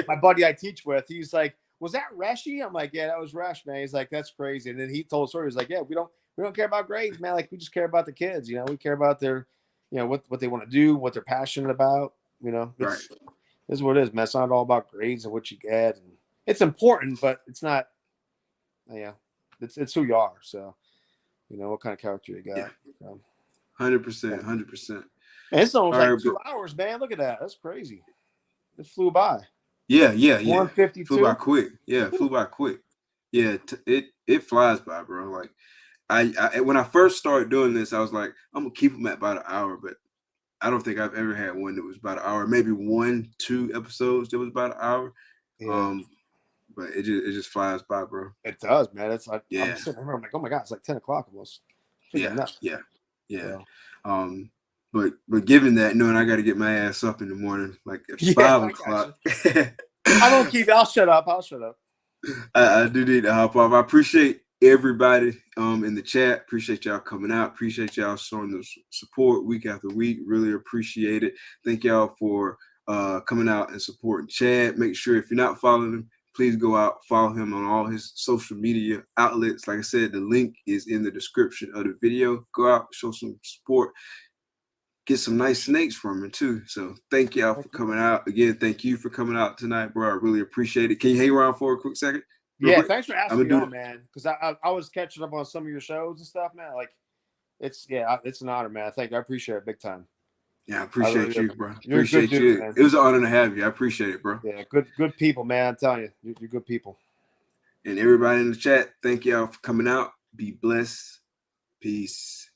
S2: My buddy I teach with, he's like, was that Reshi? I'm like, yeah, that was Resh, man. He's like, that's crazy. And then he told a story. He's like, yeah, we don't care about grades, man. Like, we just care about the kids. You know, we care about their, you know, what they want to do, what they're passionate about. You know,
S1: right.
S2: This is what it is, man. It's not all about grades and what you get. And it's important, but it's not. Yeah, it's who you are. So, you know, what kind of character you got.
S1: Yeah. 100%. Man,
S2: it's almost 2 hours, man. Look at that. That's crazy. It flew by.
S1: Yeah.
S2: 152.
S1: Flew by quick. Yeah, flew by quick. Yeah, it flies by, bro. Like. I when I first started doing this, I was like, I'm gonna keep them at about an hour, but I don't think I've ever had one that was about an hour. Maybe 1-2 episodes that was about an hour. Yeah. But it just flies by, bro.
S2: It does, man. It's like,
S1: yeah.
S2: I'm sitting there, I'm like, oh my god, it's like 10 o'clock almost.
S1: Yeah. But given that, knowing I got to get my ass up in the morning, like at 5 o'clock.
S2: I'll shut up.
S1: I do need to hop off. I appreciate everybody in the chat. Appreciate y'all coming out. Appreciate y'all showing the support week after week. Really appreciate it. Thank y'all for coming out and supporting Chad. Make sure if you're not following him, please go out, follow him on all his social media outlets. Like I said, the link is in the description of the video. Go out, show some support. Get some nice snakes from him too. So thank y'all for coming out. Again, thank you for coming out tonight, bro. I really appreciate it. Can you hang around for a quick second?
S2: Yeah, thanks for asking me on, man. Because I was catching up on some of your shows and stuff, man. Like, it's an honor, man. I appreciate it big time.
S1: Yeah, I appreciate you, bro.
S2: You're appreciate you. Dude, man.
S1: It was an honor to have you. I appreciate it, bro.
S2: Yeah, good people, man. I'm telling you, you're good people.
S1: And everybody in the chat, thank y'all for coming out. Be blessed. Peace.